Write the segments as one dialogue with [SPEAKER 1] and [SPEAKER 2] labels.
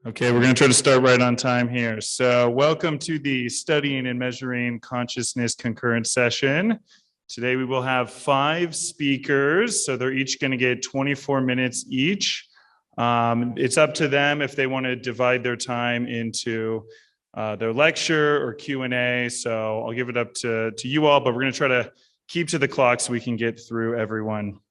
[SPEAKER 1] Okay, we're going to try to start right on time here. So welcome to the Studying and Measuring Consciousness Concurrent session. Today we will have 5 speakers, so they're each going to get 24 minutes each. It's up to them if they want to divide their time into their lecture or Q&A, so I'll give it up to you all, but we're going to try to keep to the clock so we can get through everyone.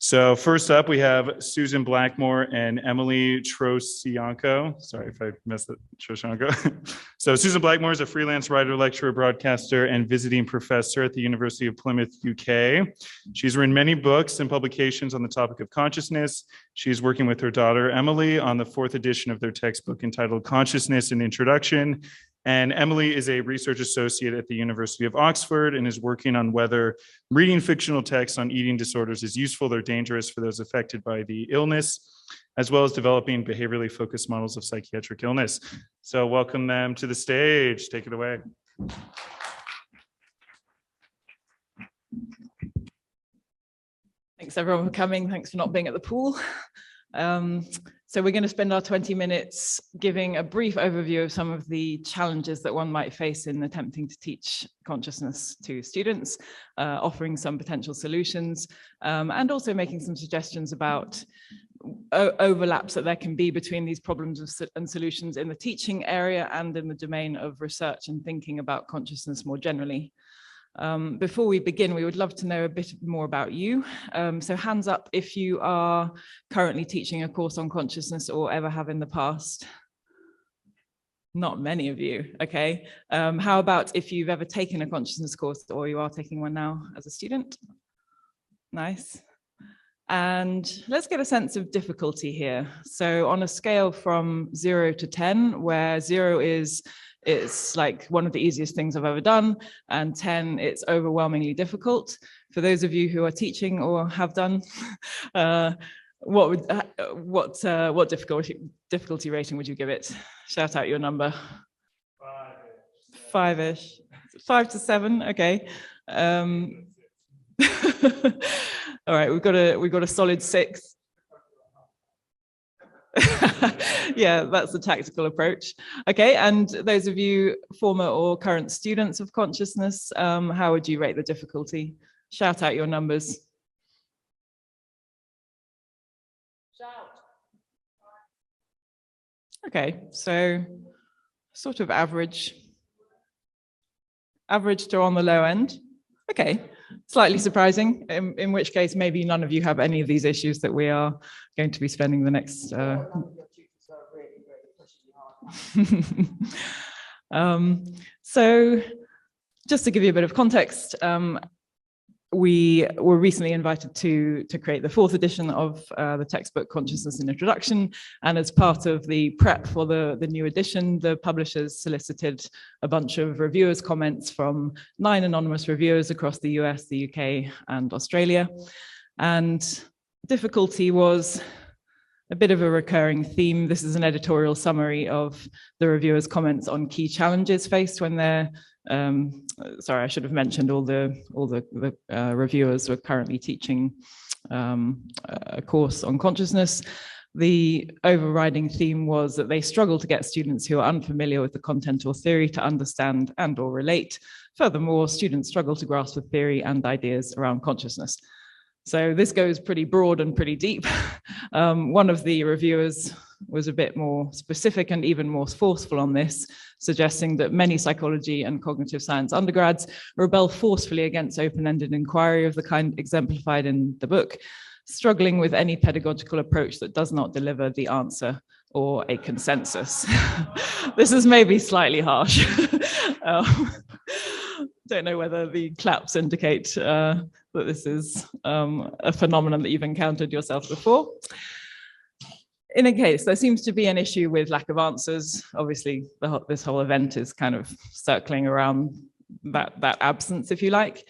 [SPEAKER 1] So first up, we have Susan Blackmore and Emily Troscianko. Sorry if I messed it, Troscianko. So Susan Blackmore is a freelance writer, lecturer, broadcaster, and visiting professor at the University of Plymouth, UK. She's written many books and publications on the topic of consciousness. She's working with her daughter, Emily, on the 4th edition of their textbook entitled Consciousness: An Introduction. And Emily is a research associate at the University of Oxford and is working on whether reading fictional texts on eating disorders is useful or dangerous for those affected by the illness, as well as developing behaviorally focused models of psychiatric illness. So welcome them to the stage. Take it away.
[SPEAKER 2] Thanks everyone for coming. Thanks for not being at the pool. So we're going to spend our 20 minutes giving a brief overview of some of the challenges that one might face in attempting to teach consciousness to students, offering some potential solutions, and also making some suggestions about overlaps that there can be between these problems and solutions in the teaching area and in the domain of research and thinking about consciousness more generally. Before we begin, we would love to know a bit more about you. So hands up if you are currently teaching a course on consciousness or ever have in the past. Not many of you, okay. How about if you've ever taken a consciousness course or you are taking one now as a student? Nice. And let's get a sense of difficulty here. So on a scale from 0 to 10, where 0 is it's like one of the easiest things I've ever done, and 10, it's overwhelmingly difficult. For those of you who are teaching or have done, what difficulty rating would you give it? Shout out your number. 5-ish. 5 to 7. Okay. All right, we've got a solid 6. Yeah, that's the tactical approach. Okay, and those of you former or current students of consciousness, how would you rate the difficulty? Shout out your numbers. Shout. Okay, so sort of average to on the low end. Okay, slightly surprising, in which case maybe none of you have any of these issues that we are going to be spending the next so just to give you a bit of context, we were recently invited to create the 4th edition of the textbook Consciousness: An Introduction, and as part of the prep for the new edition, the publishers solicited a bunch of reviewers' comments from 9 anonymous reviewers across the US, the UK, and Australia. And difficulty was a bit of a recurring theme. This is an editorial summary of the reviewers' comments on key challenges faced when they're sorry, I should have mentioned all the reviewers who are currently teaching a course on consciousness. The overriding theme was that they struggle to get students who are unfamiliar with the content or theory to understand and or relate. Furthermore, students struggle to grasp the theory and ideas around consciousness. So this goes pretty broad and pretty deep. One of the reviewers was a bit more specific and even more forceful on this, suggesting that many psychology and cognitive science undergrads rebel forcefully against open-ended inquiry of the kind exemplified in the book, struggling with any pedagogical approach that does not deliver the answer or a consensus. This is maybe slightly harsh. Don't know whether the claps indicate that this is a phenomenon that you've encountered yourself before. In any case, there seems to be an issue with lack of answers. Obviously, this whole event is kind of circling around that absence, if you like.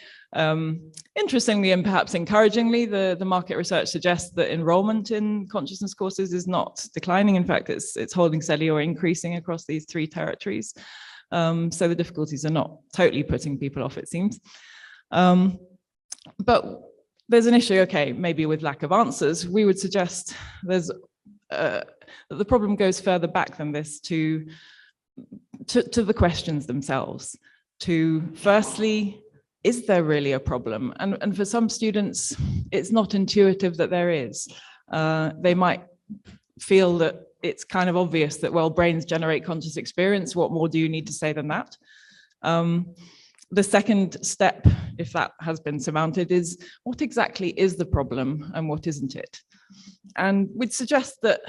[SPEAKER 2] Interestingly, and perhaps encouragingly, the market research suggests that enrollment in consciousness courses is not declining. In fact, it's holding steady or increasing across these 3 territories. So the difficulties are not totally putting people off, it seems. But there's an issue, okay, maybe with lack of answers. We would suggest there's the problem goes further back than this to the questions themselves. To firstly, is there really a problem? And for some students, it's not intuitive that there is. They might feel that it's kind of obvious that, well, brains generate conscious experience. What more do you need to say than that? The second step, if that has been surmounted, is what exactly is the problem and what isn't it? And we'd suggest that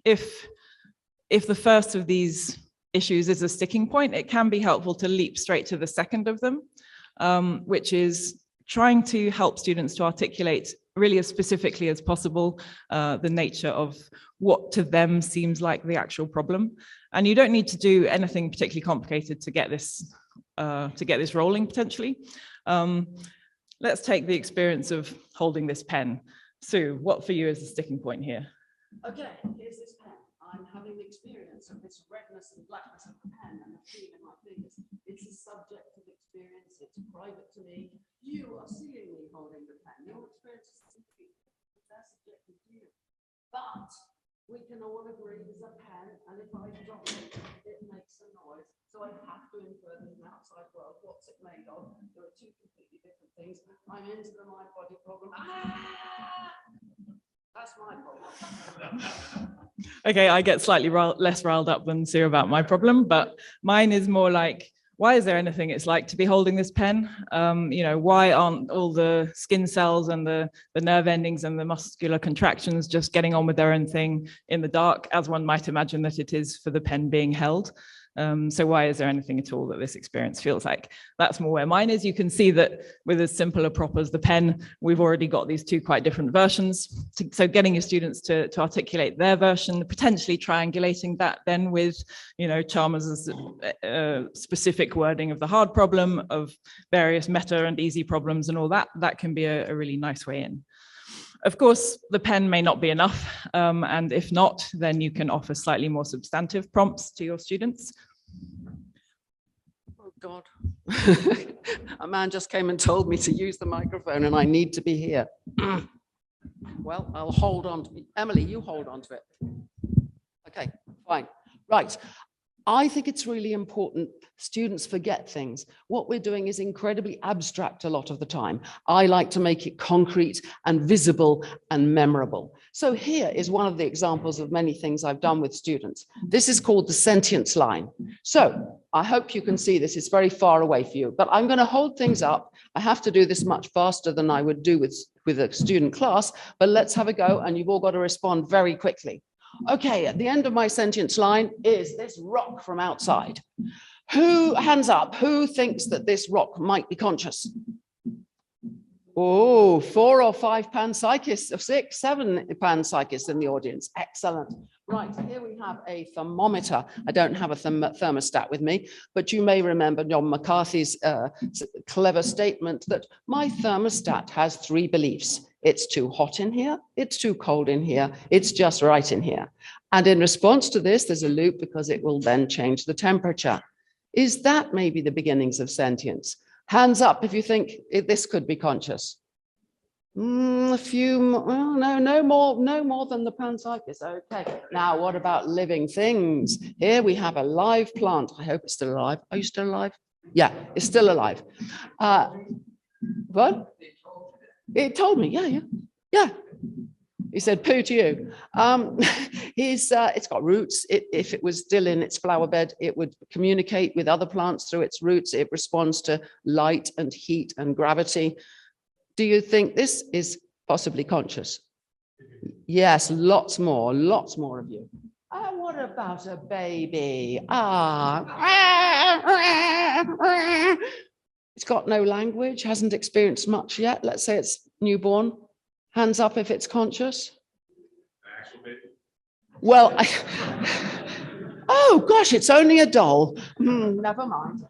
[SPEAKER 2] if the first of these issues is a sticking point, it can be helpful to leap straight to the second of them, which is trying to help students to articulate really as specifically as possible the nature of what to them seems like the actual problem. And you don't need to do anything particularly complicated to get this rolling potentially. Let's take the experience of holding this pen. Sue, what for you is the sticking point here?
[SPEAKER 3] Okay, here's this pen. I'm having the experience of this redness and blackness of the pen and the feeling in my fingers. It's a subjective experience. It's private to me. You are seeing me holding the pen. Your experience is simply subjective to you. But we can all agree there's a pen, and if I drop it, it makes a noise. So I have to infer in the outside world, what's it made of? There are two completely different things. I'm into the mind body problem. That's my problem.
[SPEAKER 2] Okay, I get slightly less riled up than Sue about my problem, but mine is more like, why is there anything it's like to be holding this pen? Why aren't all the skin cells and the nerve endings and the muscular contractions just getting on with their own thing in the dark, as one might imagine that it is for the pen being held? So why is there anything at all that this experience feels like? That's more where mine is. You can see that with as simple a prop as the pen, we've already got these two quite different versions. So getting your students to articulate their version, potentially triangulating that then with, Chalmers' specific wording of the hard problem, of various meta and easy problems and all that, that can be a really nice way in. Of course, the pen may not be enough, and if not, then you can offer slightly more substantive prompts to your students.
[SPEAKER 3] Oh, God. A man just came and told me to use the microphone, and I need to be here. Well, I'll hold on to it. Emily, you hold on to it. Okay, fine. Right. I think it's really important students forget things. What we're doing is incredibly abstract a lot of the time. I like to make it concrete and visible and memorable. So here is one of the examples of many things I've done with students. This is called the sentience line. So I hope you can see this. It's very far away for you, but I'm going to hold things up. I have to do this much faster than I would do with a student class, but let's have a go, and you've all got to respond very quickly. Okay, at the end of my sentience line is this rock from outside. Who, hands up, who thinks that this rock might be conscious? Oh, 4 or 5 panpsychists, 6, 7 panpsychists in the audience. Excellent. Right, here we have a thermometer. I don't have a thermostat with me, but you may remember John McCarthy's clever statement that my thermostat has 3 beliefs. It's too hot in here, it's too cold in here, it's just right in here. And in response to this, there's a loop because it will then change the temperature. Is that maybe the beginnings of sentience? Hands up if you think this could be conscious. A few, well, no more than the panpsychists. Okay, now what about living things? Here we have a live plant. I hope it's still alive. Are you still alive? Yeah, it's still alive. What? It told me, yeah. He said, poo to you. It's got roots. If it was still in its flower bed, it would communicate with other plants through its roots. It responds to light and heat and gravity. Do you think this is possibly conscious? Yes, lots more of you. What about a baby? It's got no language, hasn't experienced much yet. Let's say it's newborn. Hands up if it's conscious. Well, oh gosh, it's only a doll. Never mind.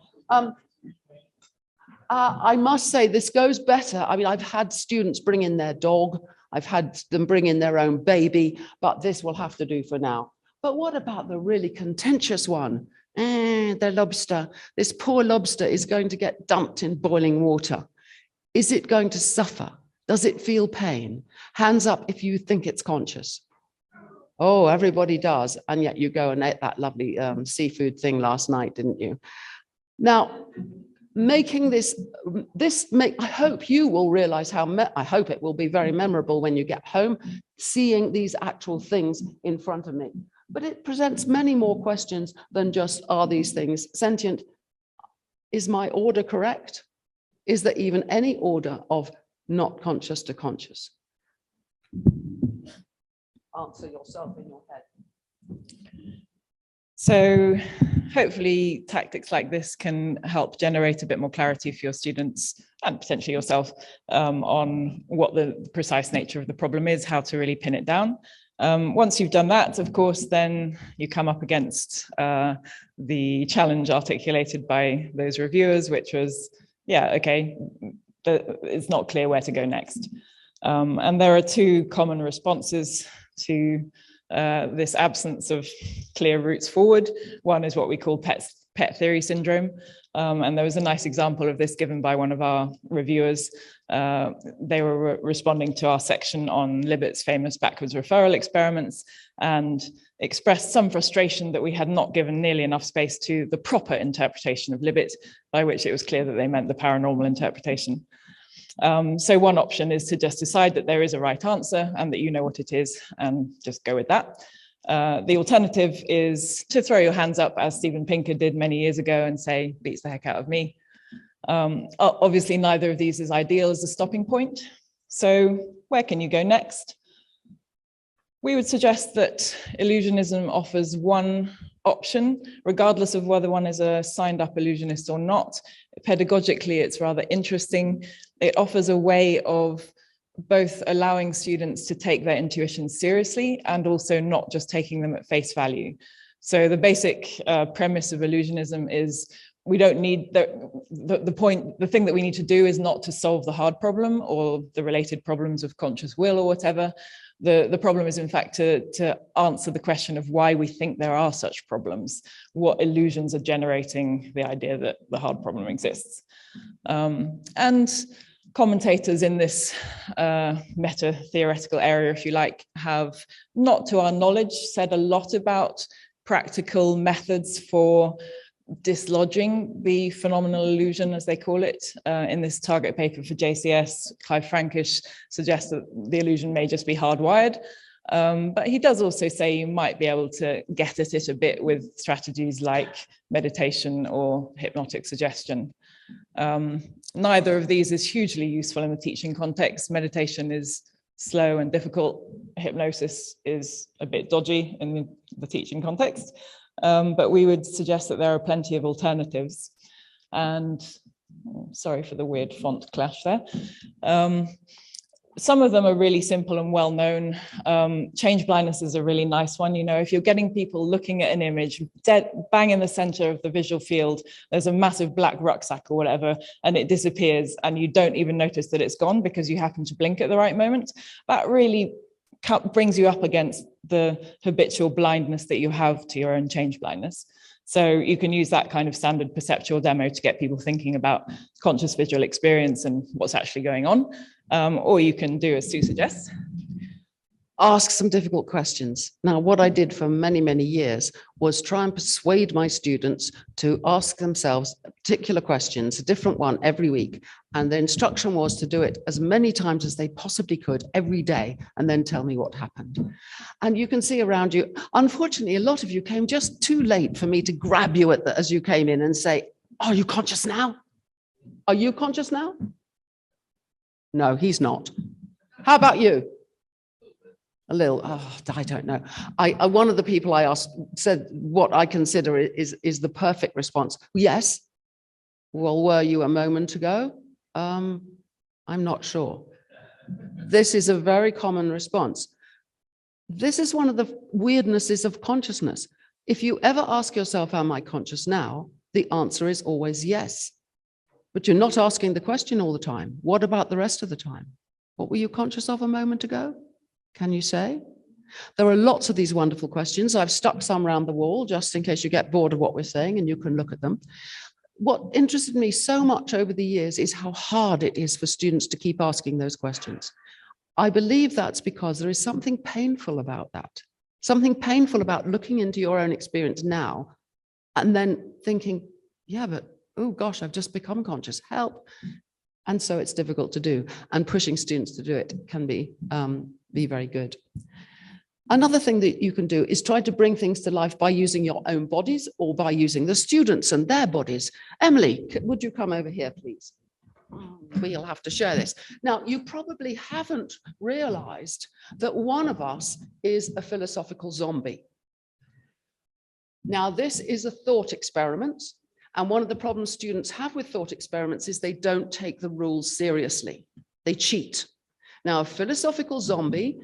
[SPEAKER 3] I must say this goes better. I mean, I've had students bring in their dog. I've had them bring in their own baby, but this will have to do for now. But what about the really contentious one? The lobster. This poor lobster is going to get dumped in boiling water. Is it going to suffer? Does it feel pain? Hands up if you think it's conscious. Oh, everybody does. And yet you go and ate that lovely seafood thing last night, didn't you? Now, making I hope you will realize I hope it will be very memorable when you get home, seeing these actual things in front of me. But it presents many more questions than just, are these things sentient? Is my order correct? Is there even any order of not conscious to conscious? Answer yourself in your head.
[SPEAKER 2] So hopefully tactics like this can help generate a bit more clarity for your students and potentially yourself on what the precise nature of the problem is, how to really pin it down. Once you've done that, of course, then you come up against the challenge articulated by those reviewers, which was, yeah, okay, it's not clear where to go next. And there are two common responses to this absence of clear routes forward. One is what we call pet theory syndrome. And there was a nice example of this given by one of our reviewers. They were responding to our section on Libet's famous backwards referral experiments and expressed some frustration that we had not given nearly enough space to the proper interpretation of Libet, by which it was clear that they meant the paranormal interpretation. So one option is to just decide that there is a right answer and that you know what it is and just go with that. The alternative is to throw your hands up, as Steven Pinker did many years ago, and say, beats the heck out of me. Obviously, neither of these is ideal as a stopping point. So where can you go next? We would suggest that illusionism offers one option, regardless of whether one is a signed up illusionist or not. Pedagogically, it's rather interesting. It offers a way of both allowing students to take their intuitions seriously and also not just taking them at face value. So the basic premise of illusionism is we don't need the thing that we need to do is not to solve the hard problem or the related problems of conscious will or whatever. The problem is, in fact, to answer the question of why we think there are such problems, what illusions are generating the idea that the hard problem exists. And commentators in this meta-theoretical area, if you like, have, not to our knowledge, said a lot about practical methods for dislodging the phenomenal illusion, as they call it. In this target paper for JCS, Clive Frankish suggests that the illusion may just be hardwired. But he does also say you might be able to get at it a bit with strategies like meditation or hypnotic suggestion. Neither of these is hugely useful in the teaching context. Meditation is slow and difficult. Hypnosis is a bit dodgy in the teaching context. But we would suggest that there are plenty of alternatives. And sorry for the weird font clash there. Some of them are really simple and well known. Change blindness is a really nice one. You know, if you're getting people looking at an image, bang in the center of the visual field, there's a massive black rucksack or whatever, and it disappears, and you don't even notice that it's gone because you happen to blink at the right moment. That really brings you up against the habitual blindness that you have to your own change blindness. So you can use that kind of standard perceptual demo to get people thinking about conscious visual experience and what's actually going on. Or you can do as Sue suggests.
[SPEAKER 3] Ask some difficult questions. Now, what I did for many, many years was try and persuade my students to ask themselves particular questions, a different one every week. And the instruction was to do it as many times as they possibly could every day, and then tell me what happened. And you can see around you, unfortunately, a lot of you came just too late for me to grab you as you came in and say, are you conscious now? Are you conscious now? No, he's not. How about you? A little, I don't know. One of the people I asked said what I consider is the perfect response. Yes. Well, were you a moment ago? I'm not sure. This is a very common response. This is one of the weirdnesses of consciousness. If you ever ask yourself, am I conscious now? The answer is always yes. But you're not asking the question all the time. What about the rest of the time? What were you conscious of a moment ago? Can you say? There are lots of these wonderful questions. I've stuck some around the wall just in case you get bored of what we're saying and you can look at them. What interested me so much over the years is how hard it is for students to keep asking those questions. I believe that's because there is something painful about that. Something painful about looking into your own experience now and then thinking, yeah, but oh gosh, I've just become conscious, help. And so it's difficult to do, and pushing students to do it can be very good. Another thing that you can do is try to bring things to life by using your own bodies or by using the students and their bodies. Emily, would you come over here, please? We'll have to share this. Now, you probably haven't realized that one of us is a philosophical zombie. Now, this is a thought experiment. And one of the problems students have with thought experiments is they don't take the rules seriously. They cheat. Now, a philosophical zombie,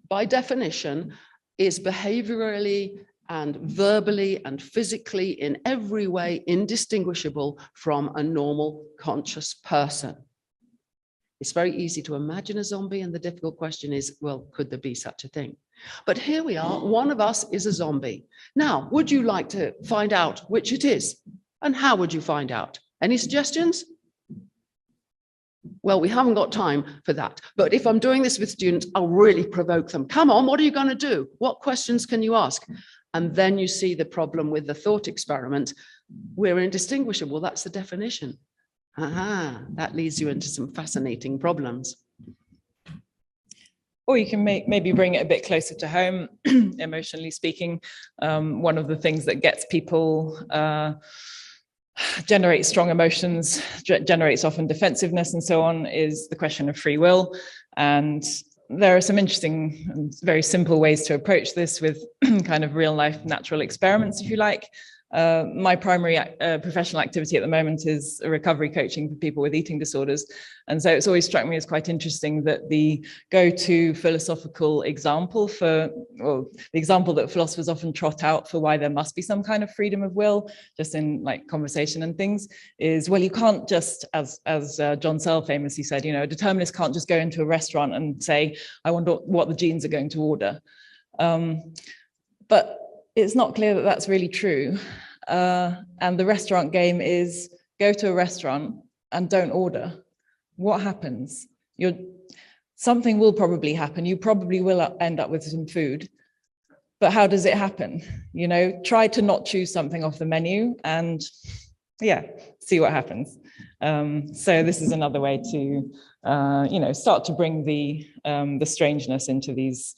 [SPEAKER 3] by definition, is behaviorally and verbally and physically in every way indistinguishable from a normal conscious person. It's very easy to imagine a zombie, and the difficult question is, well, could there be such a thing? But here we are, one of us is a zombie. Now, would you like to find out which it is? And how would you find out? Any suggestions? Well, we haven't got time for that. But if I'm doing this with students, I'll really provoke them. Come on, what are you going to do? What questions can you ask? And then you see the problem with the thought experiment. We're indistinguishable. That's the definition. Aha, that leads you into some fascinating problems.
[SPEAKER 2] Or you can maybe bring it a bit closer to home, emotionally speaking. One of the things that gets people generates strong emotions, generates often defensiveness and so on, is the question of free will. And there are some interesting and very simple ways to approach this with kind of real life natural experiments, if you like. My primary professional activity at the moment is recovery coaching for people with eating disorders. And so it's always struck me as quite interesting that the go-to philosophical example for, well, the example that philosophers often trot out for why there must be some kind of freedom of will, just in like conversation and things, is, well, you can't just, as John Searle famously said, you know, a determinist can't just go into a restaurant and say, I wonder what the genes are going to order. But it's not clear that that's really true. And the restaurant game is go to a restaurant and don't order. What happens? Something will probably happen. You probably will end up with some food. But how does it happen? You know, try to not choose something off the menu and yeah, see what happens. So this is another way to, you know, start to bring the strangeness into these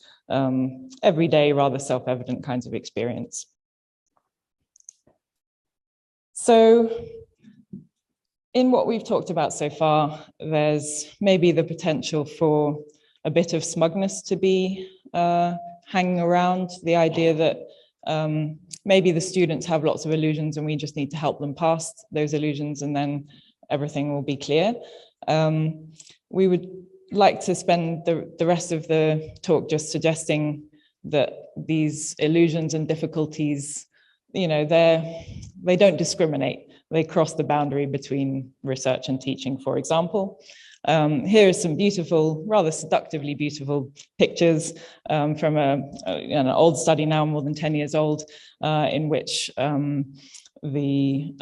[SPEAKER 2] everyday, rather self-evident kinds of experience. So in what we've talked about so far, there's maybe the potential for a bit of smugness to be hanging around, the idea that maybe the students have lots of illusions and we just need to help them past those illusions and then everything will be clear. We would like to spend the rest of the talk just suggesting that these illusions and difficulties, you know, they don't discriminate. They cross the boundary between research and teaching, for example. Here are some beautiful, rather seductively beautiful pictures from an old study now, more than 10 years old, in which the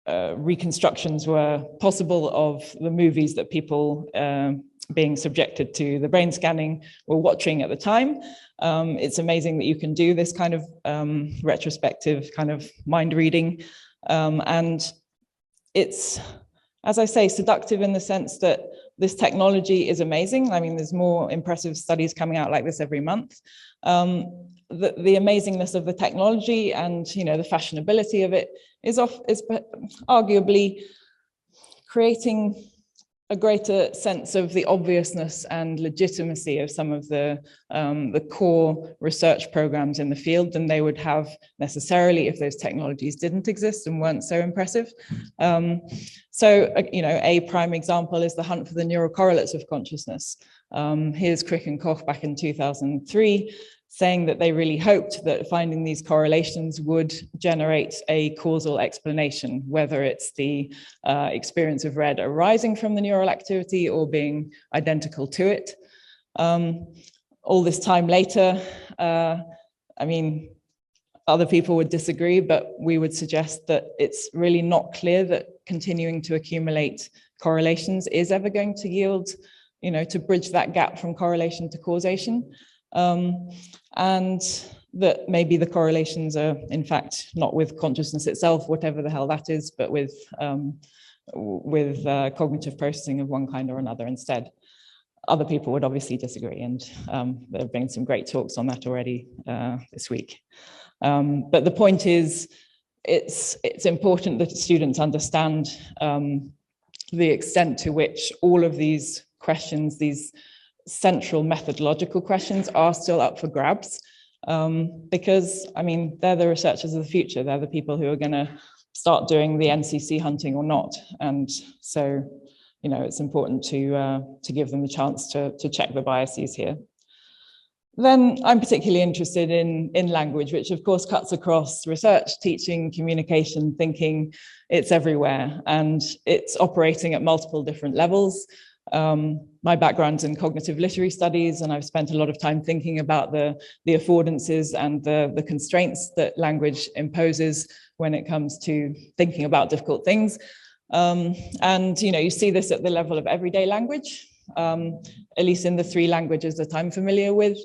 [SPEAKER 2] reconstructions were possible of the movies that people being subjected to the brain scanning were watching at the time. It's amazing that you can do this kind of retrospective kind of mind reading. And it's, as I say, seductive in the sense that this technology is amazing. I mean, there's more impressive studies coming out like this every month. The amazingness of the technology and, you know, the fashionability of it is arguably creating a greater sense of the obviousness and legitimacy of some of the core research programs in the field than they would have necessarily if those technologies didn't exist and weren't so impressive. So, you know, a prime example is the hunt for the neural correlates of consciousness. Here's Crick and Koch back in 2003, saying that they really hoped that finding these correlations would generate a causal explanation, whether it's the experience of red arising from the neural activity or being identical to it. All this time later, I mean, other people would disagree, but we would suggest that it's really not clear that continuing to accumulate correlations is ever going to yield, you know, to bridge that gap from correlation to causation. And that maybe the correlations are, in fact, not with consciousness itself, whatever the hell that is, but with cognitive processing of one kind or another instead. Other people would obviously disagree, and there have been some great talks on that already this week. But the point is, it's important that students understand the extent to which all of these questions, these central methodological questions, are still up for grabs. Because, I mean, they're the researchers of the future. They're the people who are going to start doing the NCC hunting or not. And so, you know, it's important to give them the chance to check the biases here. Then I'm particularly interested in language, which of course cuts across research, teaching, communication, thinking. It's everywhere, and it's operating at multiple different levels. My background's in cognitive literary studies, and I've spent a lot of time thinking about the affordances and the constraints that language imposes when it comes to thinking about difficult things. And you know, you see this at the level of everyday language, at least in the three languages that I'm familiar with.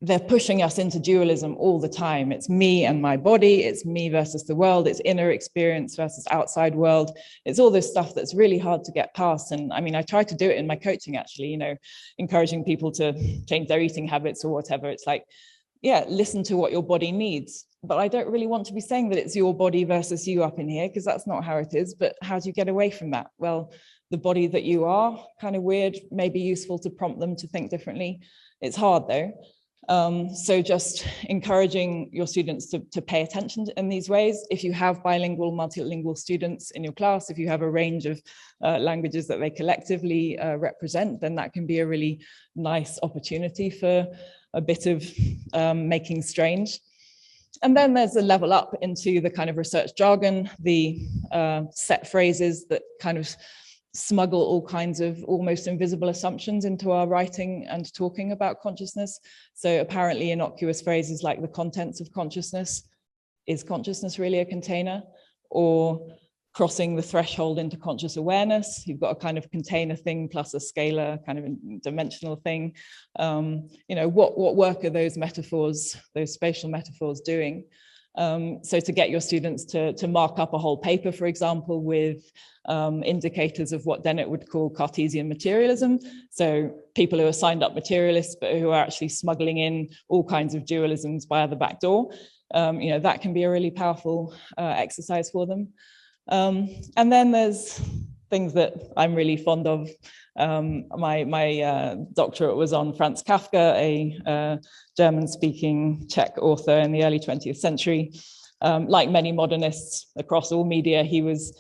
[SPEAKER 2] They're pushing us into dualism all the time. It's me and my body, it's me versus the world, it's inner experience versus outside world. It's all this stuff that's really hard to get past. And I mean, I try to do it in my coaching, actually, you know, encouraging people to change their eating habits or whatever. It's like, yeah, listen to what your body needs. But I don't really want to be saying that it's your body versus you up in here, because that's not how it is. But how do you get away from that? Well, the body that you are, kind of weird, may be useful to prompt them to think differently. It's hard though. So just encouraging your students to pay attention in these ways. If you have bilingual, multilingual students in your class, if you have a range of languages that they collectively represent, then that can be a really nice opportunity for a bit of making strange. And then there's a level up into the kind of research jargon, the set phrases that kind of smuggle all kinds of almost invisible assumptions into our writing and talking about consciousness. So apparently innocuous phrases like the contents of consciousness. Is consciousness really a container? Or crossing the threshold into conscious awareness. You've got a kind of container thing plus a scalar kind of dimensional thing. You know, what work are those metaphors, those spatial metaphors doing? So to get your students to mark up a whole paper, for example, with indicators of what Dennett would call Cartesian materialism. So people who are signed up materialists, but who are actually smuggling in all kinds of dualisms via the back door. You know, that can be a really powerful exercise for them. And then there's things that I'm really fond of. My doctorate was on Franz Kafka, a German-speaking Czech author in the early 20th century. Like many modernists across all media, he was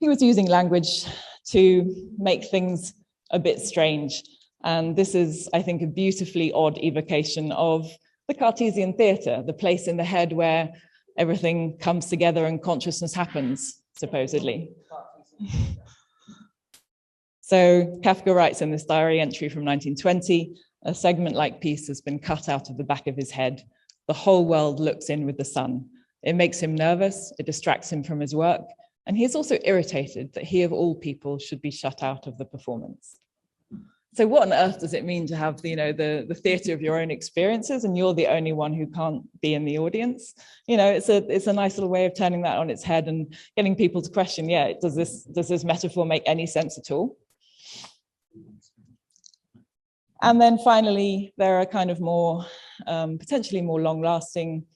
[SPEAKER 2] using language to make things a bit strange. And this is, I think, a beautifully odd evocation of the Cartesian theatre, the place in the head where everything comes together and consciousness happens, supposedly. So Kafka writes in this diary entry from 1920, a segment-like piece has been cut out of the back of his head. The whole world looks in with the sun. It makes him nervous, it distracts him from his work, and he is also irritated that he of all people should be shut out of the performance. So what on earth does it mean to have, you know, the theatre of your own experiences and you're the only one who can't be in the audience? You know, it's a nice little way of turning that on its head and getting people to question, yeah, does this metaphor make any sense at all? And then finally, there are kind of more, potentially more long-lasting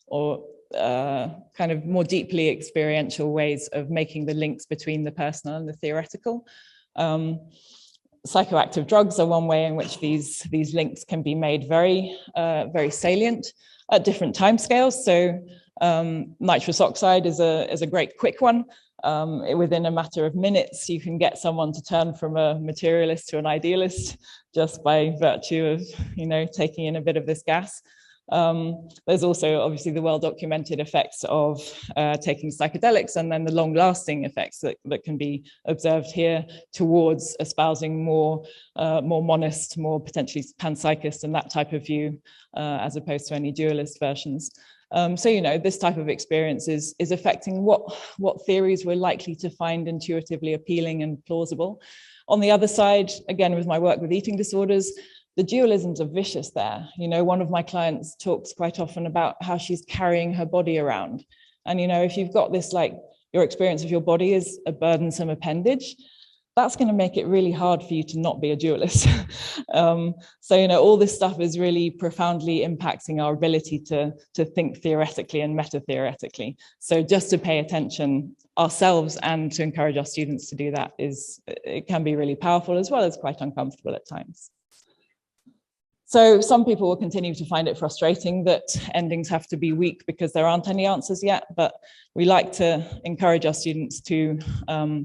[SPEAKER 2] or kind of more deeply experiential ways of making the links between the personal and the theoretical. Psychoactive drugs are one way in which these links can be made very salient at different timescales. So nitrous oxide is a great quick one. Within a matter of minutes, you can get someone to turn from a materialist to an idealist just by virtue of, you know, taking in a bit of this gas. There's also obviously the well-documented effects of taking psychedelics, and then the long-lasting effects that can be observed here towards espousing more monist, more potentially panpsychist and that type of view, as opposed to any dualist versions. So, you know, this type of experience is affecting what theories we're likely to find intuitively appealing and plausible. On the other side, again, with my work with eating disorders, the dualisms are vicious there. You know, one of my clients talks quite often about how she's carrying her body around. And, you know, if you've got this, like, your experience of your body is a burdensome appendage, that's going to make it really hard for you to not be a dualist. So, you know, all this stuff is really profoundly impacting our ability to think theoretically and meta-theoretically. So just to pay attention ourselves and to encourage our students to do that it can be really powerful, as well as quite uncomfortable at times. So some people will continue to find it frustrating that endings have to be weak because there aren't any answers yet, but we like to encourage our students to,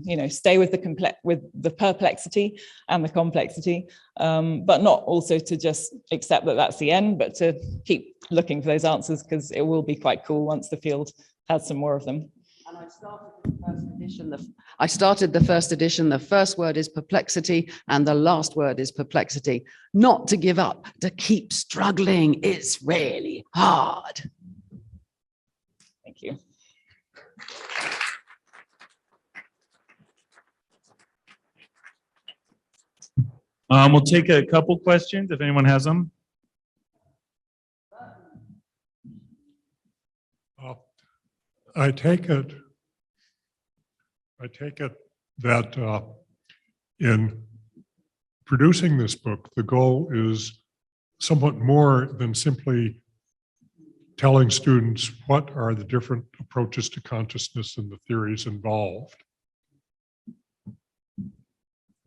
[SPEAKER 2] you know, stay with the perplexity and the complexity, but not also to just accept that that's the end, but to keep looking for those answers, because it will be quite cool once the field has some more of them.
[SPEAKER 3] And I started the first edition. The first word is perplexity, and the last word is perplexity. Not to give up, to keep struggling. It's really hard.
[SPEAKER 2] Thank you.
[SPEAKER 1] We'll take a couple questions if anyone has them.
[SPEAKER 4] I take it that in producing this book, the goal is somewhat more than simply telling students what are the different approaches to consciousness and the theories involved.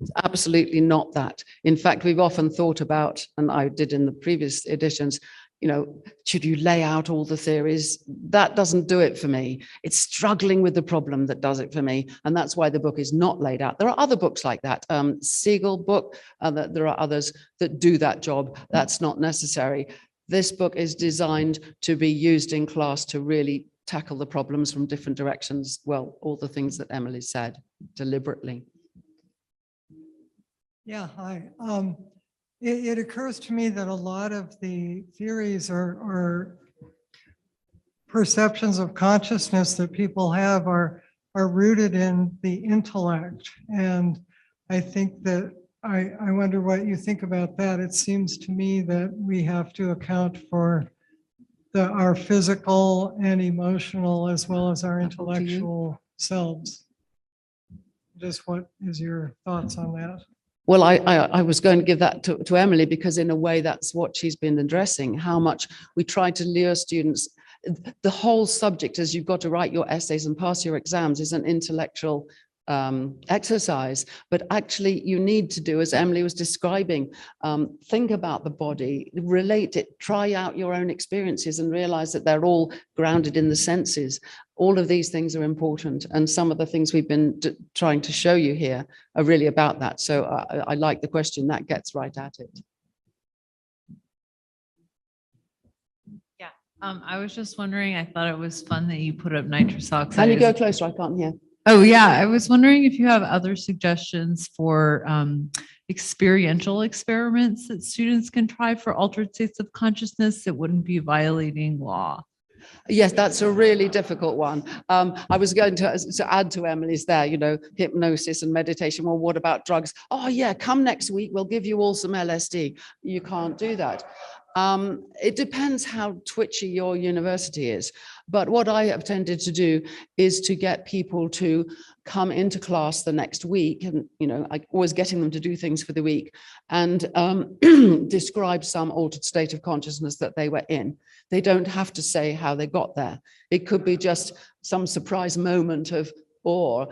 [SPEAKER 3] It's absolutely not that. In fact, we've often thought about, and I did in the previous editions, you know, should you lay out all the theories? That doesn't do it for me. It's struggling with the problem that does it for me. And that's why the book is not laid out. There are other books like that. Siegel book, there are others that do that job. That's not necessary. This book is designed to be used in class to really tackle the problems from different directions. Well, all the things that Emily said deliberately.
[SPEAKER 5] Yeah, hi. It occurs to me that a lot of the theories or perceptions of consciousness that people have are rooted in the intellect. And I think that I wonder what you think about that. It seems to me that we have to account for our physical and emotional as well as our intellectual selves. Just what is your thoughts on that?
[SPEAKER 3] Well, I was going to give that to Emily, because in a way that's what she's been addressing, how much we try to lure students. The whole subject is you've got to write your essays and pass your exams is an intellectual exercise, but actually you need to do, as Emily was describing, think about the body, relate it, try out your own experiences and realize that they're all grounded in the senses. All of these things are important, and some of the things we've been trying to show you here are really about that. So I like the question, that gets right at it.
[SPEAKER 6] Yeah, I was just wondering, I thought it was fun that you put up nitrous oxide.
[SPEAKER 3] Can you go closer? I can't hear.
[SPEAKER 6] Oh yeah, I was wondering if you have other suggestions for experiential experiments that students can try for altered states of consciousness that wouldn't be violating law.
[SPEAKER 3] Yes, that's a really difficult one. I was going to add to Emily's there, you know, hypnosis and meditation. Well, what about drugs? Oh yeah, come next week, we'll give you all some LSD. You can't do that. It depends how twitchy your university is. But what I have tended to do is to get people to come into class the next week, and, you know, I always getting them to do things for the week, and describe some altered state of consciousness that they were in. They don't have to say how they got there. It could be just some surprise moment of or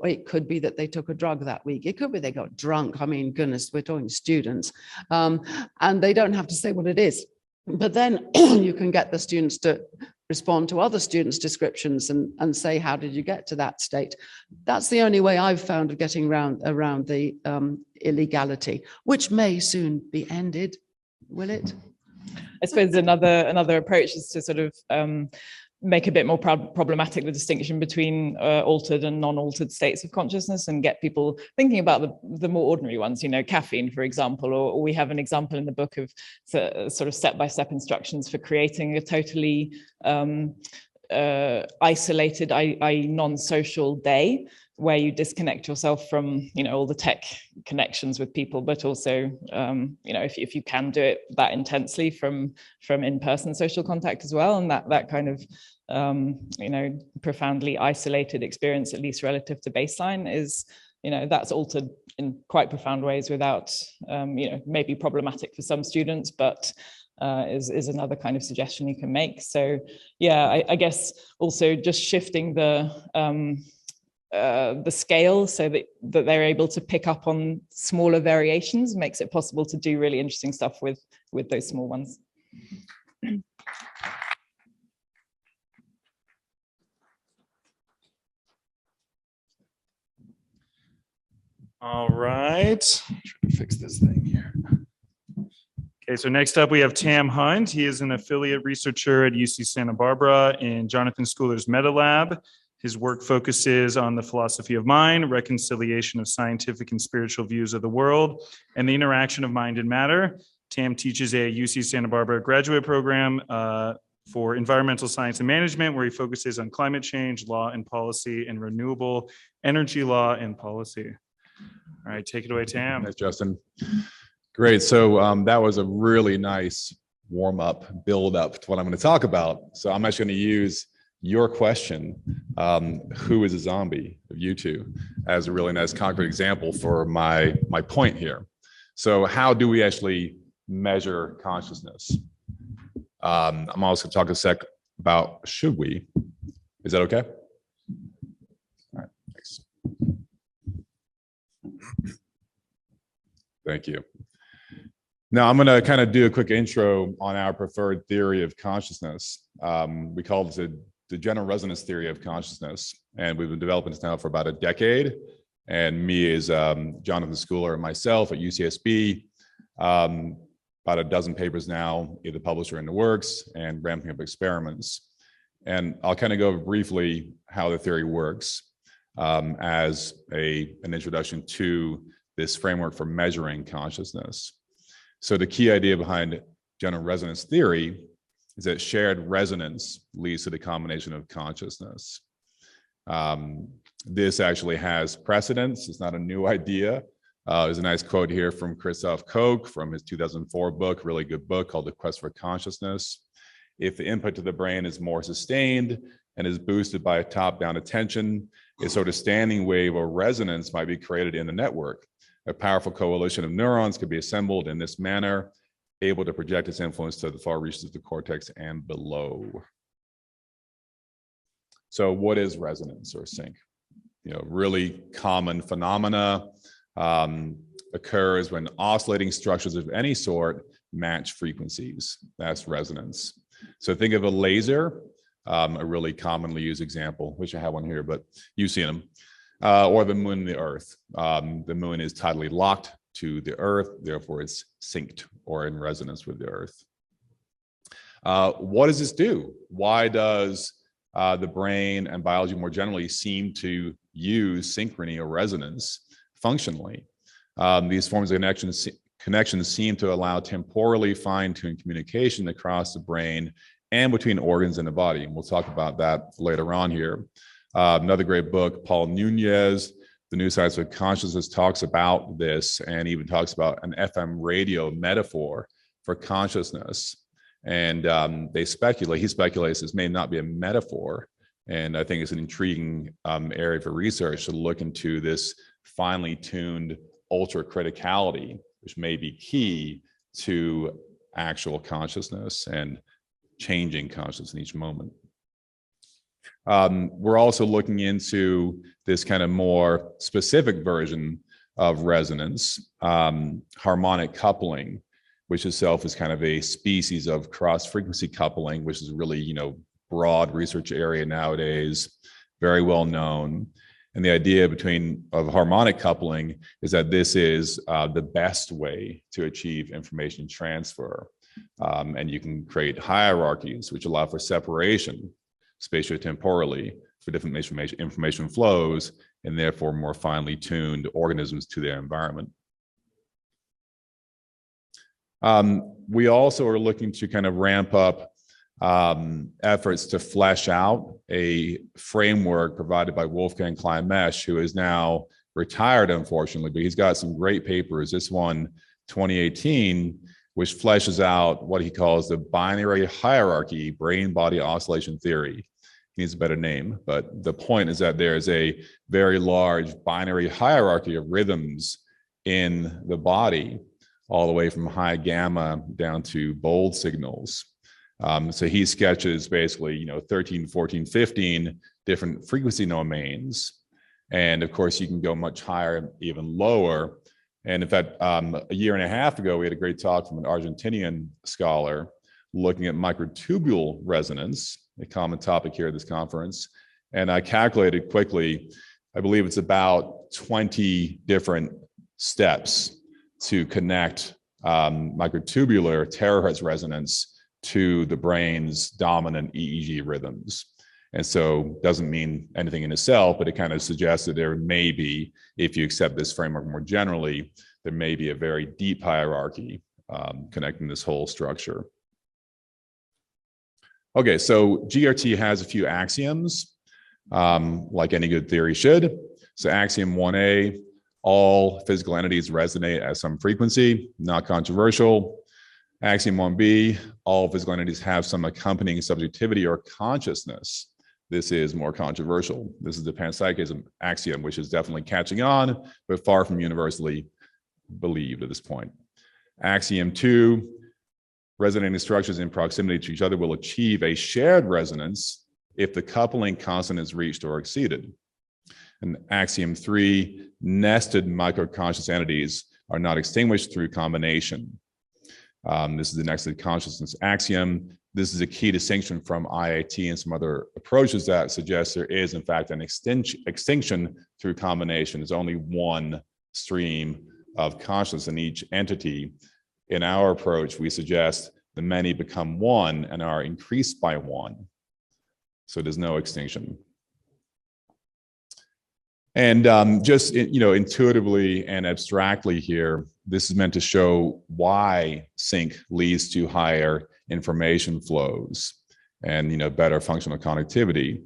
[SPEAKER 3] it could be that they took a drug that week. It could be they got drunk. I mean, goodness, we're talking students. And they don't have to say what it is. But then you can get the students to respond to other students' descriptions and say, how did you get to that state? That's the only way I've found of getting around the illegality, which may soon be ended, will it?
[SPEAKER 2] I suppose another approach is to sort of make a bit more problematic the distinction between altered and non-altered states of consciousness, and get people thinking about the more ordinary ones, you know, caffeine, for example, or we have an example in the book of sort of step-by-step instructions for creating a totally isolated, i.e. non-social day. where you disconnect yourself from, all the tech connections with people, but also, if you can do it that intensely from in-person social contact as well, and that kind of, profoundly isolated experience, at least relative to baseline, is, that's altered in quite profound ways without, maybe problematic for some students, but is another kind of suggestion you can make. So yeah, I guess also just shifting the scale so that they're able to pick up on smaller variations makes it possible to do really interesting stuff with those small ones.
[SPEAKER 1] All right. Trying to fix this thing here. Okay, so next up we have Tam Hunt. He is an affiliate researcher at UC Santa Barbara in Jonathan Schooler's MetaLab. His work focuses on the philosophy of mind, reconciliation of scientific and spiritual views of the world, and the interaction of mind and matter. Tam teaches a UC Santa Barbara graduate program for environmental science and management, where he focuses on climate change, law and policy, and renewable energy law and policy. All right, take it away, Tam.
[SPEAKER 7] Thanks, Justin. Great. So that was a really nice warm up, build up to what I'm going to talk about. So I'm actually going to use your question, who is a zombie of you two, as a really nice concrete example for my point here. So how do we actually measure consciousness? I'm also going to talk a sec about should we. Is that okay? All right, thanks. Thank you. Now I'm going to kind of do a quick intro on our preferred theory of consciousness. We call this the general resonance theory of consciousness, and we've been developing this now for about a decade. And me is Jonathan Schooler and myself at UCSB, about a dozen papers now, either published or in the works, and ramping up experiments. And I'll kind of go briefly how the theory works as an introduction to this framework for measuring consciousness. So the key idea behind general resonance theory is that shared resonance leads to the combination of consciousness. This actually has precedence. It's not a new idea. There's a nice quote here from Christoph Koch from his 2004 book, really good book called The Quest for Consciousness. If the input to the brain is more sustained and is boosted by a top-down attention, a sort of standing wave or resonance might be created in the network. A powerful coalition of neurons could be assembled in this manner, able to project its influence to the far reaches of the cortex and below. So what is resonance or sync? Really common phenomena occurs when oscillating structures of any sort match frequencies. That's resonance. So think of a laser, a really commonly used example, which I have one here, but you've seen them. Or the moon and the earth. The moon is tidally locked to the earth, therefore it's synced or in resonance with the earth. What does this do? Why does the brain and biology more generally seem to use synchrony or resonance functionally? These forms of connections seem to allow temporally fine-tuned communication across the brain and between organs in the body. And we'll talk about that later on here. Another great book, Paul Nunez, The New Science of Consciousness, talks about this and even talks about an FM radio metaphor for consciousness. And he speculates this may not be a metaphor. And I think it's an intriguing area for research to look into this finely tuned ultra criticality, which may be key to actual consciousness and changing consciousness in each moment. We're also looking into this kind of more specific version of resonance, harmonic coupling, which itself is kind of a species of cross-frequency coupling, which is really, broad research area nowadays, very well known. And the idea of harmonic coupling is that this is the best way to achieve information transfer. And you can create hierarchies which allow for separation spatiotemporally for different information flows, and therefore more finely tuned organisms to their environment. We also are looking to kind of ramp up efforts to flesh out a framework provided by Wolfgang Klein-Mesch, who is now retired, unfortunately, but he's got some great papers. This one, 2018, which fleshes out what he calls the binary hierarchy brain-body oscillation theory. He needs a better name, but the point is that there is a very large binary hierarchy of rhythms in the body, all the way from high gamma down to bold signals. So he sketches basically, 13, 14, 15 different frequency domains. And of course, you can go much higher, even lower. And in fact, a year and a half ago, we had a great talk from an Argentinian scholar looking at microtubule resonance, a common topic here at this conference. And I calculated quickly, I believe it's about 20 different steps to connect microtubular terahertz resonance to the brain's dominant EEG rhythms. And so doesn't mean anything in itself, but it kind of suggests that there may be, if you accept this framework more generally, there may be a very deep hierarchy connecting this whole structure. Okay, so GRT has a few axioms, like any good theory should. So axiom 1A, all physical entities resonate at some frequency, not controversial. Axiom 1B, all physical entities have some accompanying subjectivity or consciousness. This is more controversial. This is the panpsychism axiom, which is definitely catching on, but far from universally believed at this point. Axiom 2, resonating structures in proximity to each other will achieve a shared resonance if the coupling constant is reached or exceeded. And axiom 3, nested microconscious entities are not extinguished through combination. This is the nested consciousness axiom. This is a key distinction from IIT and some other approaches that suggest there is, in fact, an extinction through combination. There's only one stream of consciousness in each entity. In our approach, we suggest the many become one and are increased by one. So there's no extinction. And just, intuitively and abstractly here, this is meant to show why sync leads to higher information flows and, better functional connectivity.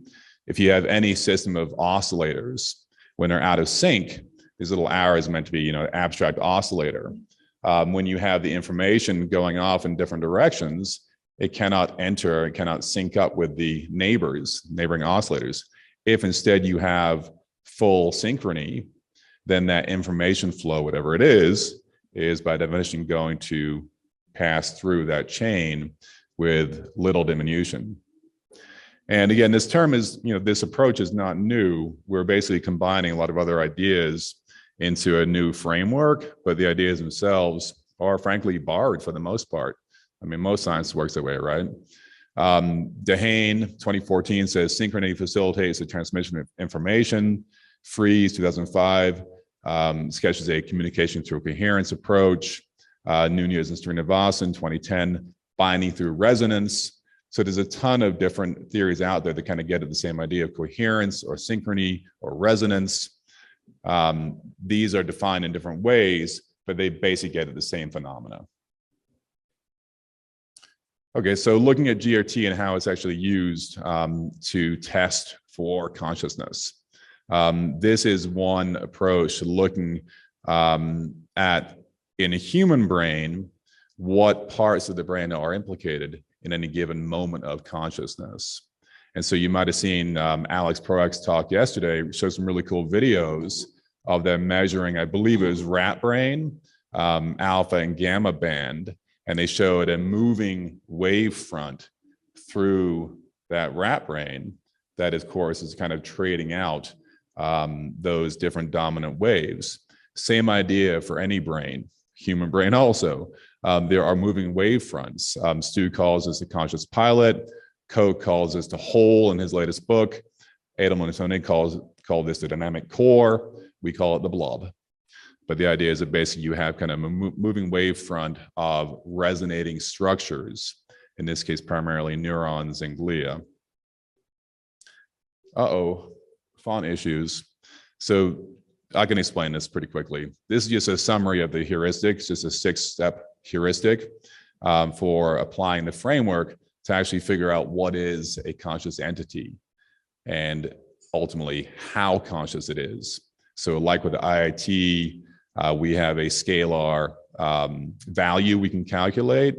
[SPEAKER 7] If you have any system of oscillators, when they're out of sync, these little arrows meant to be, abstract oscillator. When you have the information going off in different directions, it cannot sync up with the neighboring oscillators. If instead you have full synchrony, then that information flow, whatever it is by definition going to pass through that chain with little diminution. And again, this term is, this approach is not new. We're basically combining a lot of other ideas into a new framework, but the ideas themselves are frankly borrowed for the most part. I mean, most science works that way, right? Dehaene, 2014, says synchrony facilitates the transmission of information. Freeze, 2005, sketches a communication through coherence approach. Nunez and Srinivasan, 2010, binding through resonance. So there's a ton of different theories out there that kind of get at the same idea of coherence or synchrony or resonance. These are defined in different ways, but they basically get at the same phenomena. Okay, so looking at GRT and how it's actually used to test for consciousness. This is one approach to looking at, in a human brain, what parts of the brain are implicated in any given moment of consciousness. And so you might have seen Alex Proak's talk yesterday, showed some really cool videos of them measuring, I believe it was rat brain, alpha and gamma band, and they showed a moving wave front through that rat brain that, of course, is kind of trading out those different dominant waves. Same idea for any brain, human brain also. There are moving wave fronts. Stu calls this the conscious pilot. Koch calls this the whole in his latest book. Edelman and Tony call this the dynamic core. We call it the blob. But the idea is that basically you have kind of a moving wave front of resonating structures, in this case, primarily neurons and glia. Font issues. So I can explain this pretty quickly. This is just a summary of the heuristics, just a 6-step heuristic for applying the framework to actually figure out what is a conscious entity and ultimately how conscious it is. So like with the IIT, we have a scalar value we can calculate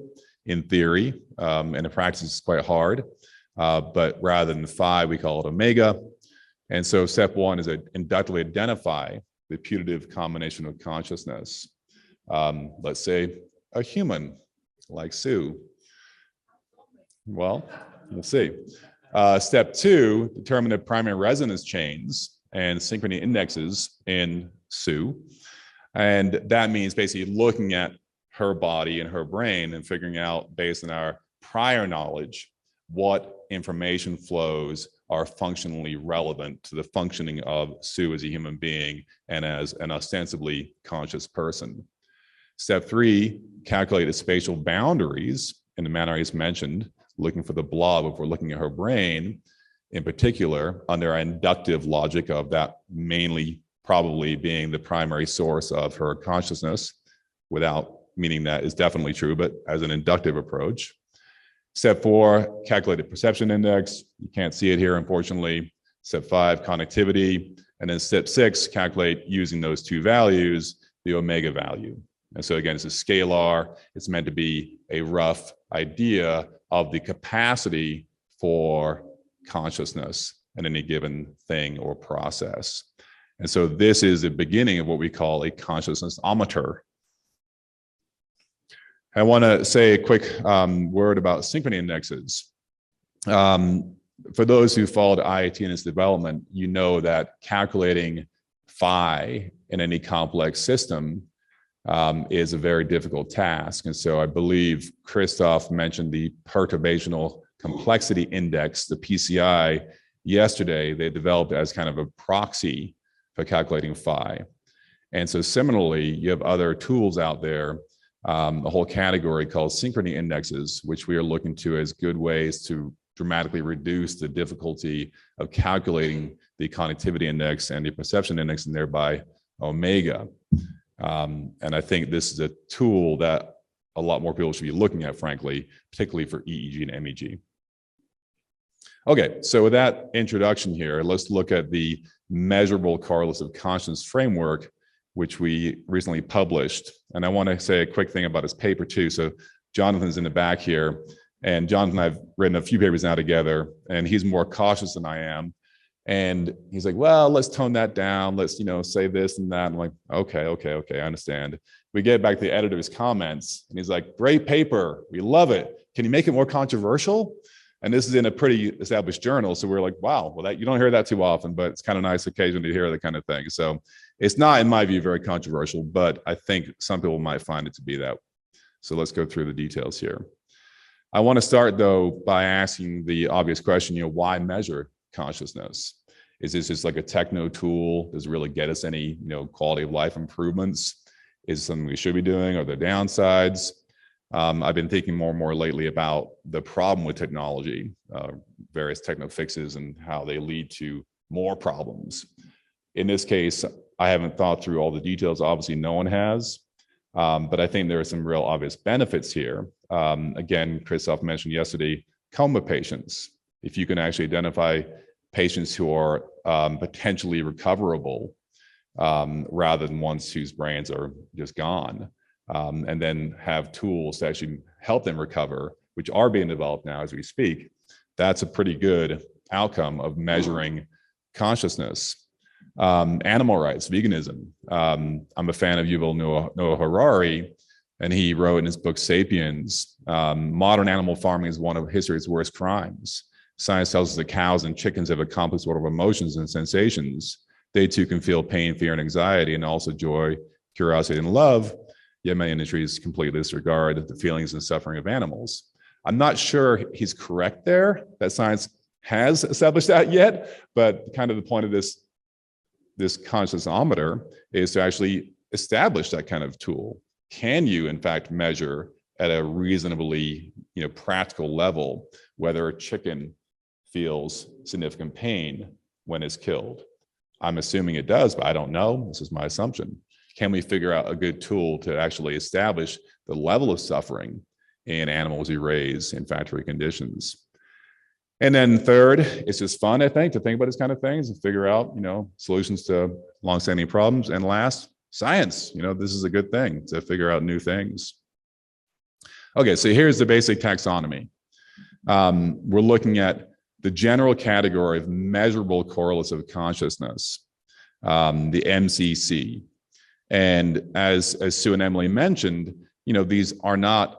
[SPEAKER 7] in theory, and in practice it's quite hard, but rather than phi, we call it omega. And so step one is to inductively identify the putative combination of consciousness. Let's say a human like Sue. Well, we'll see. Step two, determine the primary resonance chains and synchrony indexes in Sue. And that means basically looking at her body and her brain and figuring out, based on our prior knowledge, what information flows are functionally relevant to the functioning of Sue as a human being and as an ostensibly conscious person. Step three, calculate the spatial boundaries in the manner I just mentioned, looking for the blob if we're looking at her brain, in particular, under our inductive logic of that mainly probably being the primary source of her consciousness, without meaning that is definitely true, but as an inductive approach. Step four, calculate the perception index. You can't see it here, unfortunately. Step five, connectivity. And then step six, calculate using those two values, the omega value. And so again, it's a scalar. It's meant to be a rough idea of the capacity for consciousness in any given thing or process. And so this is the beginning of what we call a consciousness-ometer. I want to say a quick word about synchrony indexes. For those who followed IIT in its development, you know that calculating phi in any complex system is a very difficult task. And so I believe Christoph mentioned the perturbational complexity index, the PCI, yesterday. They developed as kind of a proxy for calculating phi. And so similarly, you have other tools out there, a whole category called synchrony indexes, which we are looking to as good ways to dramatically reduce the difficulty of calculating the connectivity index and the perception index, and thereby omega. And I think this is a tool that a lot more people should be looking at, frankly, particularly for EEG and MEG. Okay, so with that introduction here, let's look at the measurable correlative consciousness framework, which we recently published. And I want to say a quick thing about his paper too. So Jonathan's in the back here, and Jonathan and I have written a few papers now together, and he's more cautious than I am. And he's like, well, let's tone that down. Let's, say this and that. I'm like, okay, I understand. We get back to the editor's comments, and he's like, great paper. We love it. Can you make it more controversial? And this is in a pretty established journal. So we're like, wow, well, you don't hear that too often, but it's kind of nice occasionally to hear that kind of thing. So it's not, in my view, very controversial, but I think some people might find it to be that. So let's go through the details here. I want to start, though, by asking the obvious question, why measure consciousness? Is this just like a techno tool? Does it really get us any, quality of life improvements? Is it something we should be doing? Are there downsides? I've been thinking more and more lately about the problem with technology, various techno fixes and how they lead to more problems. In this case, I haven't thought through all the details. Obviously, no one has, but I think there are some real obvious benefits here. Again, Christoph mentioned yesterday, coma patients. If you can actually identify patients who are potentially recoverable rather than ones whose brains are just gone, and then have tools to actually help them recover, which are being developed now as we speak, that's a pretty good outcome of measuring consciousness. Animal rights, veganism. I'm a fan of Yuval Noah Harari, and he wrote in his book Sapiens, modern animal farming is one of history's worst crimes. Science tells us that cows and chickens have a complex order of emotions and sensations. They too can feel pain, fear, and anxiety, and also joy, curiosity, and love. Yet many industries completely disregard the feelings and suffering of animals. I'm not sure he's correct there, that science has established that yet, but kind of the point of this consciousness-ometer is to actually establish that kind of tool. Can you, in fact, measure at a reasonably, practical level whether a chicken feels significant pain when it's killed? I'm assuming it does, but I don't know. This is my assumption. Can we figure out a good tool to actually establish the level of suffering in animals we raise in factory conditions. And then third, it's just fun, I think, to think about these kind of things and figure out, solutions to longstanding problems. And last, science. This is a good thing to figure out new things. Okay, so here's the basic taxonomy. We're looking at the general category of measurable correlates of consciousness, the MCC. And as Sue and Emily mentioned, these are not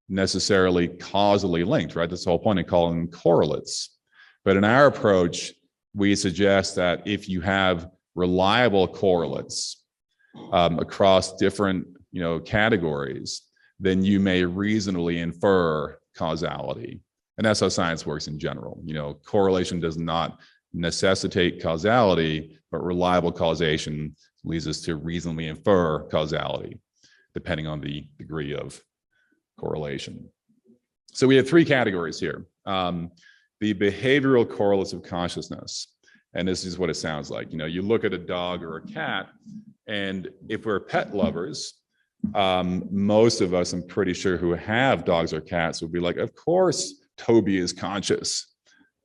[SPEAKER 7] necessarily causally linked, right? That's the whole point of calling them correlates. But in our approach, we suggest that if you have reliable correlates across different, categories, then you may reasonably infer causality. And that's how science works in general. Correlation does not necessitate causality, but reliable causation leads us to reasonably infer causality, depending on the degree of correlation. So we have three categories here. The behavioral correlates of consciousness. And this is what it sounds like. You look at a dog or a cat, and if we're pet lovers, most of us, I'm pretty sure, who have dogs or cats would be like, of course, Toby is conscious.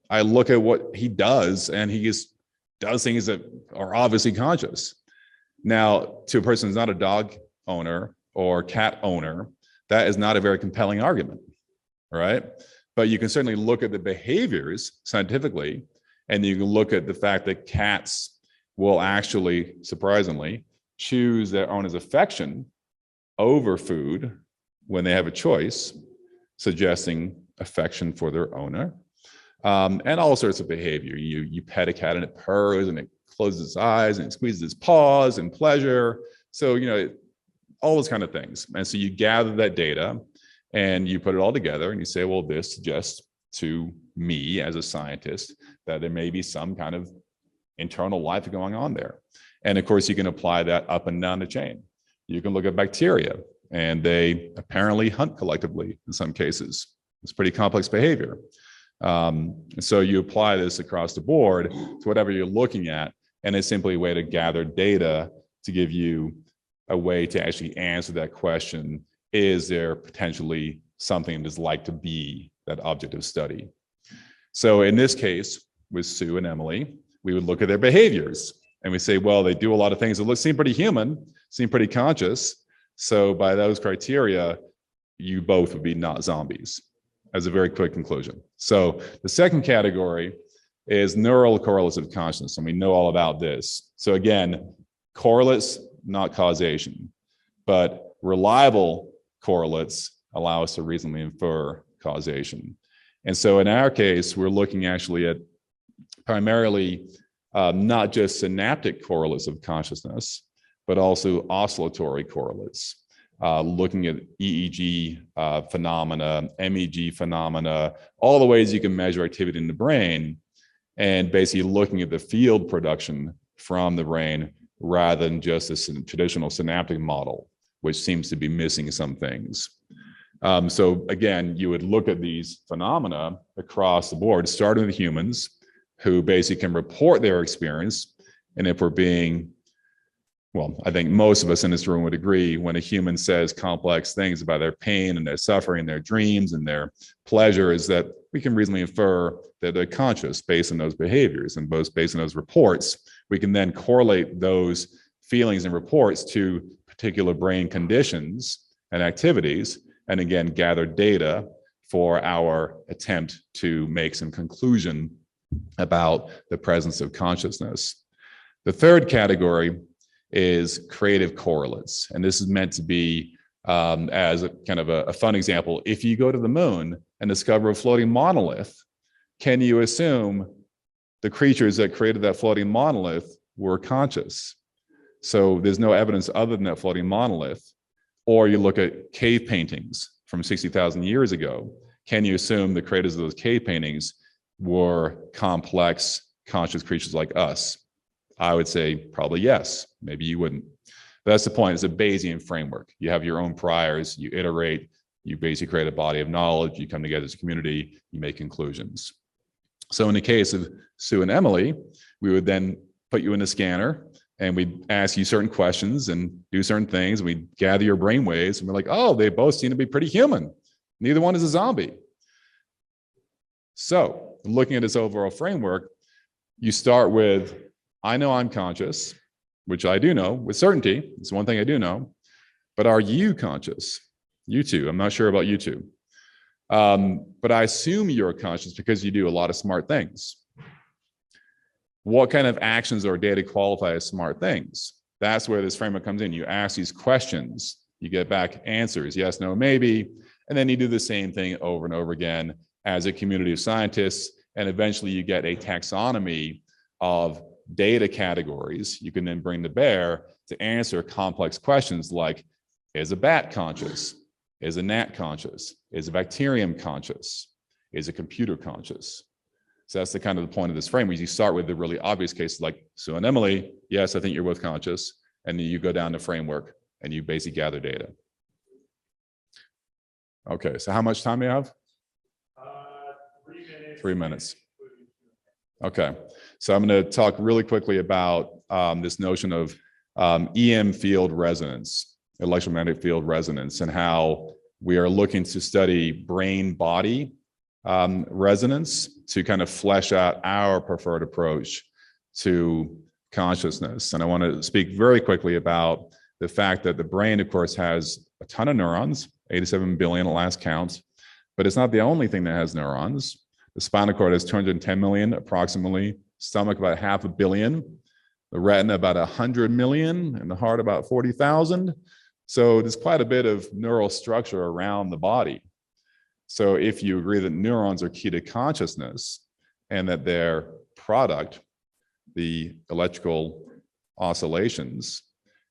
[SPEAKER 7] I look at what he does, and he does things that are obviously conscious. Now, to a person who's not a dog owner or cat owner, that is not a very compelling argument, right? But you can certainly look at the behaviors scientifically, and you can look at the fact that cats will actually, surprisingly, choose their owner's affection over food when they have a choice, suggesting affection for their owner. And all sorts of behavior. You pet a cat and it purrs and it closes its eyes and it squeezes its paws in pleasure. So, all those kind of things. And so you gather that data and you put it all together and you say, well, this suggests to me as a scientist that there may be some kind of internal life going on there. And of course, you can apply that up and down the chain. You can look at bacteria, and they apparently hunt collectively in some cases. It's pretty complex behavior. So you apply this across the board to whatever you're looking at, and it's simply a way to gather data to give you a way to actually answer that question. Is there potentially something that's like to be that object of study? So in this case, with Sue and Emily, we would look at their behaviors and we say, well, they do a lot of things that seem pretty human, seem pretty conscious. So by those criteria, you both would be not zombies, as a very quick conclusion. So the second category is neural correlates of consciousness, and we know all about this. So again, correlates, not causation, but reliable correlates allow us to reasonably infer causation. And so in our case, we're looking actually at primarily not just synaptic correlates of consciousness, but also oscillatory correlates, looking at EEG phenomena, MEG phenomena, all the ways you can measure activity in the brain, and basically looking at the field production from the brain rather than just a traditional synaptic model, which seems to be missing some things. So again, you would look at these phenomena across the board, starting with humans who basically can report their experience. And if we're being, well, I think most of us in this room would agree, when a human says complex things about their pain and their suffering and their dreams and their pleasure, is that we can reasonably infer that they're conscious based on those behaviors, and both based on those reports. We can then correlate those feelings and reports to particular brain conditions and activities, and again, gather data for our attempt to make some conclusion about the presence of consciousness. The third category is creative correlates. And this is meant to be as a kind of a fun example. If you go to the moon and discover a floating monolith, can you assume the creatures that created that floating monolith were conscious? So there's no evidence other than that floating monolith. Or you look at cave paintings from 60,000 years ago. Can you assume the creators of those cave paintings were complex, conscious creatures like us? I would say probably yes. Maybe you wouldn't. But that's the point. It's a Bayesian framework. You have your own priors, you iterate, you basically create a body of knowledge, you come together as a community, you make conclusions. So in the case of Sue and Emily, we would then put you in a scanner and we'd ask you certain questions and do certain things. And we'd gather your brain waves and we're like, oh, they both seem to be pretty human. Neither one is a zombie. So looking at this overall framework, you start with, I know I'm conscious, which I do know with certainty. It's one thing I do know. But are you conscious? You too. I'm not sure about you two. But I assume you're conscious because you do a lot of smart things. What kind of actions or data qualify as smart things? That's where this framework comes in. You ask these questions, you get back answers, yes, no, maybe, and then you do the same thing over and over again as a community of scientists, and eventually you get a taxonomy of data categories you can then bring to bear to answer complex questions like, is a bat conscious? Is a gnat conscious? Is a bacterium conscious? Is a computer conscious? So that's the kind of the point of this framework. You start with the really obvious cases like Sue and Emily, yes, I think you're both conscious. And then you go down the framework and you basically gather data. Okay, so how much time do you have?
[SPEAKER 1] 3 minutes.
[SPEAKER 7] 3 minutes. Okay, so I'm going to talk really quickly about this notion of EM field resonance, electromagnetic field resonance, and how we are looking to study brain-body resonance to kind of flesh out our preferred approach to consciousness. And I want to speak very quickly about the fact that the brain, of course, has a ton of neurons, 87 billion at last count, but it's not the only thing that has neurons. The spinal cord has 210 million approximately, stomach about 500 million, the retina about 100 million, and the heart about 40,000. So there's quite a bit of neural structure around the body. So if you agree that neurons are key to consciousness and that their product, the electrical oscillations,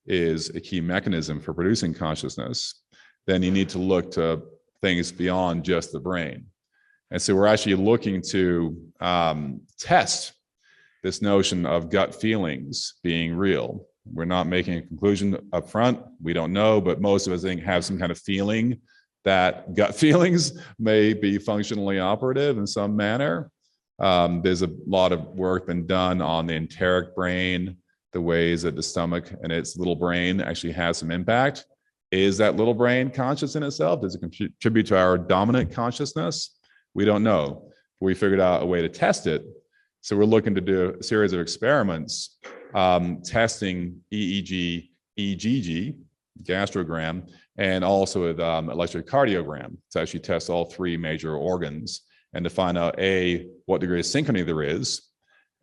[SPEAKER 7] is a key mechanism for producing consciousness, then you need to look to things beyond just the brain. And so we're actually looking to test this notion of gut feelings being real. We're not making a conclusion up front. We don't know, but most of us have some kind of feeling that gut feelings may be functionally operative in some manner. There's a lot of work been done on the enteric brain, the ways that the stomach and its little brain actually has some impact. Is that little brain conscious in itself? Does it contribute to our dominant consciousness? We don't know. We figured out a way to test it. So we're looking to do a series of experiments testing EEG, EGG, gastrogram, and also with electrocardiogram to actually test all three major organs and to find out A, what degree of synchrony there is,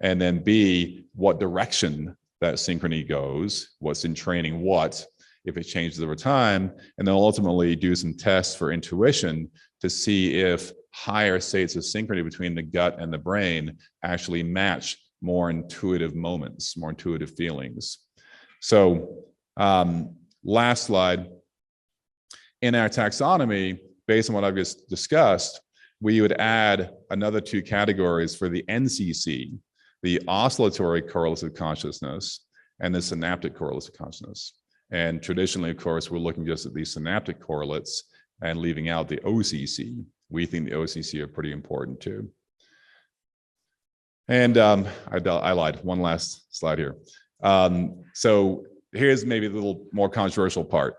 [SPEAKER 7] and then B, what direction that synchrony goes, what's in training what, if it changes over time, and then ultimately do some tests for intuition to see if higher states of synchrony between the gut and the brain actually match more intuitive moments, more intuitive feelings. So last slide. In our taxonomy, based on what I've just discussed, we would add another two categories for the NCC, the oscillatory correlative consciousness and the synaptic correlative consciousness. And traditionally, of course, we're looking just at these synaptic correlates and leaving out the OCC. We think the OCC are pretty important too. And I lied, one last slide here. So here's maybe a little more controversial part.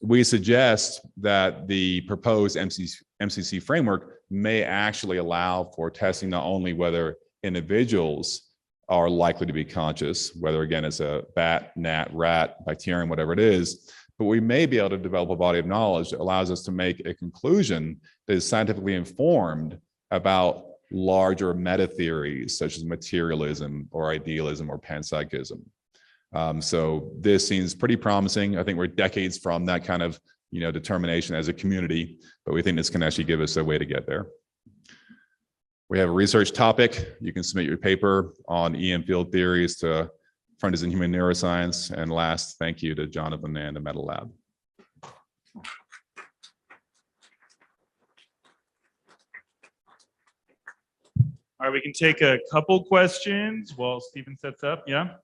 [SPEAKER 7] We suggest that the proposed MCC framework may actually allow for testing not only whether individuals are likely to be conscious, whether again it's a bat, gnat, rat, bacterium, whatever it is, but we may be able to develop a body of knowledge that allows us to make a conclusion that is scientifically informed about larger meta theories such as materialism or idealism or panpsychism. So this seems pretty promising. I think we're decades from that kind of determination as a community, but we think this can actually give us a way to get there. We have a research topic. You can submit your paper on EM field theories to Frontiers in Human Neuroscience. And last, thank you to Jonathan and the Meta Lab.
[SPEAKER 1] All right, we can take a couple questions while Stephen sets up. Yeah.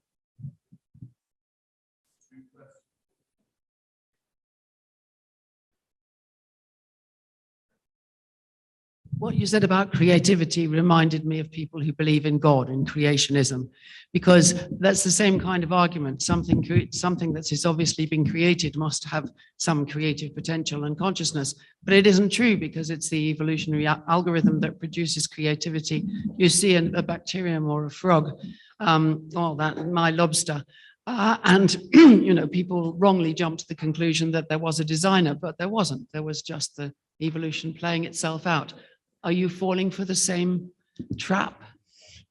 [SPEAKER 3] What you said about creativity reminded me of people who believe in God and creationism, because that's the same kind of argument. Something that has obviously been created must have some creative potential and consciousness, but it isn't true because it's the evolutionary algorithm that produces creativity. You see a bacterium or a frog, my lobster, and people wrongly jump to the conclusion that there was a designer, but there wasn't. There was just the evolution playing itself out. Are you falling for the same trap?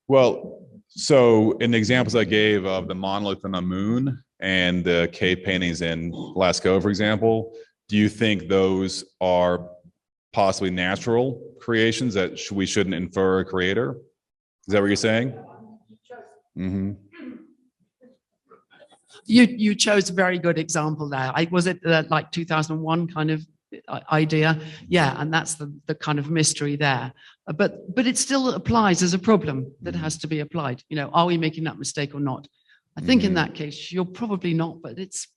[SPEAKER 7] Well, so in the examples I gave of the monolith on the moon and the cave paintings in Lascaux, for example, do you think those are possibly natural creations that we shouldn't infer a creator? Is that what you're saying? Mm-hmm.
[SPEAKER 3] You chose a very good example there. Was it like 2001 kind of idea? Yeah, and that's the kind of mystery there. But it still applies as a problem that has to be applied. Are we making that mistake or not? I think in that case, you're probably not, but it's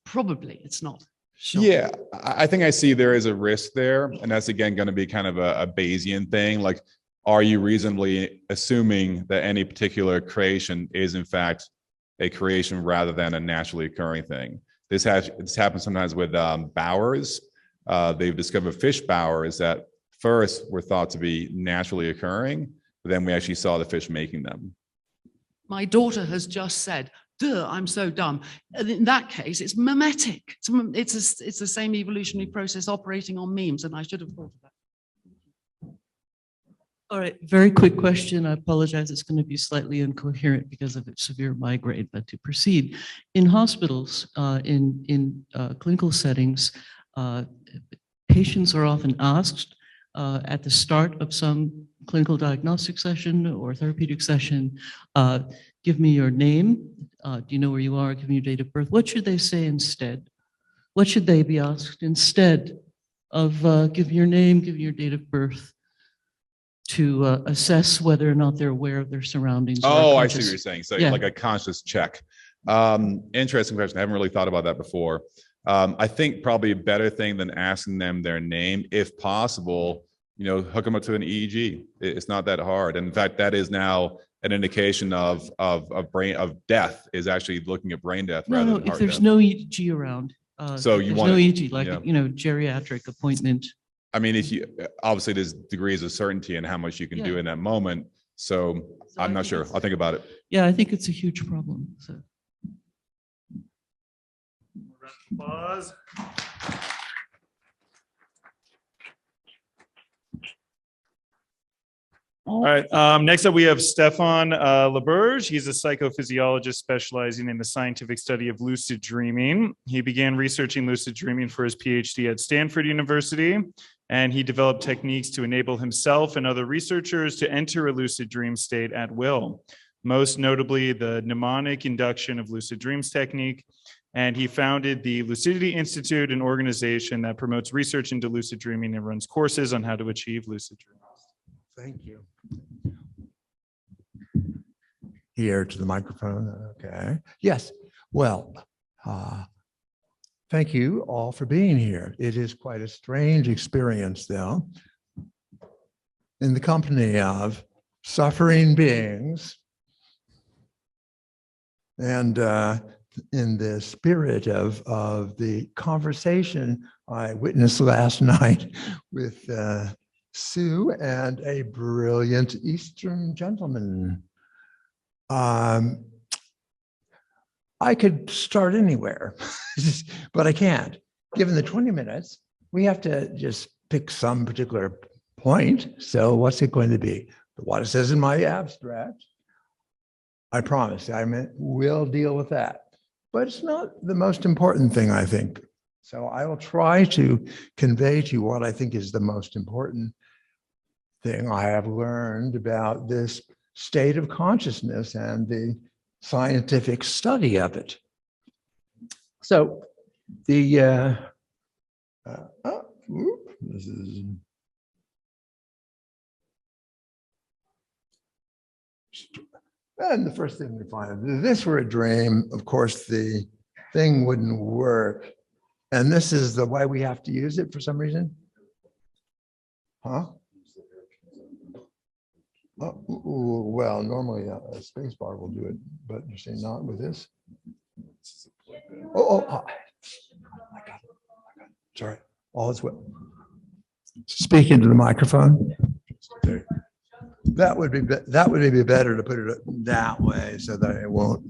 [SPEAKER 3] not. Sure.
[SPEAKER 7] Yeah, I think I see there is a risk there. And that's, again, going to be kind of a Bayesian thing. Like, are you reasonably assuming that any particular creation is, in fact, a creation rather than a naturally occurring thing? This happens sometimes with bowers. They've discovered fish bowers that first were thought to be naturally occurring, but then we actually saw the fish making them.
[SPEAKER 3] My daughter has just said, duh, I'm so dumb. In that case, it's mimetic. It's the same evolutionary process operating on memes, and I should have thought of that.
[SPEAKER 8] All right, very quick question. I apologize, it's going to be slightly incoherent because of its severe migraine, but to proceed. In hospitals, in clinical settings, patients are often asked at the start of some clinical diagnostic session or therapeutic session, give me your name, do you know where you are, give me your date of birth. What should they say instead? What should they be asked instead of give me your name, give me your date of birth, to assess whether or not they're aware of their surroundings?
[SPEAKER 7] Oh, I see what you're saying. So
[SPEAKER 8] Yeah.
[SPEAKER 7] like a conscious check. Interesting question. I haven't really thought about that before. I think probably a better thing than asking them their name, if possible, hook them up to an EEG. It's not that hard. And in fact, that is now an indication of death, is actually looking at brain death rather
[SPEAKER 8] No,
[SPEAKER 7] than
[SPEAKER 8] if
[SPEAKER 7] heart
[SPEAKER 8] there's
[SPEAKER 7] death.
[SPEAKER 8] no EEG around,
[SPEAKER 7] So
[SPEAKER 8] if
[SPEAKER 7] you
[SPEAKER 8] there's
[SPEAKER 7] want
[SPEAKER 8] no
[SPEAKER 7] it-
[SPEAKER 8] EEG, like
[SPEAKER 7] yeah.
[SPEAKER 8] geriatric appointment.
[SPEAKER 7] I mean, if you obviously there's degrees of certainty in how much you can do
[SPEAKER 8] Yeah.
[SPEAKER 7] in that moment. So
[SPEAKER 8] So I
[SPEAKER 7] I'm not
[SPEAKER 8] think
[SPEAKER 7] sure.
[SPEAKER 8] it's-
[SPEAKER 7] I'll think about it.
[SPEAKER 8] Yeah, I think it's a huge problem. So.
[SPEAKER 1] Applause. All right. Next up, we have Stefan LaBerge. He's a psychophysiologist specializing in the scientific study of lucid dreaming. He began researching lucid dreaming for his PhD at Stanford University, and he developed techniques to enable himself and other researchers to enter a lucid dream state at will, most notably the mnemonic induction of lucid dreams technique. And he founded the Lucidity Institute, an organization that promotes research into lucid dreaming and runs courses on how to achieve lucid dreams.
[SPEAKER 9] Thank you. Here to the microphone. Okay. Yes. Well, thank you all for being here. It is quite a strange experience, though, in the company of suffering beings, and in the spirit of the conversation I witnessed last night with Sue and a brilliant Eastern gentleman. I could start anywhere, but I can't. Given the 20 minutes, we have to just pick some particular point. So what's it going to be? What it says in my abstract, I promise, we'll deal with that. But it's not the most important thing, I think. So I will try to convey to you what I think is the most important thing I have learned about this state of consciousness and the scientific study of it. So the this is and the first thing we find, if this were a dream, of course the thing wouldn't work, and this is the way we have to use it for some reason. Huh? Well, normally a space bar will do it, but you're saying not with this? Oh, I got it. Sorry. All is well. Speak into the microphone. That would be better to put it that way so that it won't.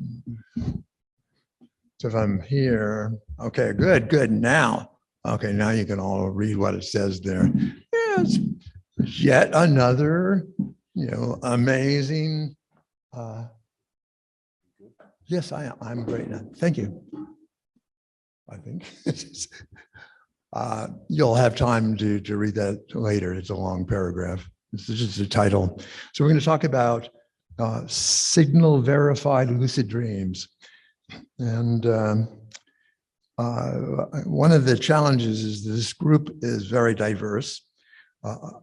[SPEAKER 9] So if I'm here, okay, good. Now, okay, now you can all read what it says there. Yeah, it's yet another, amazing. Yes, I'm great now. Thank you. I think you'll have time to read that later. It's a long paragraph. This is just the title. So we're going to talk about signal verified lucid dreams. And one of the challenges is this group is very diverse.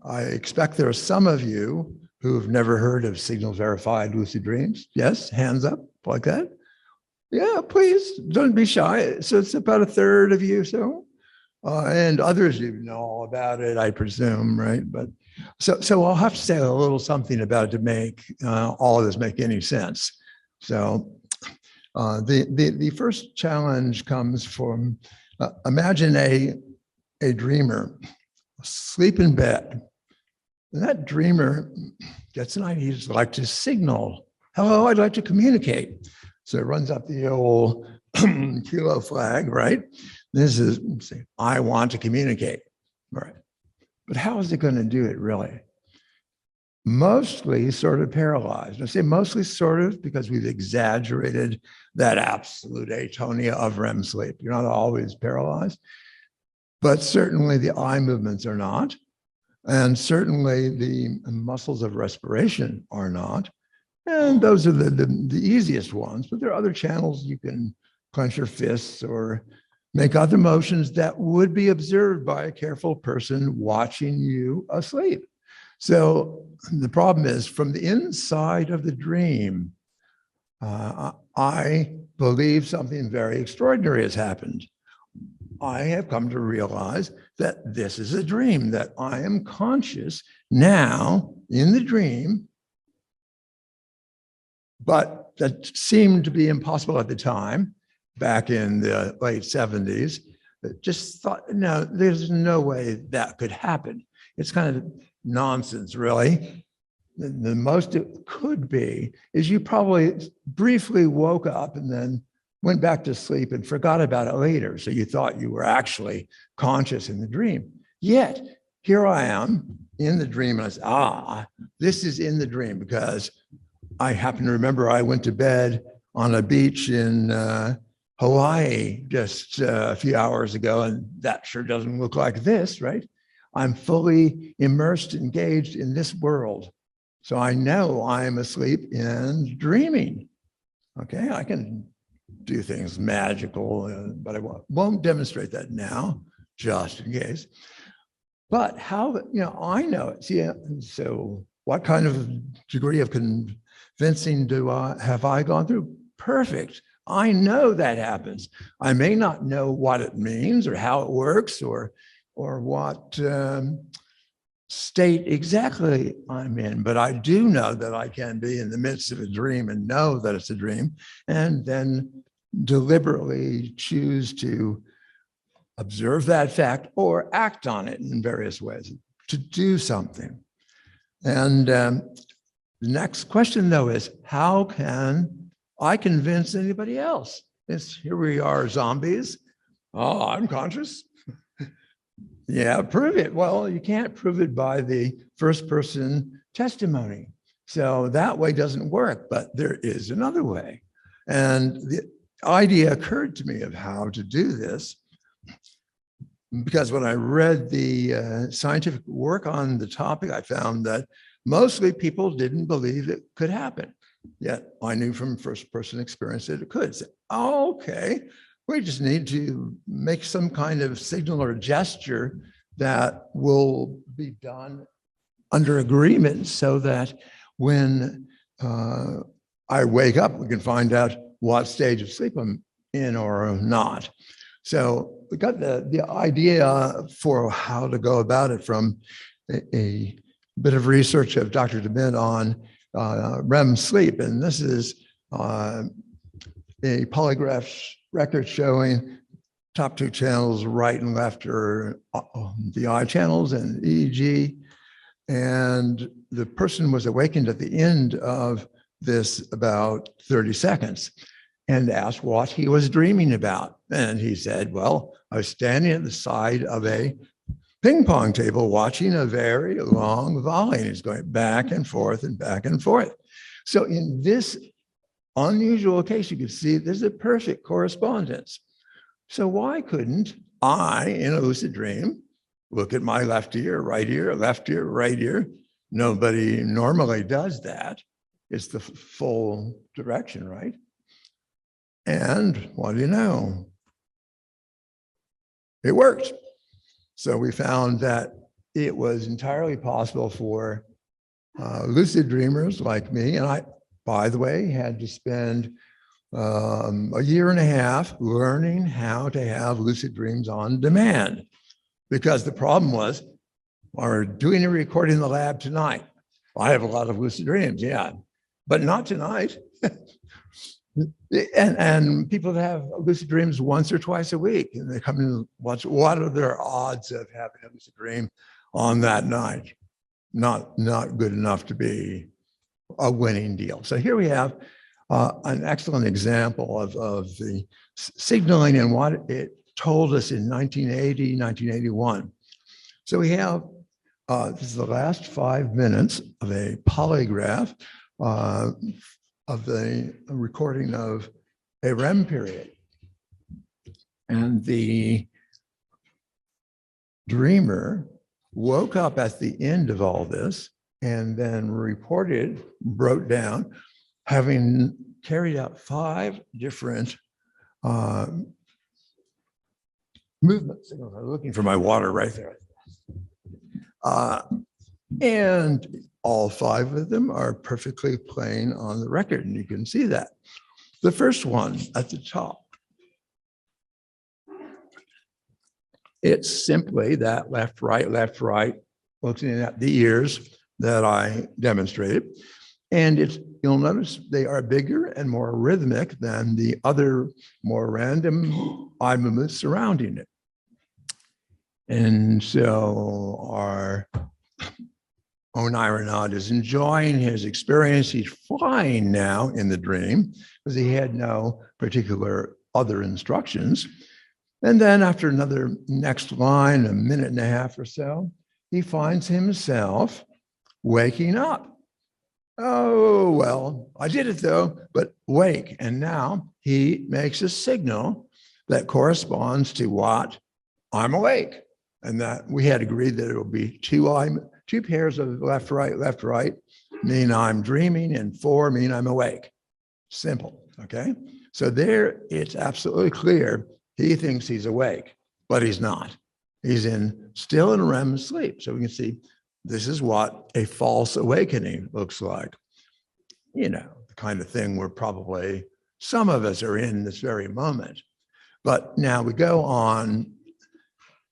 [SPEAKER 9] I expect there are some of you who've never heard of signal verified lucid dreams. Yes, hands up like that. Yeah, please don't be shy. So it's about a third of you, so. And others you know all about it, I presume, right? But so I'll have to say a little something about it to make all of this make any sense. So the first challenge comes from imagine a dreamer asleep in bed. And that dreamer gets an idea, he'd like to signal, hello, I'd like to communicate. So it runs up the old kilo flag, right? This is, say, I want to communicate, right? But how is it going to do it really? Mostly sort of paralyzed. I say mostly sort of because we've exaggerated that absolute atonia of REM sleep. You're not always paralyzed, but certainly the eye movements are not. And certainly the muscles of respiration are not. And those are the easiest ones, but there are other channels you can clench your fists or make other motions that would be observed by a careful person watching you asleep. So the problem is from the inside of the dream, I believe something very extraordinary has happened. I have come to realize that this is a dream, that I am conscious now in the dream, but that seemed to be impossible at the time, back in the late 70s. Just thought, no, there's no way that could happen. It's kind of nonsense, really. The most it could be is you probably briefly woke up and then went back to sleep and forgot about it later. So you thought you were actually conscious in the dream. Yet, here I am in the dream, and I said, this is in the dream, because I happen to remember I went to bed on a beach in Hawaii just a few hours ago, and that sure doesn't look like this, right? I'm fully immersed, engaged in this world. So I know I'm asleep and dreaming. Okay, I can do things magical, but I won't demonstrate that now, just in case. But how, I know it. See, so what kind of degree of convincing have I gone through? Perfect. I know that happens. I may not know what it means or how it works or what state exactly I'm in, but I do know that I can be in the midst of a dream and know that it's a dream, and then deliberately choose to observe that fact or act on it in various ways to do something. And the next question, though, is how can I convince anybody else? Here we are, zombies. Oh, I'm conscious. Yeah, prove it. Well, you can't prove it by the first person testimony. So that way doesn't work, but there is another way. And the idea occurred to me of how to do this, because when I read the scientific work on the topic, I found that mostly people didn't believe it could happen. Yet I knew from first person experience that it could. So, okay, we just need to make some kind of signal or gesture that will be done under agreement so that when I wake up, we can find out what stage of sleep I'm in or not. So we got the idea for how to go about it from a bit of research of Dr. DeMint on REM sleep. And this is a polygraph record showing top two channels, right and left, are the I channels and EEG. And the person was awakened at the end of this about 30 seconds and asked what he was dreaming about. And he said, well, I was standing at the side of a ping pong table watching a very long volley, and he's going back and forth and back and forth. So in this unusual case, you can see there's a perfect correspondence. So why couldn't I, in a lucid dream, look at my left ear, right ear? Nobody normally does that. It's the full direction, right? And what do you know? It worked. So we found that it was entirely possible for lucid dreamers like me, and I, by the way, had to spend a year and a half learning how to have lucid dreams on demand, because the problem was, we're doing a recording in the lab tonight. I have a lot of lucid dreams, yeah, but not tonight. And people that have lucid dreams once or twice a week, and they come in and watch, what are their odds of having a lucid dream on that night? Not good enough to be a winning deal. So here we have an excellent example of the signaling and what it told us in 1980, 1981. So we have, this is the last 5 minutes of a polygraph of the recording of a REM period. And the dreamer woke up at the end of all this and then wrote down, having carried out 5 different movement signals. I'm looking for my water right there. And all 5 of them are perfectly playing on the record, and you can see that. The first one at the top, it's simply that left, right, looking at the ears that I demonstrated. And you'll notice they are bigger and more rhythmic than the other more random eye movements surrounding it. And so our own aeronaut is enjoying his experience. He's flying now in the dream because he had no particular other instructions. And then after another next line, a minute and a half or so, he finds himself waking up. Oh, well, I did it though, but wake. And now he makes a signal that corresponds to what? I'm awake. And that we had agreed that it will be two pairs of left, right, mean I'm dreaming, and 4 mean I'm awake. Simple, okay? So there, it's absolutely clear he thinks he's awake, but he's not. He's still in REM sleep. So we can see this is what a false awakening looks like. You know, the kind of thing where probably some of us are in this very moment. But now we go on.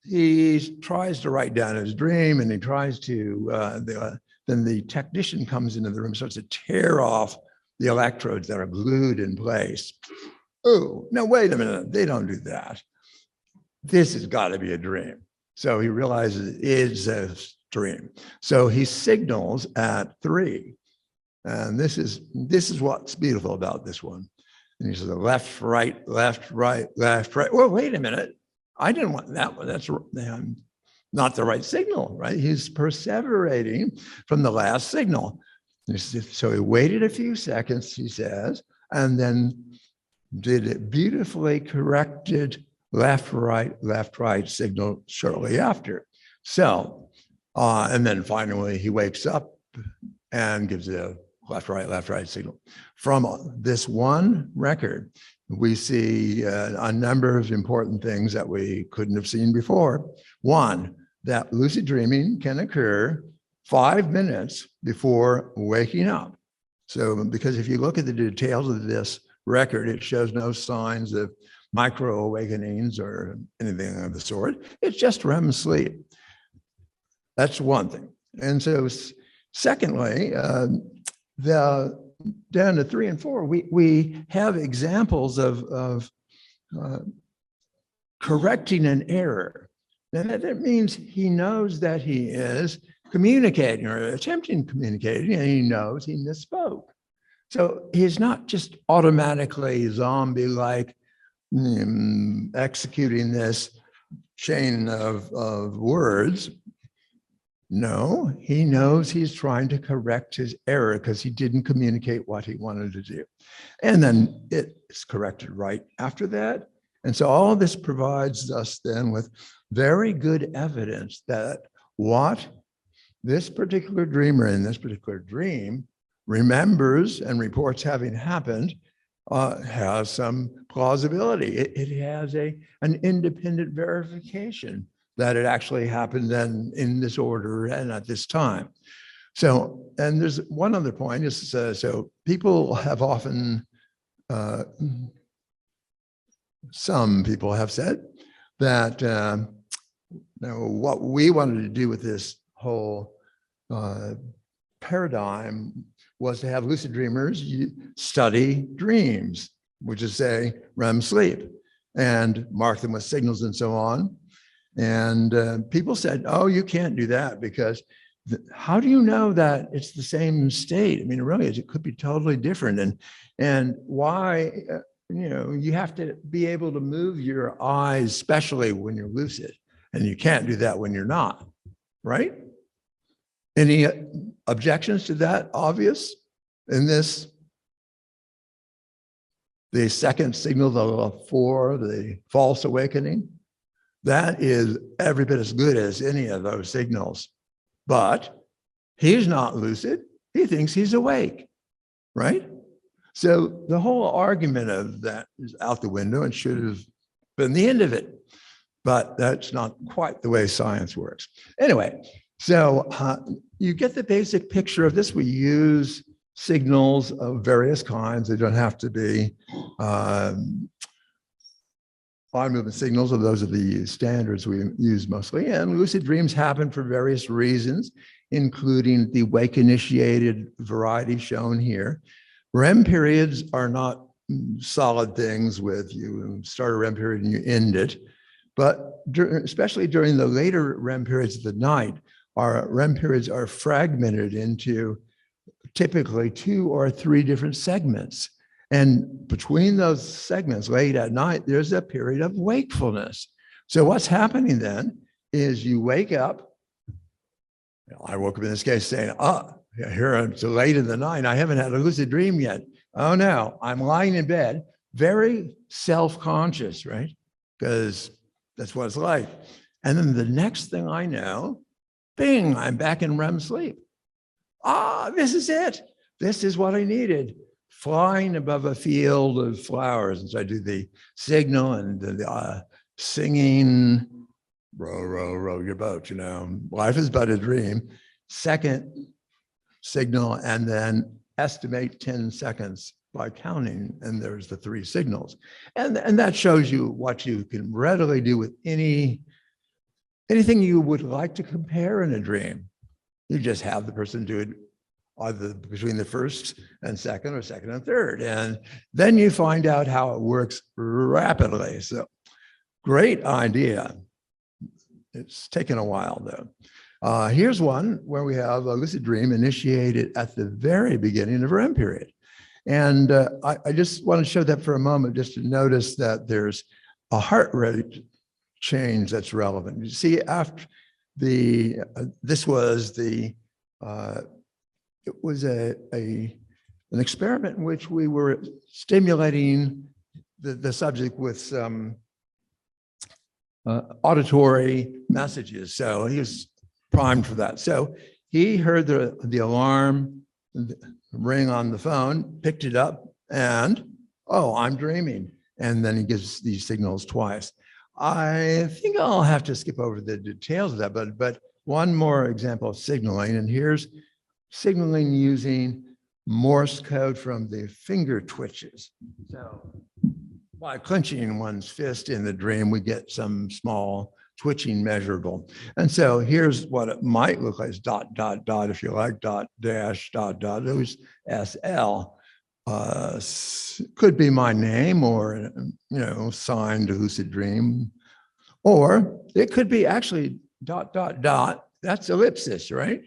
[SPEAKER 9] He tries to write down his dream, and he tries to, then the technician comes into the room, starts to tear off the electrodes that are glued in place. Oh, no, wait a minute, they don't do that. This has got to be a dream. So he realizes it is a dream. So he signals at 3. And this is what's beautiful about this one. And he says, left, right. Well, wait a minute. I didn't want that one. That's not the right signal, right? He's perseverating from the last signal. So he waited a few seconds, he says, and then did a beautifully corrected left, right signal shortly after. So, and then finally he wakes up and gives a left, right signal. From this one record, we see a number of important things that we couldn't have seen before. One, that lucid dreaming can occur 5 minutes before waking up. So, because if you look at the details of this record, it shows no signs of micro awakenings or anything of the sort. It's just REM sleep. That's one thing. And so secondly, down to 3 and 4, we have examples of correcting an error. And that means he knows that he is communicating or attempting to communicate, and he knows he misspoke. So he's not just automatically zombie-like executing this chain of words. No, he knows he's trying to correct his error because he didn't communicate what he wanted to do. And then it's corrected right after that. And so all of this provides us then with very good evidence that what this particular dreamer in this particular dream remembers and reports having happened has some plausibility. It has an independent verification that it actually happened then in this order and at this time. So, and there's one other point is, so people have often, some people have said that what we wanted to do with this whole paradigm was to have lucid dreamers study dreams, which is say REM sleep, and mark them with signals and so on. And people said, oh, you can't do that because how do you know that it's the same state? I mean, it really is. It could be totally different. And why, you have to be able to move your eyes, especially when you're lucid, and you can't do that when you're not, right? Any objections to that? Obvious in this? The second signal, the 4, the false awakening, that is every bit as good as any of those signals. But he's not lucid. He thinks he's awake, right? So the whole argument of that is out the window and should have been the end of it. But that's not quite the way science works. Anyway, so you get the basic picture of this. We use signals of various kinds. They don't have to be eye movement signals, those are the standards we use mostly. And lucid dreams happen for various reasons, including the wake-initiated variety shown here. REM periods are not solid things with you start a REM period and you end it. But especially during the later REM periods of the night, our REM periods are fragmented into typically 2 or 3 different segments. And between those segments late at night, there's a period of wakefulness. So what's happening then is you wake up. I woke up in this case saying, here it's late in the night. I haven't had a lucid dream yet. Oh no, I'm lying in bed, very self-conscious, right? Because that's what it's like. And then the next thing I know, bing, I'm back in REM sleep. This is it. This is what I needed. Flying above a field of flowers. And so I do the signal and the singing, row, row, row your boat, life is but a dream. Second signal, and then estimate 10 seconds by counting. And there's the 3 signals. And that shows you what you can readily do with anything you would like to compare in a dream. You just have the person do it either between the first and second or second and third. And then you find out how it works rapidly. So great idea. It's taken a while though. Here's one where we have a lucid dream initiated at the very beginning of REM period. And I just want to show that for a moment, just to notice that there's a heart rate change that's relevant. You see, after this was it was an experiment in which we were stimulating the subject with some auditory messages. So he was primed for that. So he heard the alarm ring on the phone, picked it up, and, I'm dreaming. And then he gives these signals twice. I think I'll have to skip over the details of that, but one more example of signaling, and here's signaling using Morse code from the finger twitches. So by clenching one's fist in the dream, we get some small twitching measurable. And so here's what it might look like, dot, dot, dot, if you like, dot, dash, dot, dot, it was SL. Could be my name or, signed lucid dream. Or it could be actually dot, dot, dot, that's ellipsis, right?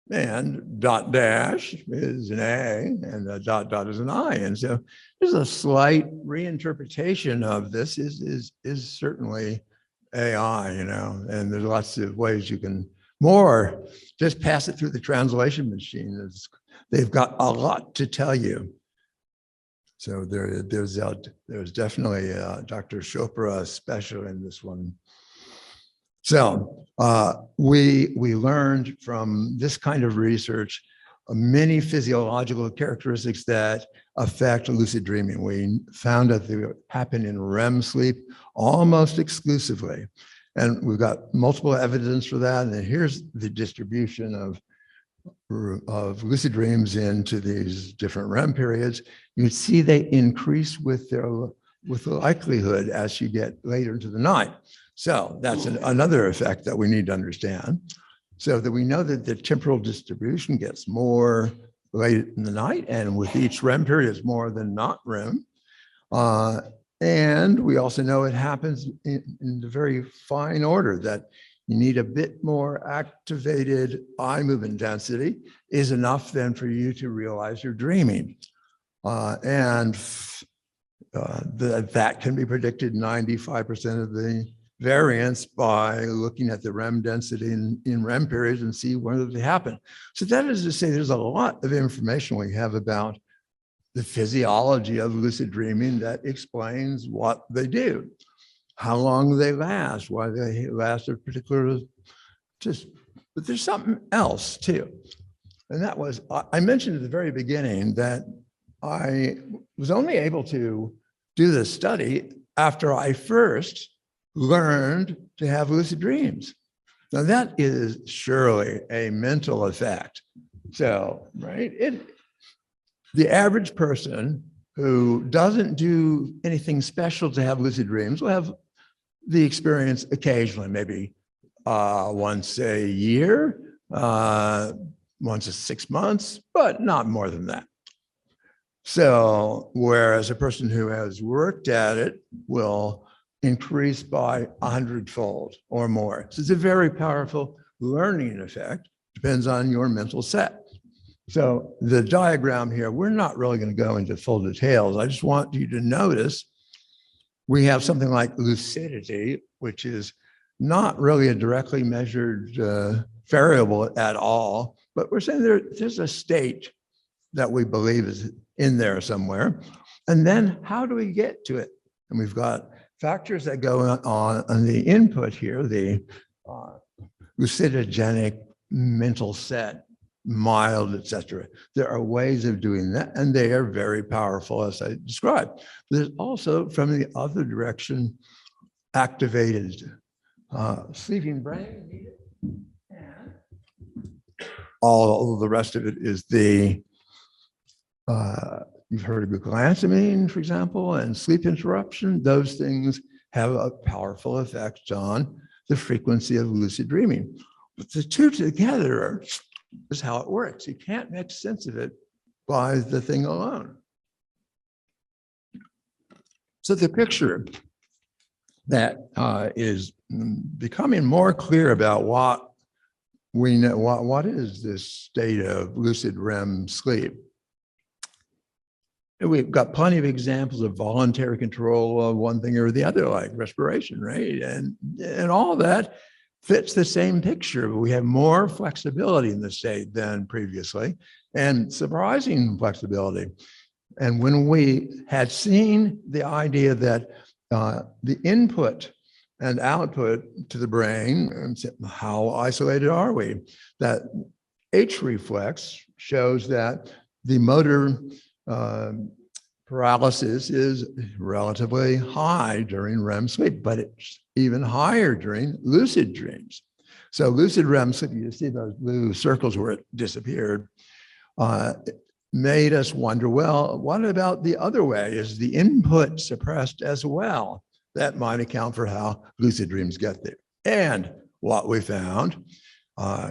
[SPEAKER 9] And dot dash is an A and a dot, dot is an I. And so there's a slight reinterpretation of this is certainly AI, and there's lots of ways you can just pass it through the translation machine. They've got a lot to tell you. So there's definitely Dr. Chopra special in this one. So we learned from this kind of research many physiological characteristics that affect lucid dreaming. We found that they happen in REM sleep almost exclusively. And we've got multiple evidence for that. And here's the distribution of lucid dreams into these different REM periods. You see they increase with the likelihood as you get later into the night. So that's another effect that we need to understand. So that we know that the temporal distribution gets more late in the night, and with each REM period, it's more than not REM. And we also know it happens in the very fine order that you need a bit more activated eye movement density is enough then for you to realize you're dreaming. That can be predicted 95% of the variance by looking at the REM density in REM periods and see whether they happen. So that is to say there's a lot of information we have about the physiology of lucid dreaming that explains what they do, how long they last, why they last a particular, but there's something else too. And that was, I mentioned at the very beginning that I was only able to do this study after I first learned to have lucid dreams. Now that is surely a mental effect. So, right, the average person who doesn't do anything special to have lucid dreams will have the experience occasionally, maybe once a year, once a 6 months, but not more than that. So, whereas a person who has worked at it will increase by 100-fold or more. So it's a very powerful learning effect, depends on your mental set. So the diagram here, we're not really going to go into full details. I just want you to notice we have something like lucidity, which is not really a directly measured variable at all, but we're saying there's a state that we believe is in there somewhere. And then how do we get to it? And we've got factors that go on the input here, the lucidogenic mental set, mild, etc. There are ways of doing that, and they are very powerful, as I described. There's also, from the other direction, activated sleeping brain, and all the rest of it is the you've heard of glucosamine, for example, and sleep interruption. Those things have a powerful effect on the frequency of lucid dreaming. But the two together is how it works. You can't make sense of it by the thing alone. So the picture that is becoming more clear about what we know, what is this state of lucid REM sleep? We've got plenty of examples of voluntary control of one thing or the other, like respiration, right? And all that fits the same picture. We have more flexibility in the state than previously, and surprising flexibility. And when we had seen the idea that the input and output to the brain, and how isolated are we? That H reflex shows that the motor paralysis is relatively high during REM sleep, but it's even higher during lucid dreams. So lucid REM sleep, you see those blue circles where it disappeared, made us wonder, well, what about the other way? Is the input suppressed as well? that might account for how lucid dreams get there. And what we found,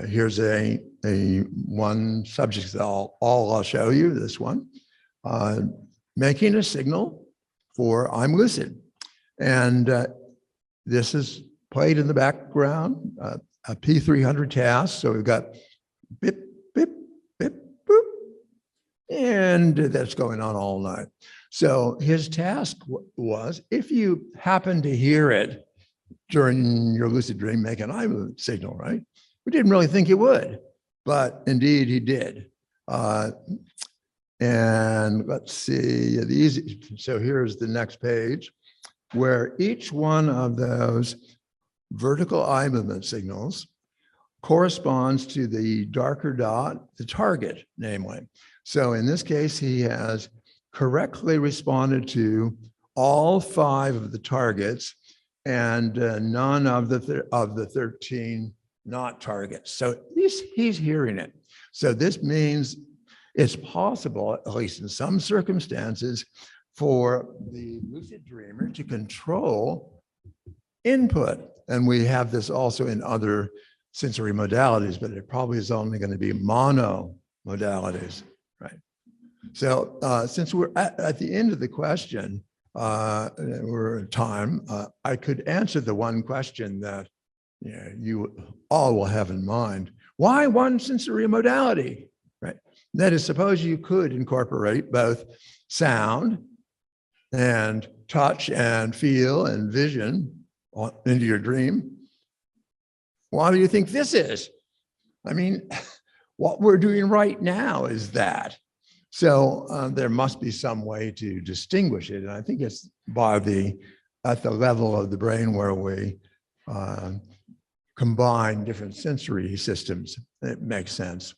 [SPEAKER 9] here's a one subject that I'll show you, this one, making a signal for I'm lucid. And this is played in the background, a P300 task. So we've got bip, bip, bip, boop, and that's going on all night. So his task was, if you happen to hear it during your lucid dream, make an eye movement signal, right? We didn't really think it would, but indeed he did. And let's see, so here's the next page, where each one of those vertical eye movement signals corresponds to the darker dot, the target, namely. So in this case, he has correctly responded to all 5 of the targets and none of the 13 not targets. So he's hearing it. So this means it's possible, at least in some circumstances, for the lucid dreamer to control input. And we have this also in other sensory modalities, but it probably is only going to be mono modalities, right? So since we're at the end of the question, we're at time, I could answer the one question that you all will have in mind. Why one sensory modality, right? That is, suppose you could incorporate both sound and touch and feel and vision into your dream. Why do you think this is? I mean, what we're doing right now is that. So there must be some way to distinguish it. And I think it's at the level of the brain where we combine different sensory systems. It makes sense.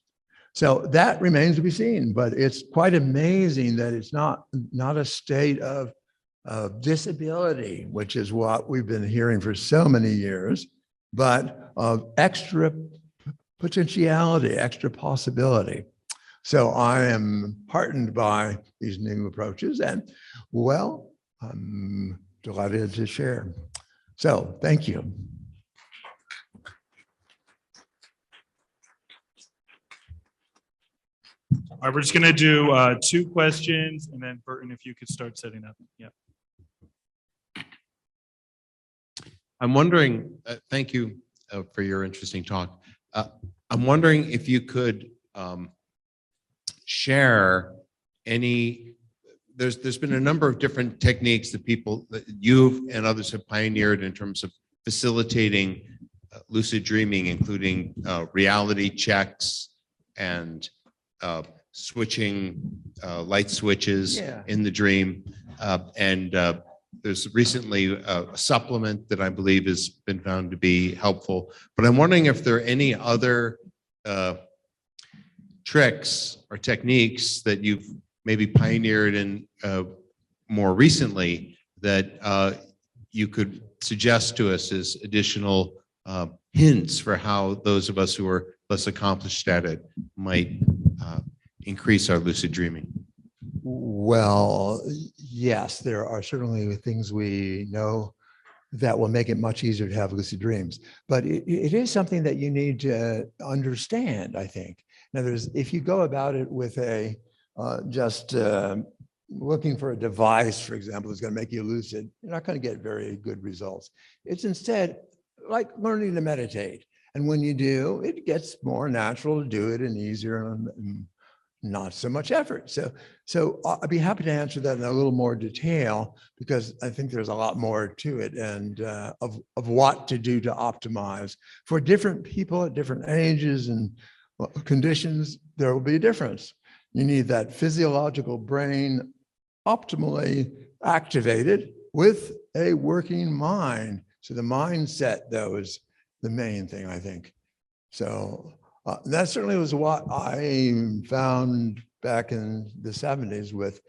[SPEAKER 9] So that remains to be seen, but it's quite amazing that it's not a state of disability, which is what we've been hearing for so many years, but of extra potentiality, extra possibility. So I am heartened by these new approaches, and well, I'm delighted to share. So thank you.
[SPEAKER 1] All right, we're just going to do 2 questions, and then Burton, if you could start setting up. Yeah.
[SPEAKER 10] I'm wondering, thank you for your interesting talk. I'm wondering if you could share any, there's been a number of different techniques that you and others have pioneered in terms of facilitating lucid dreaming, including reality checks and switching light switches in the dream. There's recently a supplement that I believe has been found to be helpful. But I'm wondering if there are any other tricks or techniques that you've maybe pioneered in more recently that you could suggest to us as additional hints for how those of us who are less accomplished at it might increase our lucid dreaming.
[SPEAKER 9] Well, yes, there are certainly things we know that will make it much easier to have lucid dreams, but it is something that you need to understand, I think. In other words, if you go about it with just looking for a device, for example, that's going to make you lucid, you're not going to get very good results. It's instead like learning to meditate. And when you do, it gets more natural to do it and easier and not so much effort. So I'd be happy to answer that in a little more detail, because I think there's a lot more to it, and of what to do to optimize. For different people at different ages and conditions, there will be a difference. You need that physiological brain optimally activated with a working mind. So the mindset, though, is the main thing, I think. So that certainly was what I found back in the 70s with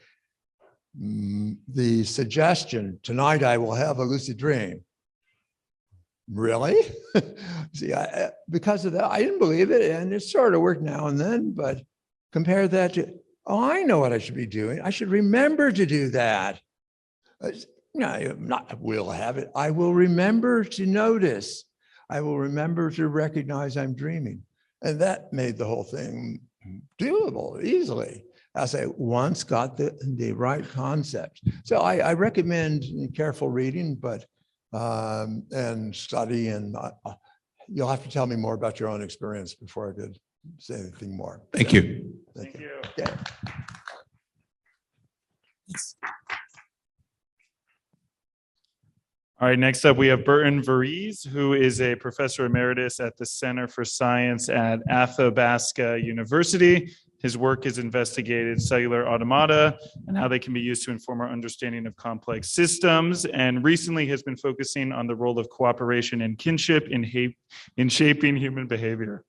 [SPEAKER 9] the suggestion, tonight I will have a lucid dream. Really? See, because of that, I didn't believe it, and it sort of worked now and then, but compare that to, oh, I know what I should be doing. I should remember to do that. No, not will have it. I will remember to notice. I will remember to recognize I'm dreaming. And that made the whole thing doable easily, as I once got the right concept. So I recommend careful reading, but and study, and you'll have to tell me more about your own experience before I could say anything more.
[SPEAKER 10] Thank you.
[SPEAKER 1] Thank you.
[SPEAKER 9] Okay.
[SPEAKER 1] All right, next up, we have Burton Vereese, who is a professor emeritus at the Center for Science at Athabasca University. His work has investigated cellular automata and how they can be used to inform our understanding of complex systems, and recently has been focusing on the role of cooperation and kinship in shaping human behavior.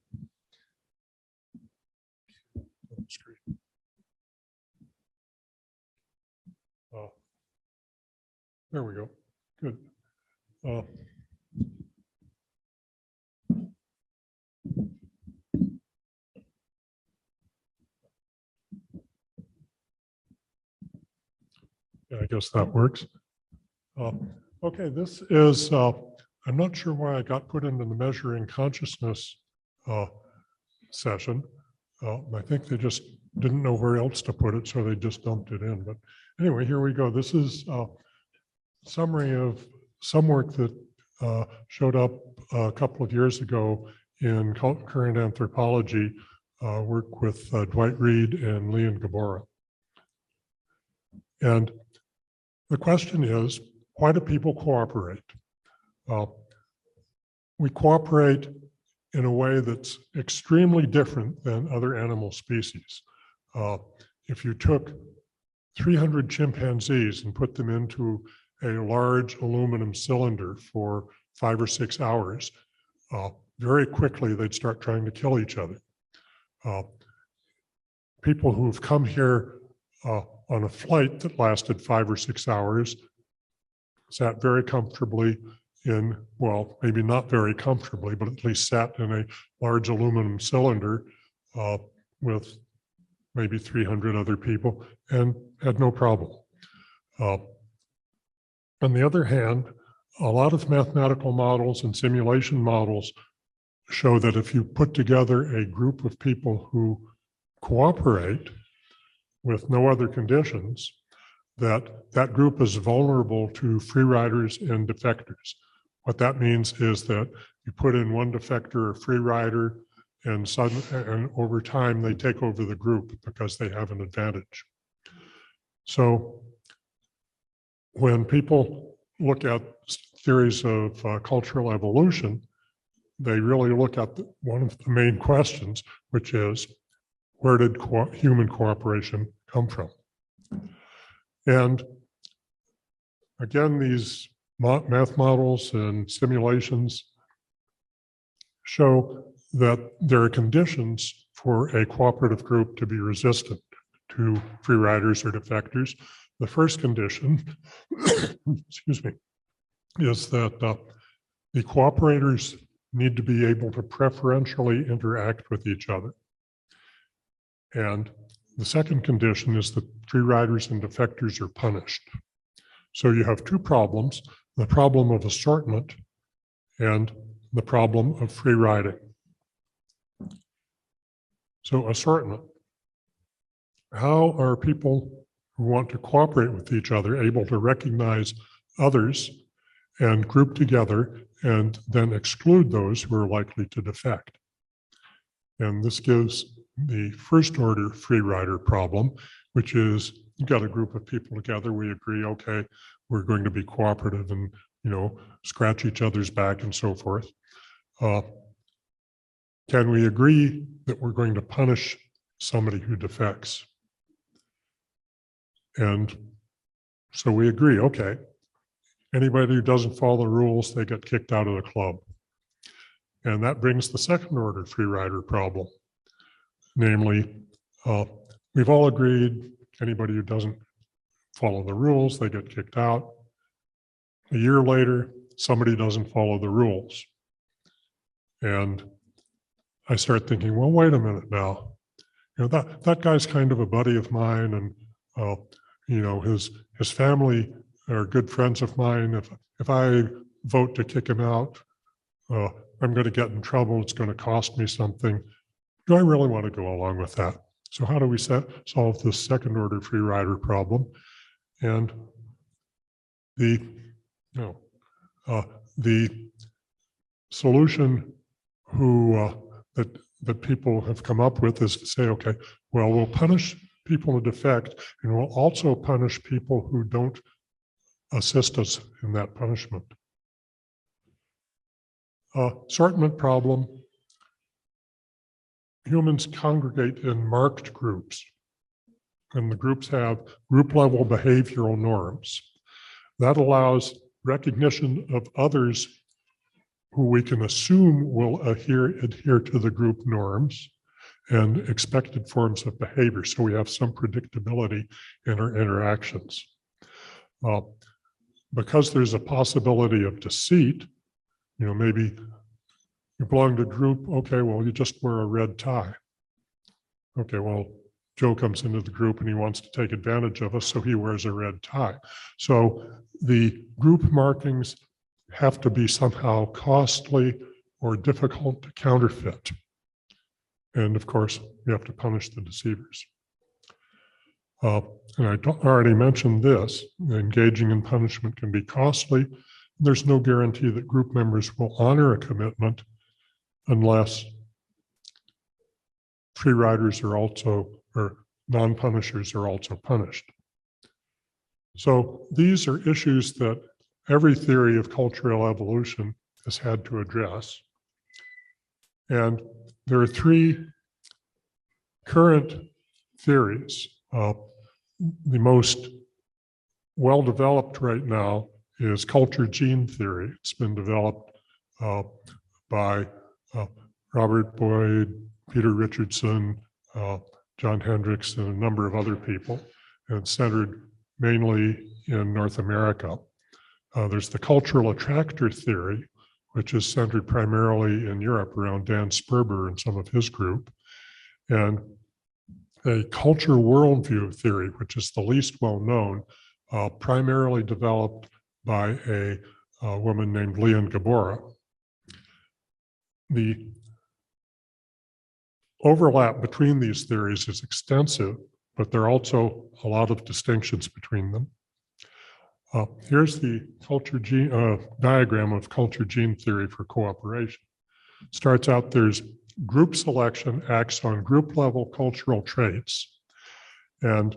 [SPEAKER 4] There we go. Good. Yeah, I guess that works. Okay, this is, I'm not sure why I got put into the measuring consciousness session. I think they just didn't know where else to put it, so they just dumped it in. But anyway, here we go. This is a summary of some work that showed up a couple of years ago in Concurrent Anthropology, work with Dwight Reed and Leon Gabora. And the question is, why do people cooperate? We cooperate in a way that's extremely different than other animal species. If you took 300 chimpanzees and put them into a large aluminum cylinder for 5 or 6 hours, very quickly they'd start trying to kill each other. People who've come here on a flight that lasted 5 or 6 hours sat very comfortably in, well, maybe not very comfortably, but at least sat in a large aluminum cylinder with maybe 300 other people and had no problem. On the other hand, a lot of mathematical models and simulation models show that if you put together a group of people who cooperate with no other conditions, that group is vulnerable to free riders and defectors. What that means is that you put in one defector or free rider, and over time they take over the group because they have an advantage. So when people look at theories of cultural evolution, they really look at one of the main questions, which is, where did human cooperation come from? And again, these math models and simulations show that there are conditions for a cooperative group to be resistant to free riders or defectors. The first condition, excuse me, is that the cooperators need to be able to preferentially interact with each other. And the second condition is that free riders and defectors are punished. So you have two problems, the problem of assortment and the problem of free riding. So assortment. How are people who want to cooperate with each other able to recognize others and group together and then exclude those who are likely to defect? And this gives the first order free rider problem, which is you've got a group of people together, we agree, okay, we're going to be cooperative and, scratch each other's back and so forth. Can we agree that we're going to punish somebody who defects? And so we agree, okay, anybody who doesn't follow the rules, they get kicked out of the club. And that brings the second order free rider problem. Namely, we've all agreed anybody who doesn't follow the rules, they get kicked out. A year later, somebody doesn't follow the rules. And I start thinking, well, wait a minute now. That guy's kind of a buddy of mine, and his family are good friends of mine. If I vote to kick him out, I'm going to get in trouble. It's going to cost me something. Do I really want to go along with that? So how do we solve this second order free rider problem? And the solution that people have come up with is to say, okay, well, we'll punish people who defect, and we'll also punish people who don't assist us in that punishment. Assortment problem. Humans congregate in marked groups, and the groups have group level behavioral norms. That allows recognition of others who we can assume will adhere to the group norms and expected forms of behavior. So we have some predictability in our interactions. Because there's a possibility of deceit, maybe you belong to a group, okay, well, you just wear a red tie. Okay, well, Joe comes into the group and he wants to take advantage of us, so he wears a red tie. So the group markings have to be somehow costly or difficult to counterfeit. And of course, you have to punish the deceivers. And I already mentioned this, engaging in punishment can be costly. There's no guarantee that group members will honor a commitment unless free riders are also, or non-punishers are also punished. So these are issues that every theory of cultural evolution has had to address. And there are three current theories. The most well-developed right now is culture gene theory. It's been developed by Robert Boyd, Peter Richardson, John Hendricks, and a number of other people, and it's centered mainly in North America. There's the cultural attractor theory, which is centered primarily in Europe around Dan Sperber and some of his group, and a culture worldview theory, which is the least well known, primarily developed by a woman named Leon Gabora. The overlap between these theories is extensive, but there are also a lot of distinctions between them. Here's the culture gene diagram of culture gene theory for cooperation. Starts out, there's group selection acts on group level cultural traits, and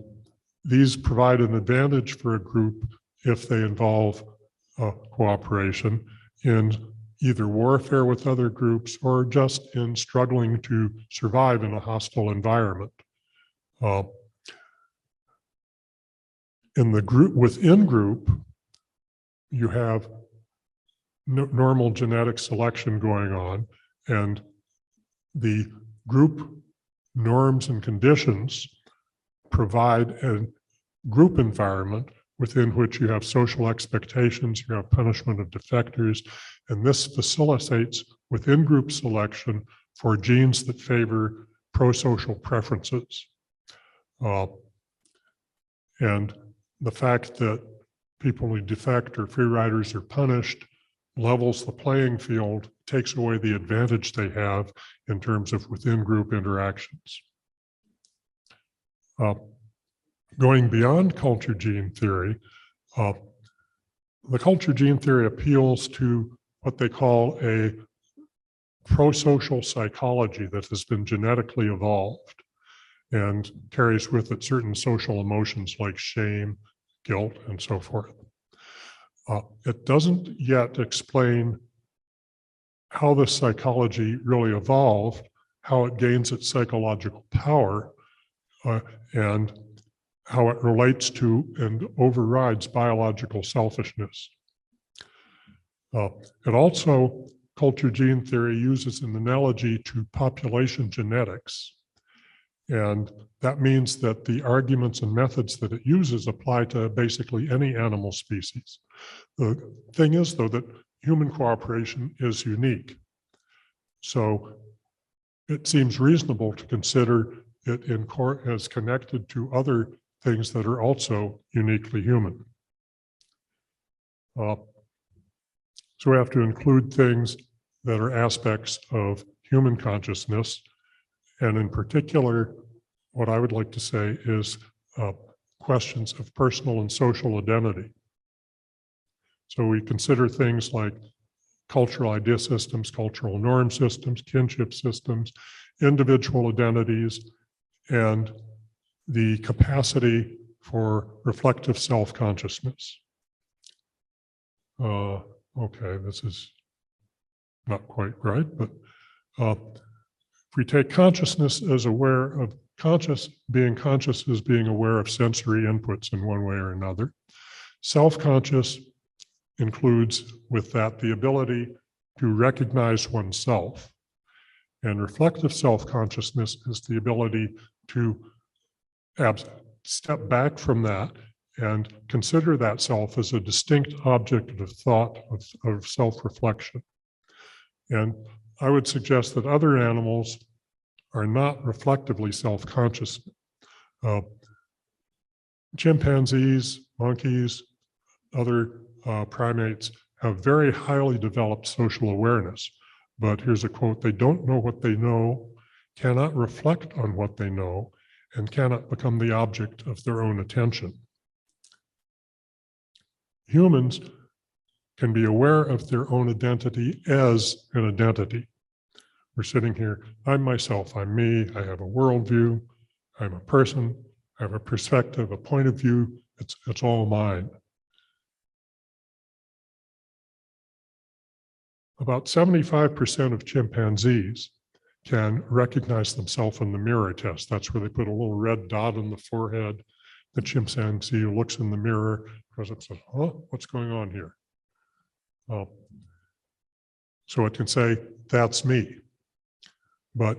[SPEAKER 4] these provide an advantage for a group if they involve cooperation in either warfare with other groups or just in struggling to survive in a hostile environment. In the group, within group, you have normal genetic selection going on, and the group norms and conditions provide a group environment within which you have social expectations, you have punishment of defectors, and this facilitates within group selection for genes that favor pro-social preferences. And the fact that people who defect or free riders are punished levels the playing field, takes away the advantage they have in terms of within group interactions. Going beyond culture gene theory, the culture gene theory appeals to what they call a pro-social psychology that has been genetically evolved and carries with it certain social emotions like shame, guilt, and so forth. It doesn't yet explain how this psychology really evolved, how it gains its psychological power, and how it relates to and overrides biological selfishness. It also, culture gene theory uses an analogy to population genetics. And that means that the arguments and methods that it uses apply to basically any animal species. The thing is, though, that human cooperation is unique. So it seems reasonable to consider it as connected to other things that are also uniquely human. So we have to include things that are aspects of human consciousness. And in particular, what I would like to say is questions of personal and social identity. So we consider things like cultural idea systems, cultural norm systems, kinship systems, individual identities, and the capacity for reflective self-consciousness. Okay, this is not quite right, but if we take consciousness as aware of being conscious as being aware of sensory inputs in one way or another. Self-conscious includes with that the ability to recognize oneself. And reflective self-consciousness is the ability to step back from that and consider that self as a distinct object of thought, of self-reflection. And I would suggest that other animals are not reflectively self-conscious. Chimpanzees, monkeys, other primates have very highly developed social awareness. But here's a quote: they don't know what they know, cannot reflect on what they know, and cannot become the object of their own attention. Humans can be aware of their own identity as an identity. We're sitting here, I'm myself, I'm me, I have a worldview, I'm a person, I have a perspective, a point of view, it's all mine. About 75% of chimpanzees can recognize themselves in the mirror test. That's where they put a little red dot on the forehead. The chimpanzee looks in the mirror, goes up and says, oh, what's going on here? So it can say, that's me. But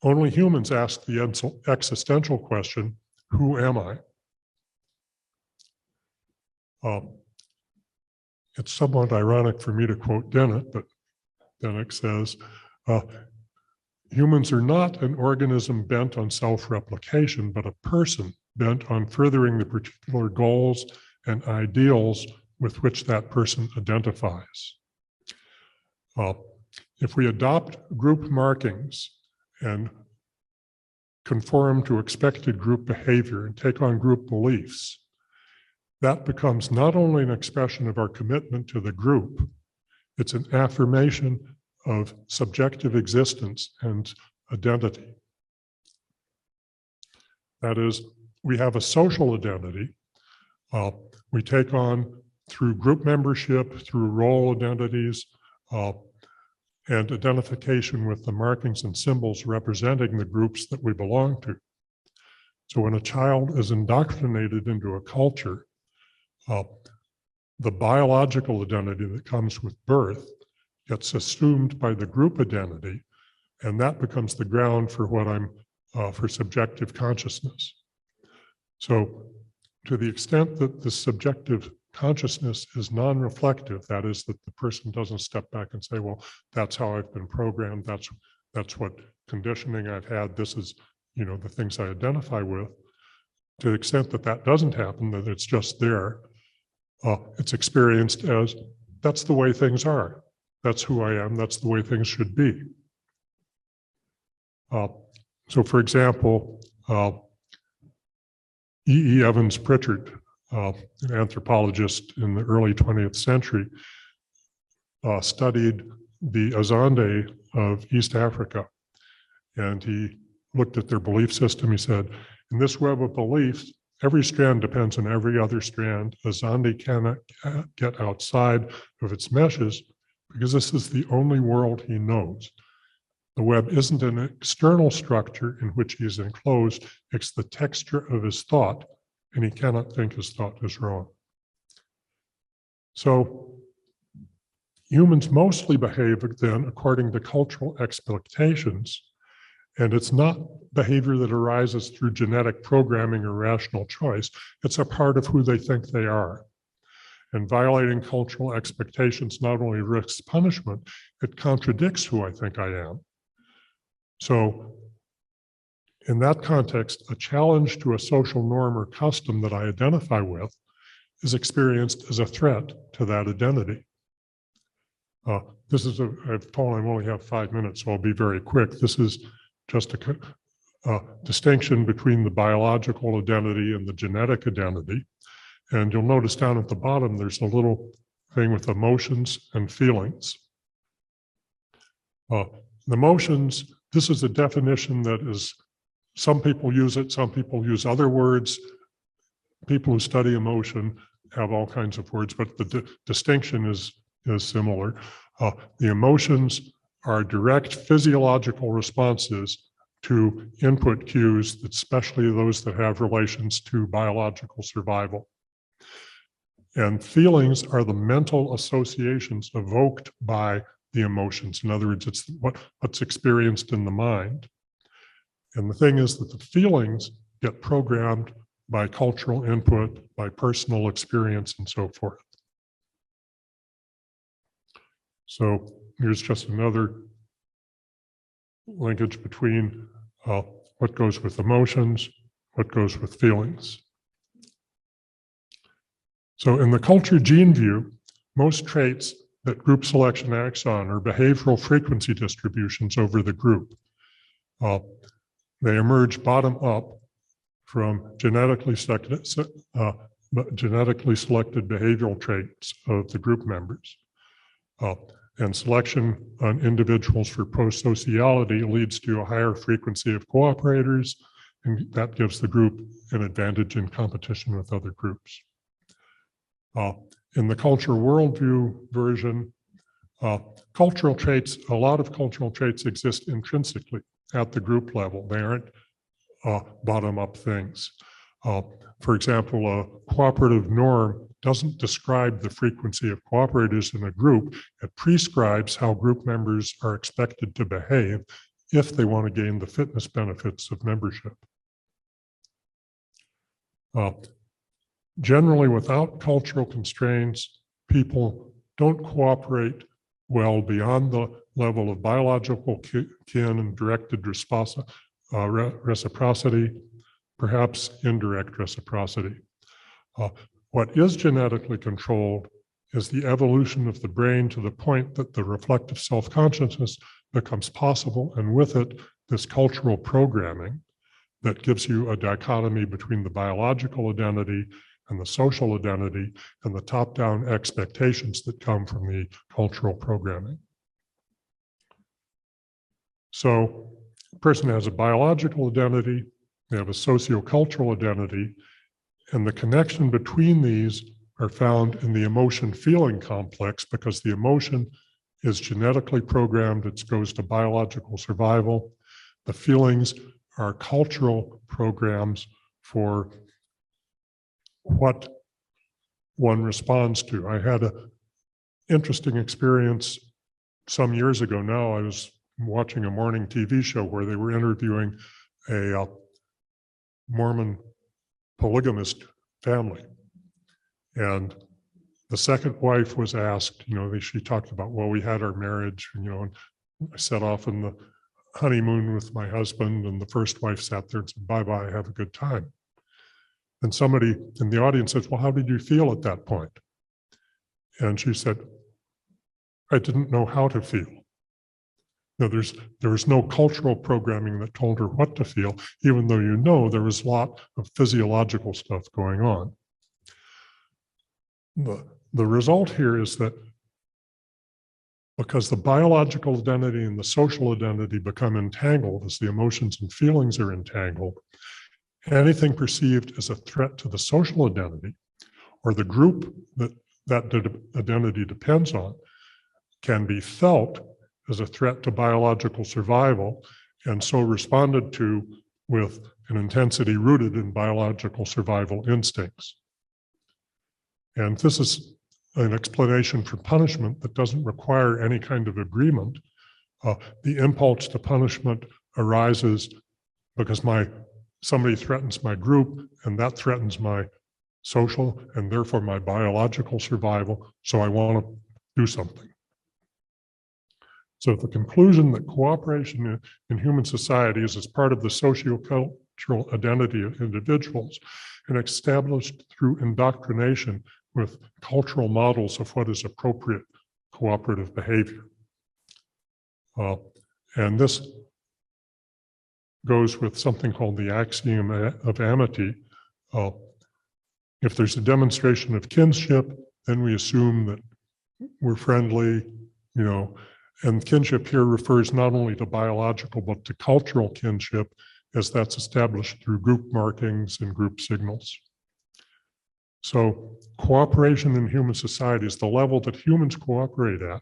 [SPEAKER 4] only humans ask the existential question, who am I? It's somewhat ironic for me to quote Dennett, but Dennett says, humans are not an organism bent on self-replication, but a person bent on furthering the particular goals and ideals with which that person identifies. If we adopt group markings and conform to expected group behavior and take on group beliefs, that becomes not only an expression of our commitment to the group, it's an affirmation of subjective existence and identity. That is, we have a social identity we take on through group membership, through role identities, and identification with the markings and symbols representing the groups that we belong to. So when a child is indoctrinated into a culture, the biological identity that comes with birth gets assumed by the group identity, and that becomes the ground for what I'm for subjective consciousness. So to the extent that the subjective consciousness is non-reflective, that is, that the person doesn't step back and say, well, that's how I've been programmed, that's what conditioning I've had, this is, you know, the things I identify with. To the extent that that doesn't happen, that it's just there, it's experienced as, that's the way things are. That's who I am, that's the way things should be. So for example, E. Evans Pritchard, an anthropologist in the early 20th century, studied the Azande of East Africa. And he looked at their belief system. He said, in this web of beliefs, every strand depends on every other strand. Azande cannot get outside of its meshes because this is the only world he knows. The web isn't an external structure in which he is enclosed, it's the texture of his thought, and he cannot think his thought is wrong. So humans mostly behave then according to cultural expectations, and it's not behavior that arises through genetic programming or rational choice. It's a part of who they think they are. And violating cultural expectations not only risks punishment, it contradicts who I think I am. So in that context, a challenge to a social norm or custom that I identify with is experienced as a threat to that identity. This is I've told I only have 5 minutes, so I'll be very quick. This is just a distinction between the biological identity and the genetic identity. And you'll notice down at the bottom, there's a little thing with emotions and feelings. The emotions, this is a definition that is, some people use it, some people use other words. People who study emotion have all kinds of words, but the distinction is similar. The emotions are direct physiological responses to input cues, especially those that have relations to biological survival. And feelings are the mental associations evoked by the emotions. In other words, it's what's experienced in the mind. And the thing is that the feelings get programmed by cultural input, by personal experience, and so forth. So here's just another linkage between what goes with emotions, what goes with feelings. So in the culture gene view, most traits that group selection acts on are behavioral frequency distributions over the group. They emerge bottom up from genetically selected behavioral traits of the group members. And selection on individuals for pro-sociality leads to a higher frequency of cooperators, and that gives the group an advantage in competition with other groups. In the cultural worldview version, cultural traits, a lot of cultural traits exist intrinsically at the group level. They aren't bottom-up things. For example, a cooperative norm doesn't describe the frequency of cooperators in a group. It prescribes how group members are expected to behave if they want to gain the fitness benefits of membership. Generally, without cultural constraints, people don't cooperate well beyond the level of biological kin and directed reciprocity, perhaps indirect reciprocity. What is genetically controlled is the evolution of the brain to the point that the reflective self-consciousness becomes possible, and with it, this cultural programming that gives you a dichotomy between the biological identity and the social identity and the top-down expectations that come from the cultural programming. So a person has a biological identity, they have a sociocultural identity, and the connection between these are found in the emotion-feeling complex, because the emotion is genetically programmed, it goes to biological survival. The feelings are cultural programs for what one responds to. I had an interesting experience some years ago now. I was watching a morning TV show where they were interviewing a Mormon polygamist family. And the second wife was asked, she talked about, well, we had our marriage, and I set off on the honeymoon with my husband, and the first wife sat there and said, bye-bye, have a good time. And somebody in the audience said, well, how did you feel at that point? And she said, I didn't know how to feel. There was no cultural programming that told her what to feel, even though there was a lot of physiological stuff going on. The result here is that because the biological identity and the social identity become entangled as the emotions and feelings are entangled, anything perceived as a threat to the social identity or the group that identity depends on can be felt as a threat to biological survival, and so responded to with an intensity rooted in biological survival instincts. And this is an explanation for punishment that doesn't require any kind of agreement. The impulse to punishment arises because somebody threatens my group, and that threatens my social and therefore my biological survival, so I want to do something. So the conclusion that cooperation in human society is as part of the cultural identity of individuals and established through indoctrination with cultural models of what is appropriate cooperative behavior. And this goes with something called the Axiom of Amity. If there's a demonstration of kinship, then we assume that we're friendly, and kinship here refers not only to biological, but to cultural kinship, as that's established through group markings and group signals. So cooperation in human societies, the level that humans cooperate at,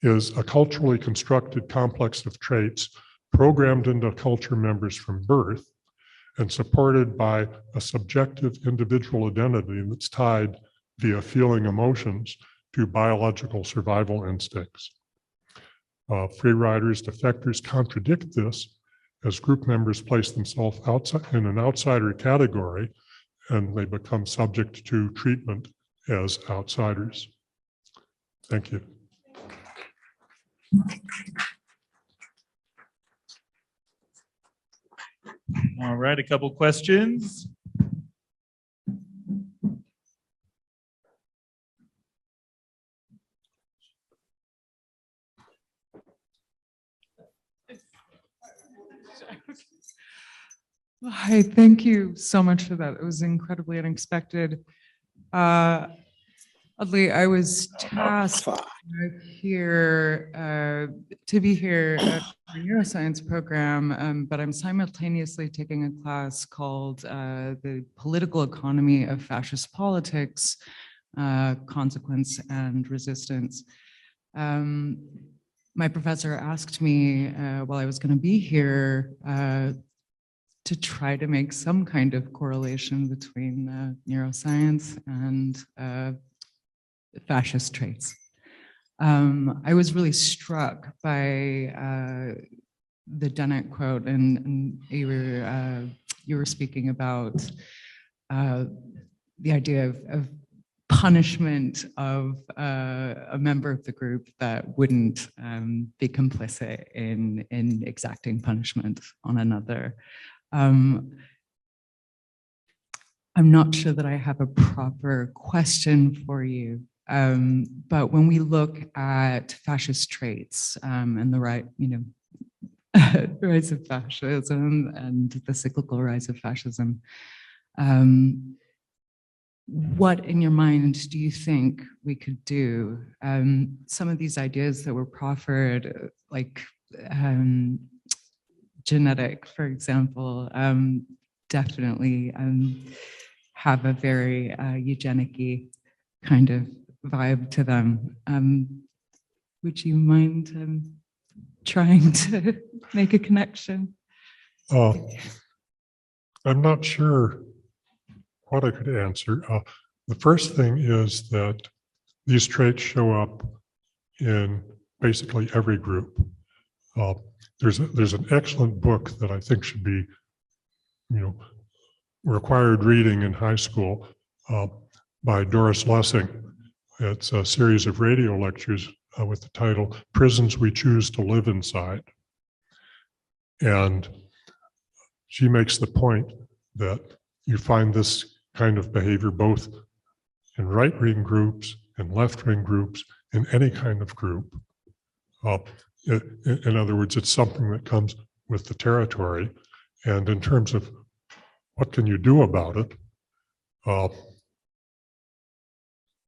[SPEAKER 4] is a culturally constructed complex of traits programmed into culture members from birth and supported by a subjective individual identity that's tied via feeling emotions to biological survival instincts. Free riders, defectors contradict this as group members place themselves outside in an outsider category, and they become subject to treatment as outsiders. Thank you.
[SPEAKER 1] All right, a couple questions.
[SPEAKER 11] Hi, thank you so much for that. It was incredibly unexpected. Oddly, I was tasked to be here at the neuroscience program, but I'm simultaneously taking a class called The Political Economy of Fascist Politics, Consequence and Resistance. My professor asked me while I was going to be here to try to make some kind of correlation between neuroscience and fascist traits. I was really struck by the Dennett quote, and you were speaking about the idea of punishment of a member of the group that wouldn't be complicit in exacting punishment on another. I'm not sure that I have a proper question for you, but when we look at fascist traits and the rise of fascism and the cyclical rise of fascism, what in your mind do you think we could do? Some of these ideas that were proffered, like genetic, for example, definitely have a very eugenic-y kind of vibe to them. Would you mind trying to make a connection?
[SPEAKER 4] I'm not sure what I could answer. The first thing is that these traits show up in basically every group. There's an excellent book that I think should be, required reading in high school by Doris Lessing. It's a series of radio lectures with the title "Prisons We Choose to Live Inside," and she makes the point that you find this kind of behavior both in right-wing groups and left-wing groups, in any kind of group. In other words, it's something that comes with the territory. And in terms of what can you do about it,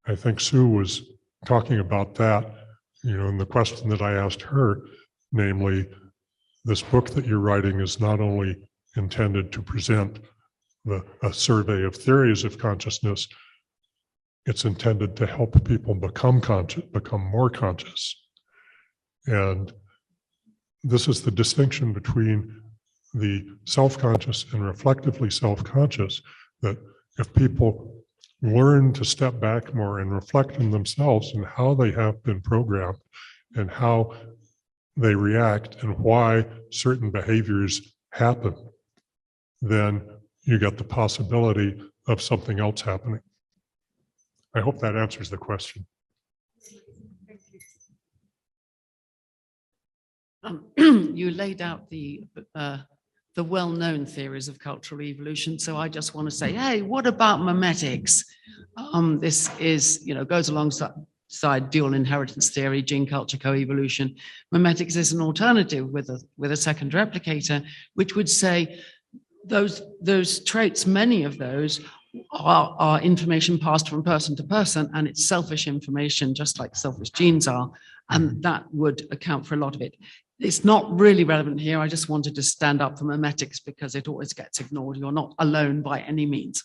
[SPEAKER 4] I think Sue was talking about that, in the question that I asked her, namely, this book that you're writing is not only intended to present a survey of theories of consciousness, it's intended to help people become more conscious. And this is the distinction between the self-conscious and reflectively self-conscious, that if people learn to step back more and reflect on themselves and how they have been programmed and how they react and why certain behaviors happen, then you get the possibility of something else happening. I hope that answers the question.
[SPEAKER 8] You laid out the
[SPEAKER 3] the well-known theories of cultural evolution. So I just want to say, hey, what about memetics? This is, goes alongside dual inheritance theory, gene culture co-evolution. Memetics is an alternative with a second replicator, which would say those traits, many of those are information passed from person to person, and it's selfish information, just like selfish genes are, and that would account for a lot of it. It's not really relevant here. I just wanted to stand up for memetics because it always gets ignored. You're not alone by any means.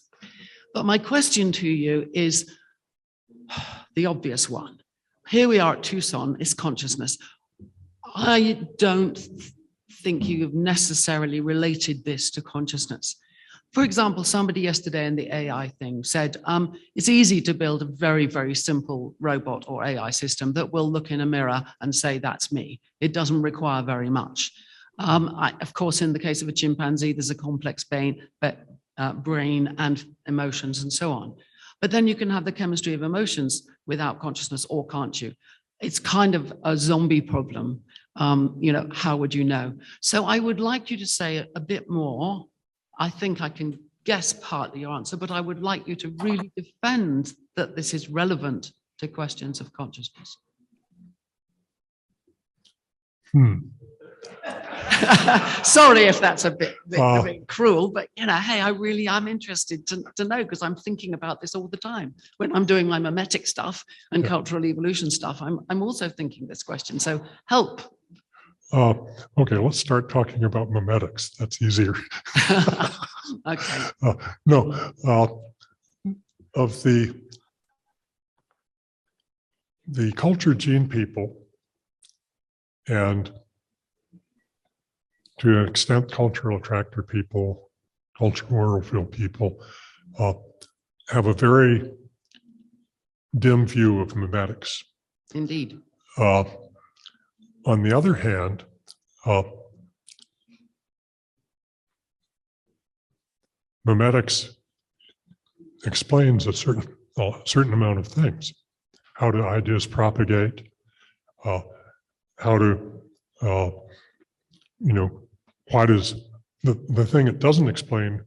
[SPEAKER 3] But my question to you is the obvious one. Here we are at Tucson, is consciousness. I don't think you've necessarily related this to consciousness. For example, somebody yesterday in the AI thing said, it's easy to build a very, very simple robot or AI system that will look in a mirror and say, that's me. It doesn't require very much. Of course, in the case of a chimpanzee, there's a complex brain and emotions and so on. But then you can have the chemistry of emotions without consciousness, or can't you? It's kind of a zombie problem. How would you know? So I would like you to say a bit more. I think I can guess partly your answer, but I would like you to really defend that this is relevant to questions of consciousness. Sorry if that's a bit cruel, but hey, I'm interested to know, because I'm thinking about this all the time. When I'm doing my memetic stuff and cultural evolution stuff, I'm also thinking this question. So help.
[SPEAKER 4] Okay, let's start talking about memetics. That's easier.
[SPEAKER 3] Okay.
[SPEAKER 4] Of the culture gene people, and to an extent cultural attractor people, cultural oral field people, have a very dim view of memetics.
[SPEAKER 3] Indeed.
[SPEAKER 4] On the other hand, memetics explains a certain amount of things. How do ideas propagate? How do, why does, the thing it doesn't explain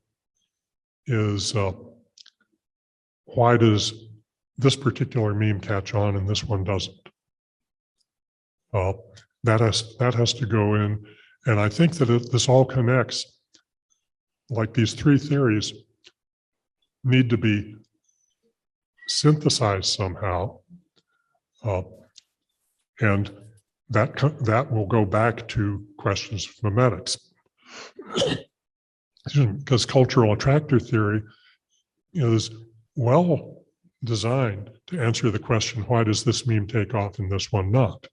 [SPEAKER 4] is why does this particular meme catch on and this one doesn't? That has to go in, and I think that this all connects. Like these three theories need to be synthesized somehow, and that will go back to questions of memetics, because cultural attractor theory is well designed to answer the question, why does this meme take off and this one not?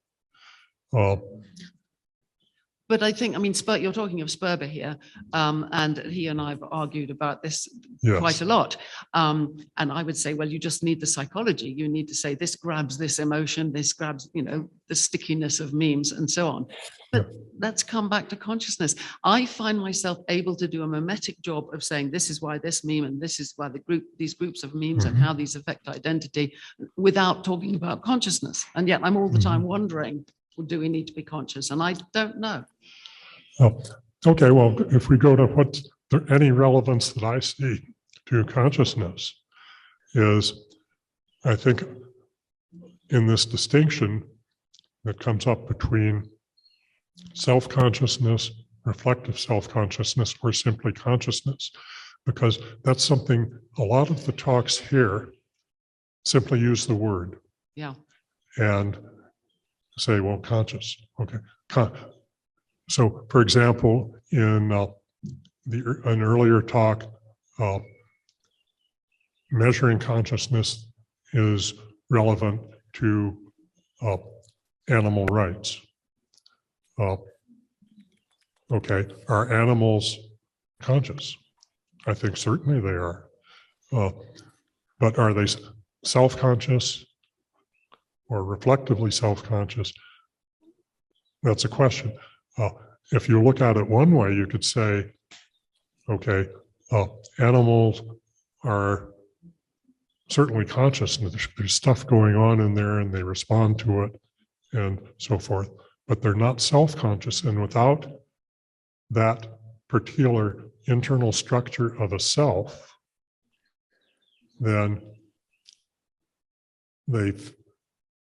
[SPEAKER 3] But I think, you're talking of Sperber here, and he and I have argued about this quite a lot. And I would say, well, you just need the psychology. You need to say this grabs this emotion, this grabs, the stickiness of memes and so on. But let's come back to consciousness. I find myself able to do a memetic job of saying, this is why this meme and this is why these groups of memes and how these affect identity, without talking about consciousness. And yet I'm all the time wondering, well, do we need to be conscious? And I don't know.
[SPEAKER 4] Okay, well, if we go to what's any relevance that I see to consciousness is, I think, in this distinction that comes up between self-consciousness, reflective self-consciousness, or simply consciousness, because that's something a lot of the talks here simply use the word.
[SPEAKER 3] Yeah.
[SPEAKER 4] And say, well, conscious, okay. So, for example, in an earlier talk, measuring consciousness is relevant to animal rights. Okay, are animals conscious? I think certainly they are. But are they self-conscious or reflectively self-conscious? That's a question. If you look at it one way, you could say, okay, animals are certainly conscious, and there's stuff going on in there, and they respond to it, and so forth, but they're not self-conscious, and without that particular internal structure of a self, then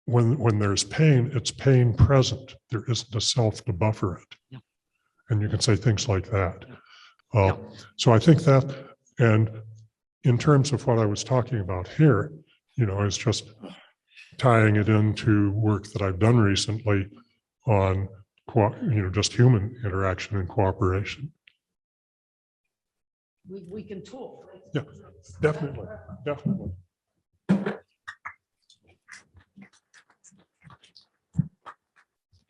[SPEAKER 4] when there's pain, it's pain present. There isn't a self to buffer it.
[SPEAKER 3] Yeah.
[SPEAKER 4] And you can say things like that.
[SPEAKER 3] Yeah.
[SPEAKER 4] So I think that, and in terms of what I was talking about here, is just tying it into work that I've done recently on, just human interaction and cooperation.
[SPEAKER 3] We can talk.
[SPEAKER 4] Yeah, definitely.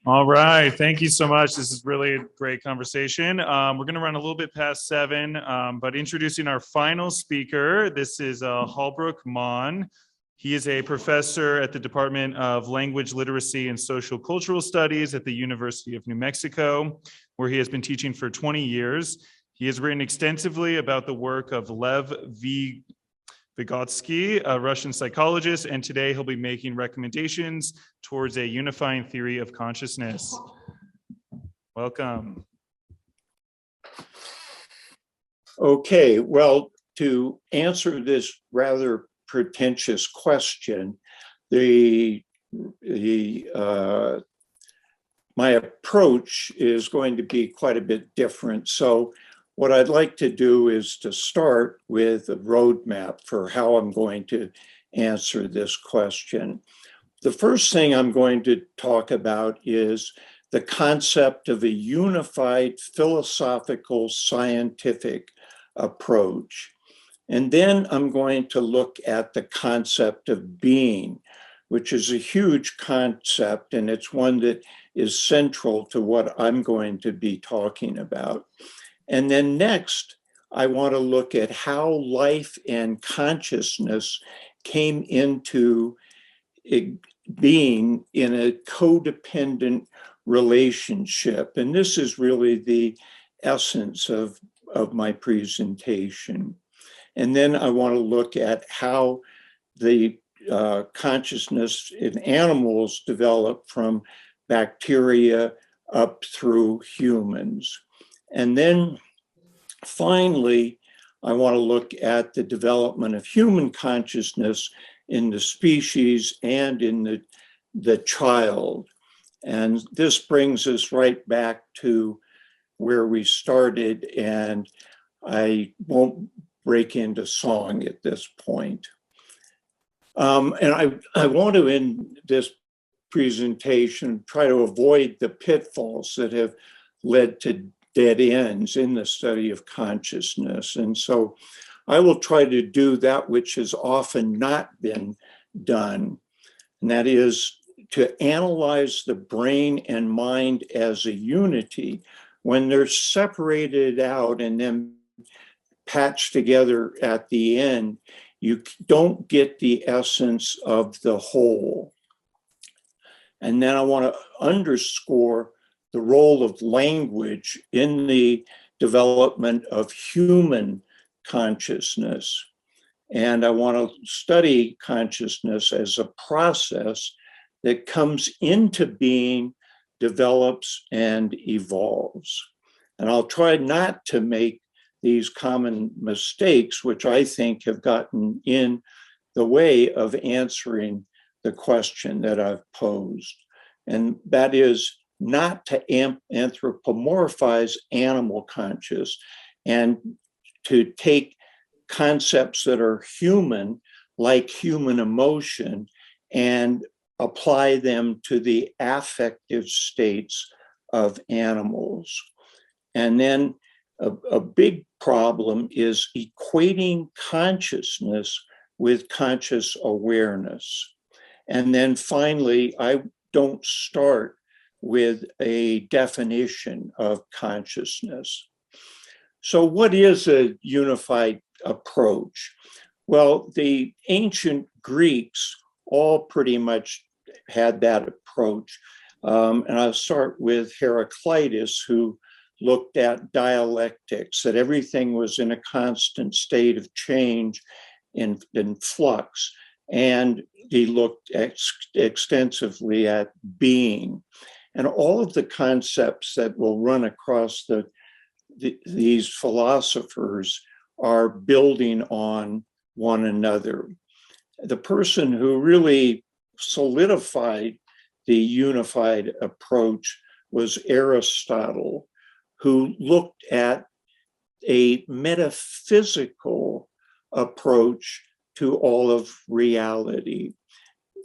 [SPEAKER 1] All right. Thank you so much. This is really a great conversation. We're going to run a little bit past 7, but introducing our final speaker, this is Holbrook Mahn. He is a professor at the Department of Language, Literacy, and Social Cultural Studies at the University of New Mexico, where he has been teaching for 20 years. He has written extensively about the work of Lev Vygotsky, a Russian psychologist, and today he'll be making recommendations towards a unifying theory of consciousness. Welcome.
[SPEAKER 12] Okay, well, to answer this rather pretentious question, my approach is going to be quite a bit different. So what I'd like to do is to start with a roadmap for how I'm going to answer this question. The first thing I'm going to talk about is the concept of a unified philosophical scientific approach. And then I'm going to look at the concept of being, which is a huge concept, and it's one that is central to what I'm going to be talking about. And then next, I want to look at how life and consciousness came into being in a codependent relationship. And this is really the essence of my presentation. And then I want to look at how the consciousness in animals developed from bacteria up through humans. And then finally, I want to look at the development of human consciousness in the species and in the child. And this brings us right back to where we started, and I won't break into song at this point. And I want to, in this presentation, try to avoid the pitfalls that have led to dead ends in the study of consciousness. And so I will try to do that which has often not been done, and that is to analyze the brain and mind as a unity. When they're separated out and then patched together at the end, you don't get the essence of the whole. And then I want to underscore the role of language in the development of human consciousness. And I want to study consciousness as a process that comes into being, develops, and evolves. And I'll try not to make these common mistakes, which I think have gotten in the way of answering the question that I've posed. And that is not to anthropomorphize animal conscious and to take concepts that are human, like human emotion, and apply them to the affective states of animals. And then a big problem is equating consciousness with conscious awareness. And then finally, I don't start with a definition of consciousness. So what is a unified approach? Well, the ancient Greeks all pretty much had that approach. And I'll start with Heraclitus, who looked at dialectics, that everything was in a constant state of change, in flux. And he looked extensively at being. And all of the concepts that will run across the these philosophers are building on one another. The person who really solidified the unified approach was Aristotle, who looked at a metaphysical approach to all of reality,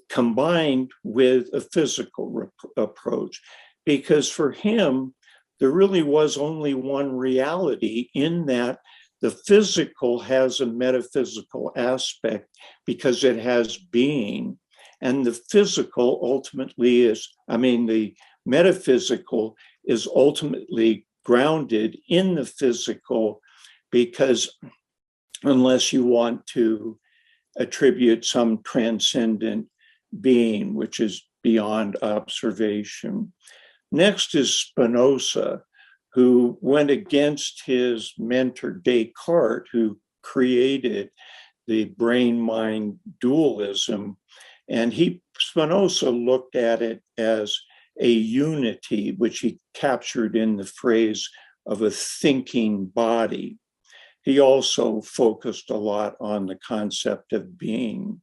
[SPEAKER 12] combined with a physical approach, because for him, there really was only one reality, in that the physical has a metaphysical aspect because it has being. And the physical ultimately is, the metaphysical is ultimately grounded in the physical, because unless you want to attribute some transcendent being, which is beyond observation. Next is Spinoza, who went against his mentor Descartes, who created the brain-mind dualism. And Spinoza looked at it as a unity, which he captured in the phrase of a thinking body. He also focused a lot on the concept of being.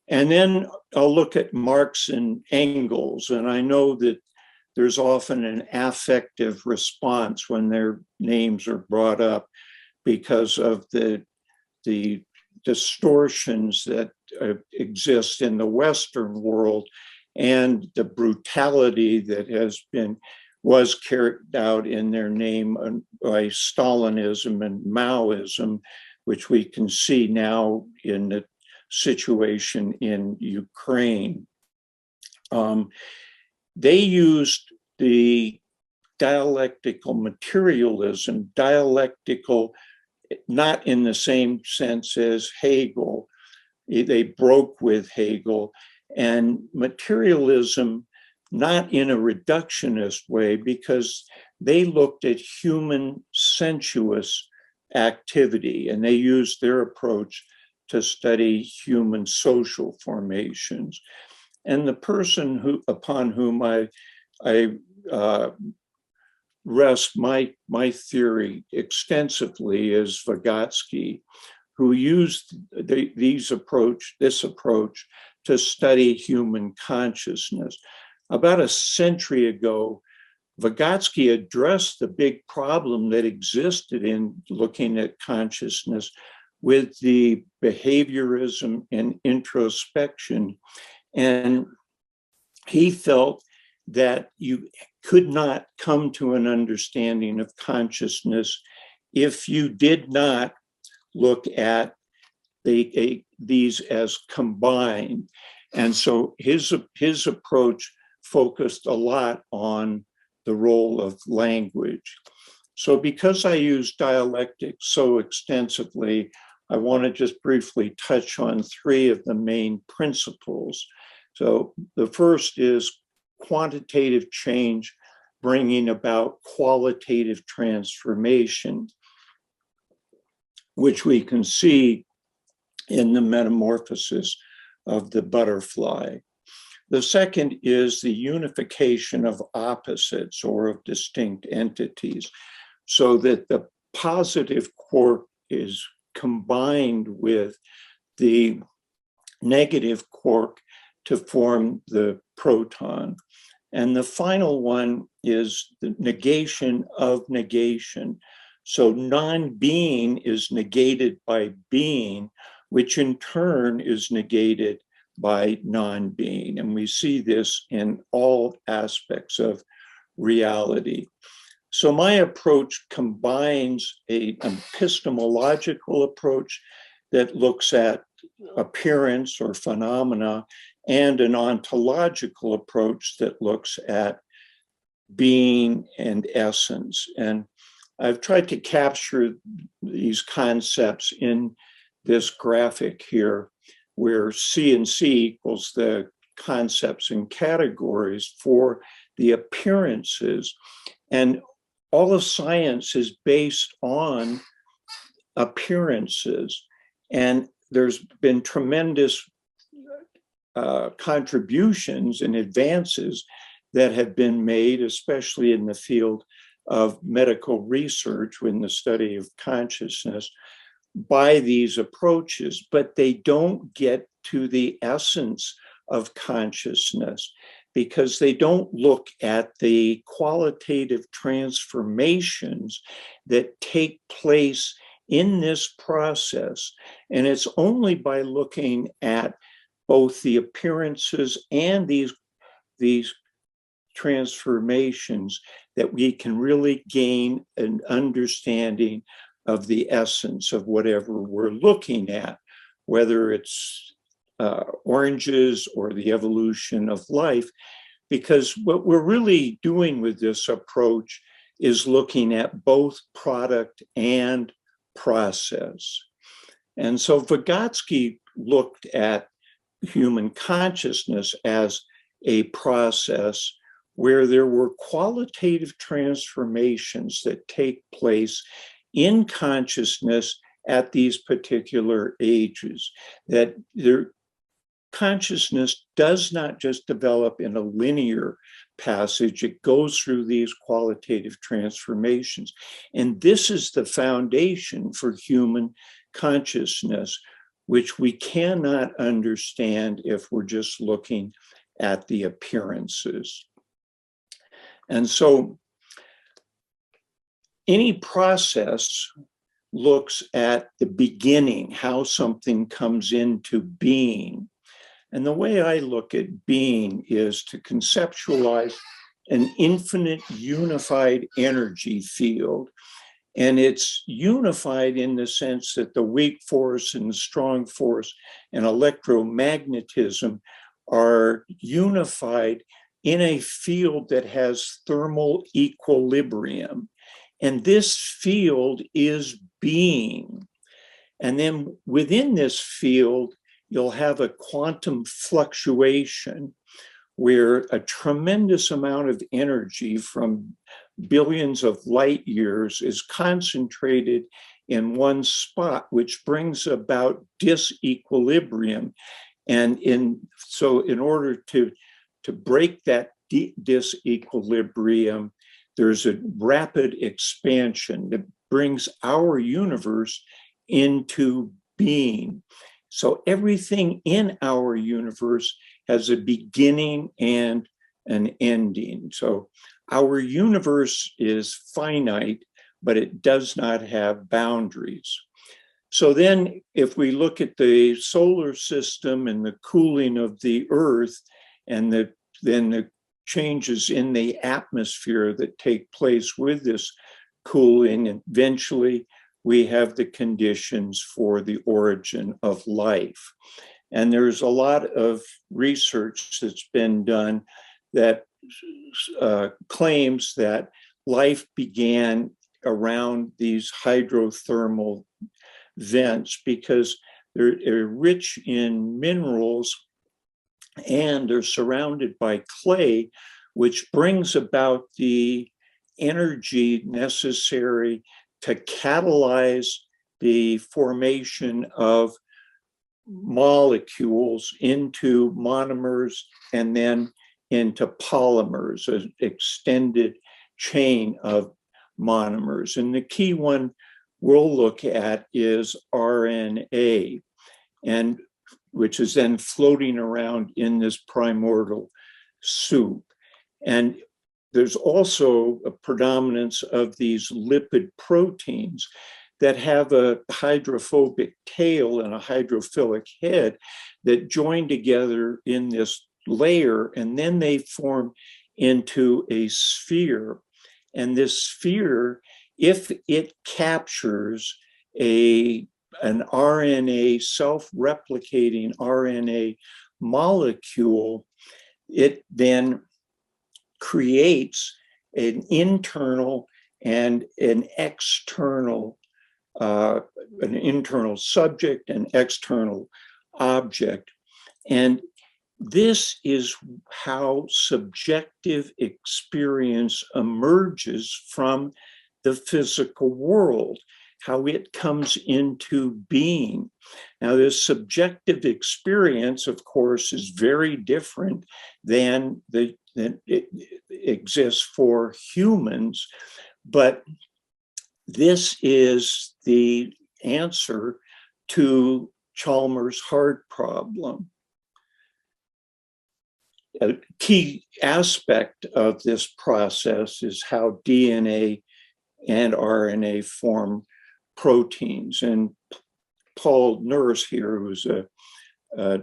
[SPEAKER 12] And then I'll look at Marx and Engels, and I know that there's often an affective response when their names are brought up because of the distortions that exist in the Western world and the brutality that was carried out in their name by Stalinism and Maoism, which we can see now in the situation in Ukraine. They used the dialectical materialism, not in the same sense as Hegel. They broke with Hegel, and materialism not in a reductionist way, because they looked at human sensuous activity, and they used their approach to study human social formations. And the person upon whom I rest my theory extensively is Vygotsky, who used this approach to study human consciousness. About a century ago, Vygotsky addressed the big problem that existed in looking at consciousness with the behaviorism and introspection. And he felt that you could not come to an understanding of consciousness if you did not look at these as combined. And so his approach focused a lot on the role of language. So because I use dialectics so extensively, I want to just briefly touch on three of the main principles. So the first is quantitative change bringing about qualitative transformation, which we can see in the metamorphosis of the butterfly. The second is the unification of opposites or of distinct entities, so that the positive quark is combined with the negative quark to form the proton. And the final one is the negation of negation. So non-being is negated by being, which in turn is negated by non-being. And we see this in all aspects of reality. So my approach combines an epistemological approach that looks at appearance or phenomena, and an ontological approach that looks at being and essence. And I've tried to capture these concepts in this graphic here, where C and C equals the concepts and categories for the appearances. And all of science is based on appearances. And there's been tremendous contributions and advances that have been made, especially in the field of medical research in the study of consciousness by these approaches, but they don't get to the essence of consciousness because they don't look at the qualitative transformations that take place in this process. And it's only by looking at both the appearances and these transformations that we can really gain an understanding of the essence of whatever we're looking at, whether it's oranges or the evolution of life, because what we're really doing with this approach is looking at both product and process. And so Vygotsky looked at human consciousness as a process where there were qualitative transformations that take place in consciousness at these particular ages, that their consciousness does not just develop in a linear passage, it goes through these qualitative transformations. And this is the foundation for human consciousness, which we cannot understand if we're just looking at the appearances. And so any process looks at the beginning, how something comes into being. And the way I look at being is to conceptualize an infinite unified energy field. And it's unified in the sense that the weak force and the strong force and electromagnetism are unified in a field that has thermal equilibrium. And this field is being. And then within this field, you'll have a quantum fluctuation where a tremendous amount of energy from billions of light years is concentrated in one spot, which brings about disequilibrium. And so in order to break that disequilibrium, there's a rapid expansion that brings our universe into being. So everything in our universe has a beginning and an ending. So our universe is finite, but it does not have boundaries. So then if we look at the solar system and the cooling of the Earth and then the changes in the atmosphere that take place with this cooling, and eventually we have the conditions for the origin of life. And there's a lot of research that's been done that claims that life began around these hydrothermal vents because they're rich in minerals and they're surrounded by clay, which brings about the energy necessary to catalyze the formation of molecules into monomers and then into polymers, an extended chain of monomers. And the key one we'll look at is RNA, and which is then floating around in this primordial soup. And there's also a predominance of these lipid proteins that have a hydrophobic tail and a hydrophilic head that join together in this layer, and then they form into a sphere. And this sphere, if it captures an RNA, self-replicating RNA molecule, it then creates an internal and an internal subject and external object. And this is how subjective experience emerges from the physical world, how it comes into being. Now, this subjective experience, of course, is very different than it exists for humans, But this is the answer to Chalmers' heart problem. A key aspect of this process is how DNA and RNA form proteins. And Paul Nurse here, who's a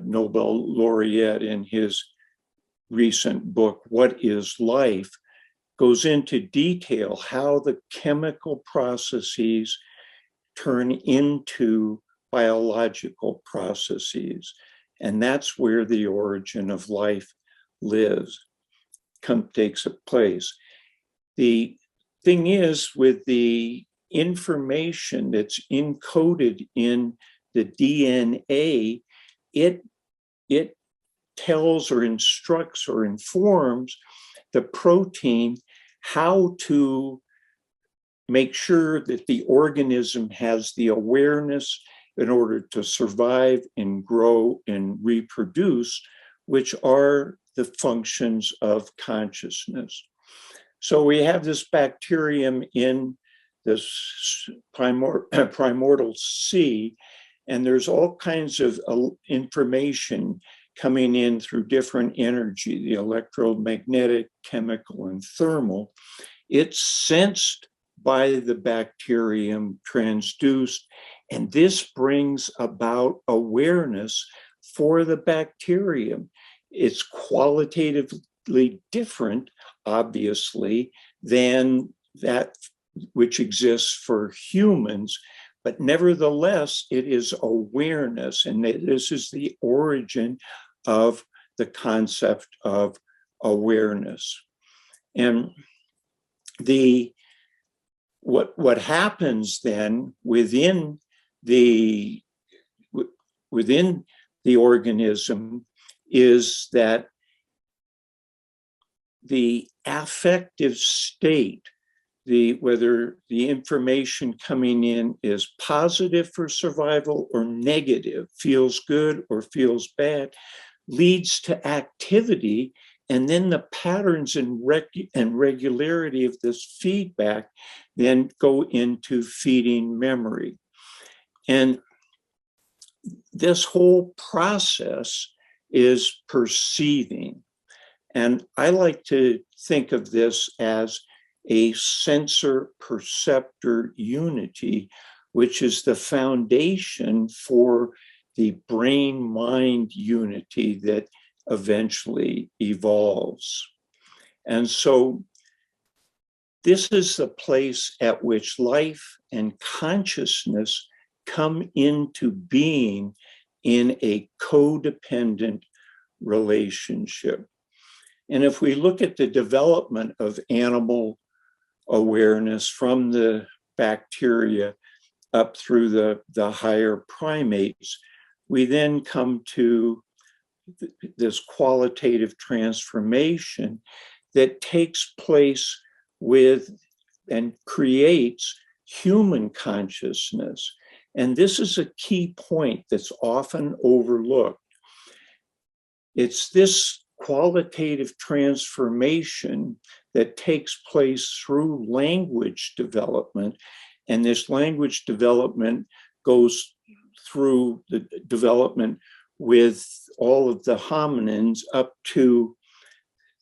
[SPEAKER 12] Nobel laureate in his recent book, What is Life?, goes into detail how the chemical processes turn into biological processes. And that's where the origin of life takes place. The thing is, with the information that's encoded in the DNA, it tells or instructs or informs the protein how to make sure that the organism has the awareness in order to survive and grow and reproduce, which are the functions of consciousness. So we have this bacterium in this primordial sea, and there's all kinds of information coming in through different energy, the electromagnetic, chemical, and thermal. It's sensed by the bacterium, transduced, and this brings about awareness for the bacterium. It's qualitatively different, obviously, than that which exists for humans, but nevertheless, it is awareness, and this is the origin of the concept of awareness. And what happens then within the organism is that the affective state, whether the information coming in is positive for survival or negative, feels good or feels bad, leads to activity. And then the patterns and regularity of this feedback then go into feeding memory. And this whole process is perceiving. And I like to think of this as a sensor-perceptor unity, which is the foundation for the brain-mind unity that eventually evolves. And so this is the place at which life and consciousness come into being in a codependent relationship. And if we look at the development of animal awareness from the bacteria up through the higher primates, we then come to this qualitative transformation that takes place with and creates human consciousness. And this is a key point that's often overlooked. It's this qualitative transformation that takes place through language development. And this language development goes through the development with all of the hominins up to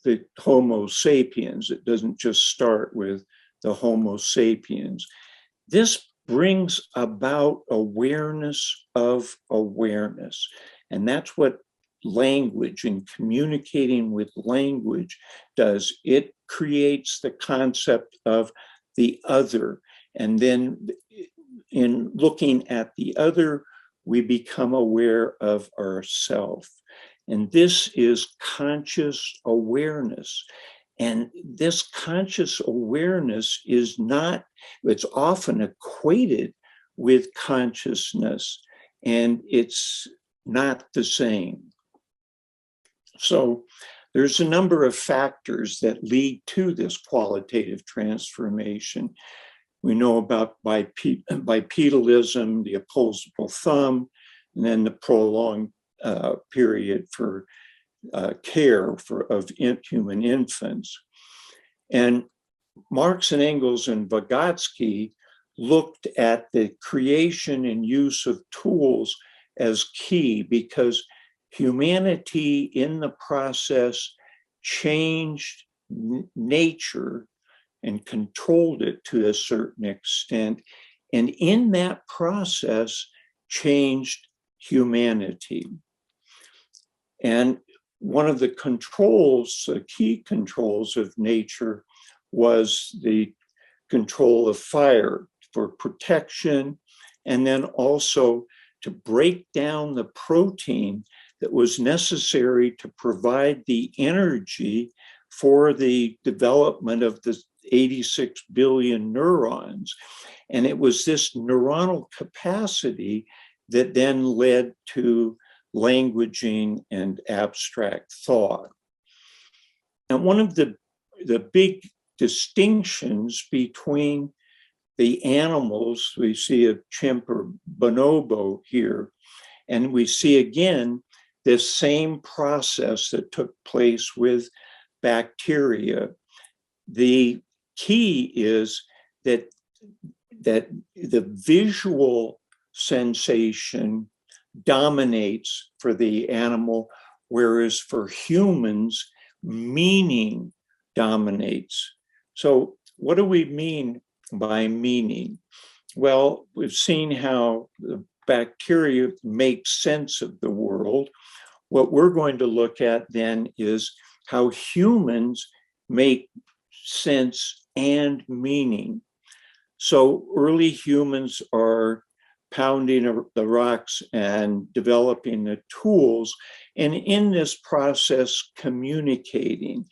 [SPEAKER 12] the Homo sapiens. It doesn't just start with the Homo sapiens. This brings about awareness of awareness. And that's what language and communicating with language does. It creates the concept of the other. And then in looking at the other, we become aware of ourself. And this is conscious awareness. And this conscious awareness is not, it's often equated with consciousness, and it's not the same. So there's a number of factors that lead to this qualitative transformation. We know about bipedalism, the opposable thumb, and then the prolonged period for care of human infants. And Marx and Engels and Vygotsky looked at the creation and use of tools as key, because humanity in the process changed nature and controlled it to a certain extent, and in that process changed humanity. And one of the controls, the key controls of nature, was the control of fire for protection, and then also to break down the protein that was necessary to provide the energy for the development of the 86 billion neurons. And it was this neuronal capacity that then led to languaging and abstract thought. And one of the big distinctions between the animals, we see a chimp or bonobo here, and we see again this same process that took place with bacteria. The key is that the visual sensation dominates for the animal, whereas for humans, meaning dominates. So what do we mean by meaning? Well, we've seen how the bacteria make sense of the world. What we're going to look at then is how humans make sense and meaning. So early humans are pounding the rocks and developing the tools, and in this process communicating.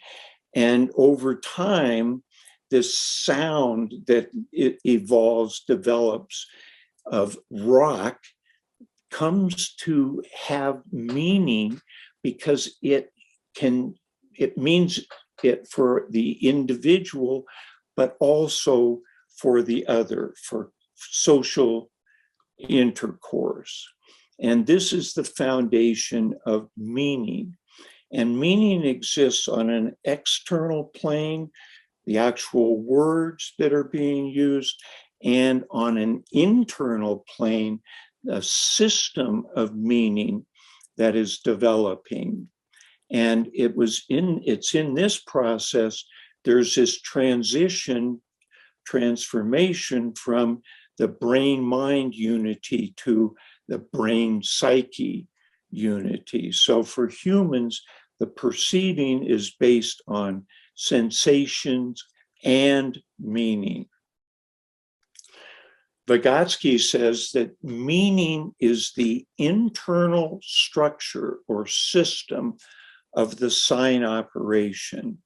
[SPEAKER 12] And over time, this sound that it evolves, develops of rock comes to have meaning, because it means it for the individual, but also for the other, for social intercourse. And this is the foundation of meaning. And meaning exists on an external plane, the actual words that are being used, and on an internal plane, a system of meaning that is developing. And it's in this process, there's this transformation from the brain-mind unity to the brain-psyche unity. So for humans, the perceiving is based on sensations and meaning. Vygotsky says that meaning is the internal structure or system of the sign operation.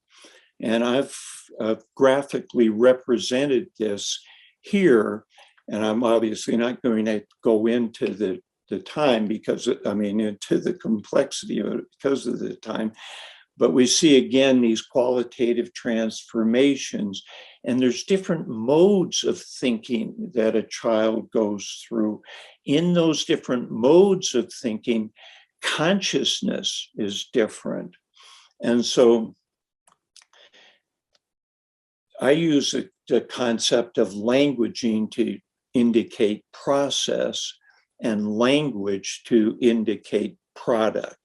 [SPEAKER 12] And I've graphically represented this here, and I'm obviously not going to go into the time into the complexity of it because of the time. But we see again these qualitative transformations, and there's different modes of thinking that a child goes through. In those different modes of thinking, consciousness is different. And so I use the concept of languaging to indicate process and language to indicate product.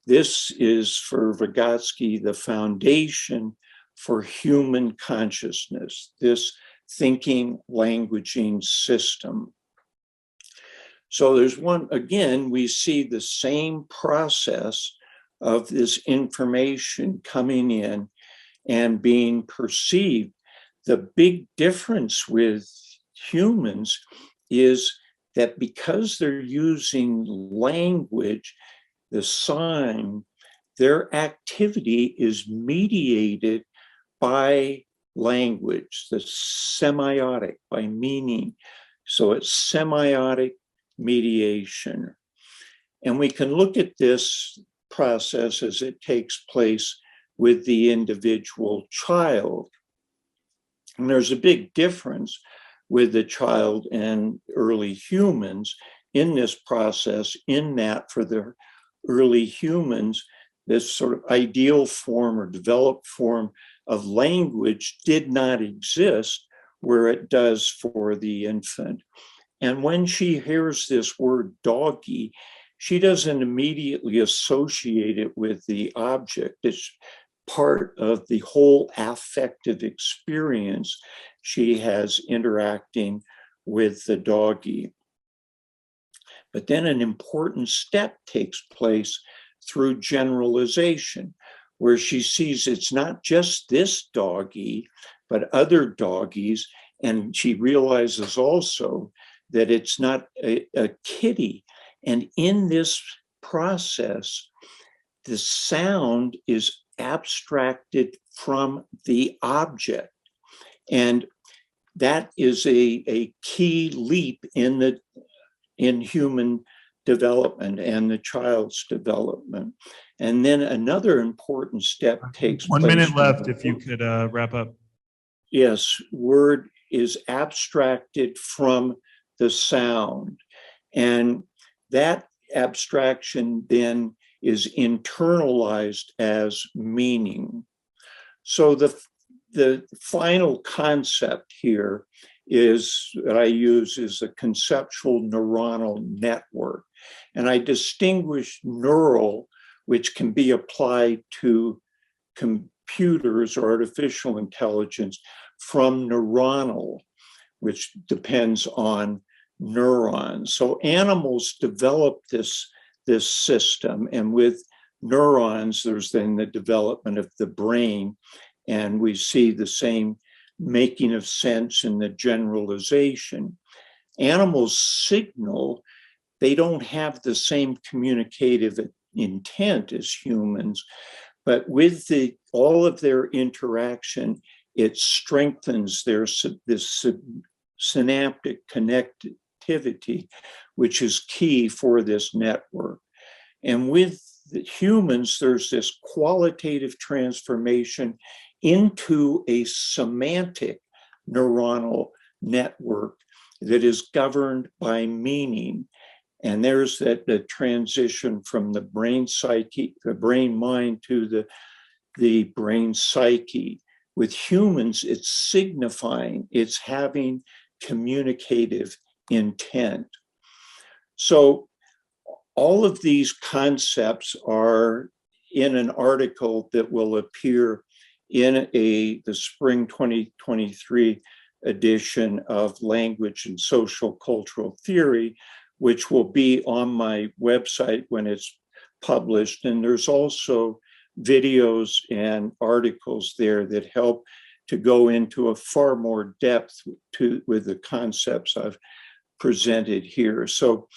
[SPEAKER 12] This is for Vygotsky the foundation for human consciousness, this thinking, languaging system. So there's one, again, we see the same process of this information coming in and being perceived. The big difference with humans is that because they're using language, the sign, their activity is mediated by language, the semiotic, by meaning. So it's semiotic mediation. And we can look at this process as it takes place with the individual child. And there's a big difference with the child and early humans in this process, in that for the early humans, this sort of ideal form or developed form of language did not exist where it does for the infant. And when she hears this word doggy, she doesn't immediately associate it with the object. It's part of the whole affective experience she has interacting with the doggy. But then an important step takes place through generalization, where she sees it's not just this doggy, but other doggies. And she realizes also that it's not a kitty. And in this process, the sound is abstracted from the object. And that is a key leap in human development and the child's development. And then another important step takes place.
[SPEAKER 1] 1 minute left if you could wrap up.
[SPEAKER 12] Yes, word is abstracted from the sound. And that abstraction then is internalized as meaning. So the final concept here is that I use is a conceptual neuronal network. And I distinguish neural, which can be applied to computers or artificial intelligence, from neuronal, which depends on neurons. So animals develop this system, and with neurons, there's then the development of the brain, and we see the same making of sense in the generalization. Animals signal, they don't have the same communicative intent as humans, but with all of their interaction, it strengthens this synaptic connectivity, which is key for this network. And with the humans, there's this qualitative transformation into a semantic neuronal network that is governed by meaning. And there's the transition from the brain psyche, the brain mind, to the brain psyche. With humans, it's signifying, it's having communicative intent. So all of these concepts are in an article that will appear in the spring 2023 edition of Language and Social Cultural Theory, which will be on my website when it's published. And there's also videos and articles there that help to go into a far more depth with the concepts I've presented here. So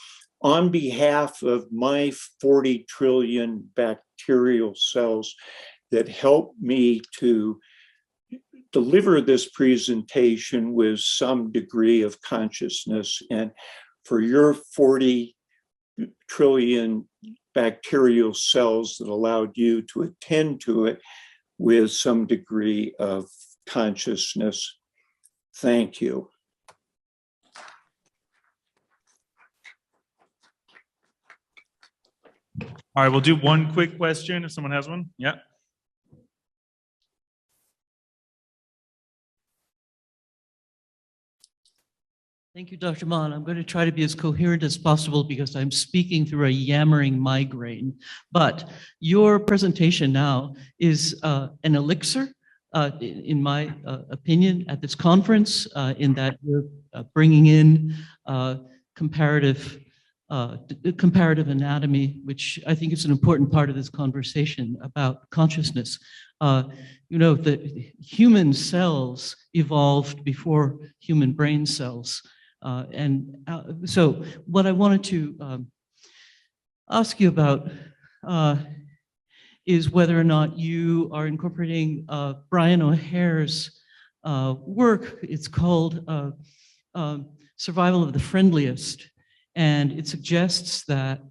[SPEAKER 12] on behalf of my 40 trillion bacterial cells that help me to deliver this presentation with some degree of consciousness, and for your 40 trillion bacterial cells that allowed you to attend to it with some degree of consciousness, thank you.
[SPEAKER 1] All right, we'll do one quick question if someone has one. Yeah.
[SPEAKER 8] Thank you, Dr. Mahn. I'm going to try to be as coherent as possible because I'm speaking through a yammering migraine. But your presentation now is an elixir, in my opinion, at this conference, in that you're bringing in comparative anatomy, which I think is an important part of this conversation about consciousness. You know, the human cells evolved before human brain cells. So what I wanted to ask you about is whether or not you are incorporating Brian O'Hare's work. It's called Survival of the Friendliest. And it suggests that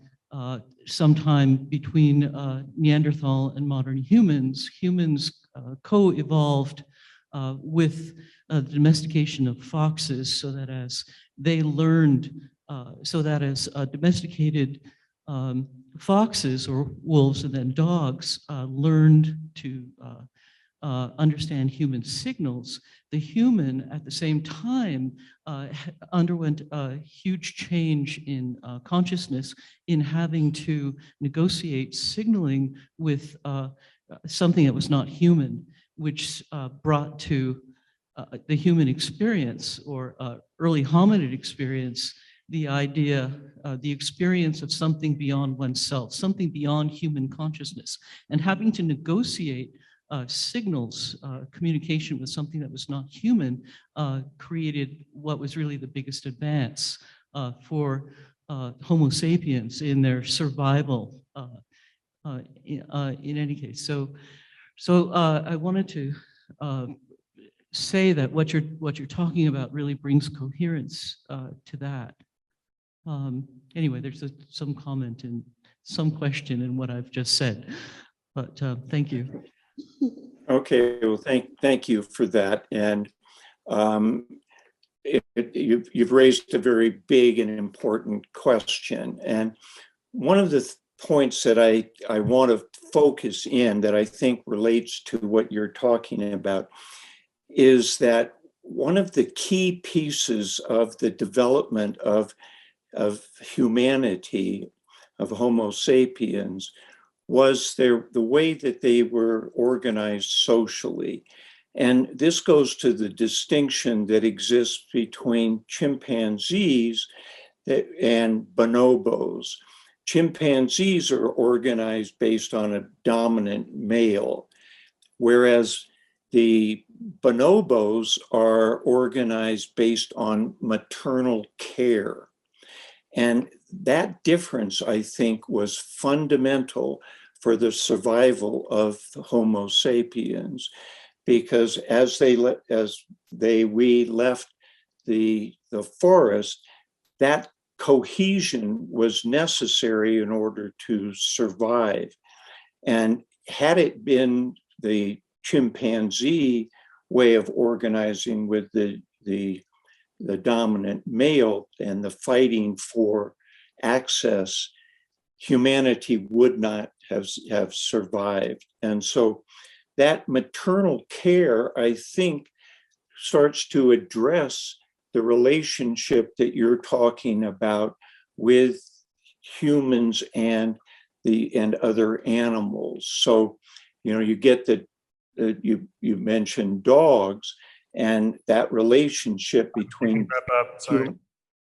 [SPEAKER 8] sometime between Neanderthal and modern humans, co-evolved with the domestication of foxes, so that as they learned, so that as domesticated foxes or wolves and then dogs learned to understand human signals, the human at the same time underwent a huge change in consciousness in having to negotiate signaling with something that was not human, which brought to the human experience or early hominid experience the idea, the experience of something beyond oneself, something beyond human consciousness, and having to negotiate signals, communication with something that was not human, created what was really the biggest advance for Homo sapiens in their survival. In any case, so I wanted to say that what you're talking about really brings coherence to that. Anyway, there's some comment and some question in what I've just said, but thank you.
[SPEAKER 12] Okay, well, thank you for that. And you've raised a very big and important question. And one of the points that I want to focus in that I think relates to what you're talking about is that one of the key pieces of the development of humanity, of Homo sapiens, was the way that they were organized socially. And this goes to the distinction that exists between chimpanzees and bonobos. Chimpanzees are organized based on a dominant male, whereas the bonobos are organized based on maternal care. And that difference, I think, was fundamental for the survival of the Homo sapiens, because as we left the forest, that cohesion was necessary in order to survive. And had it been the chimpanzee way of organizing with the dominant male and the fighting for access, humanity would not have survived. And so that maternal care, I think, starts to address the relationship that you're talking about with humans and other animals. So, you get that you mentioned dogs, and that relationship between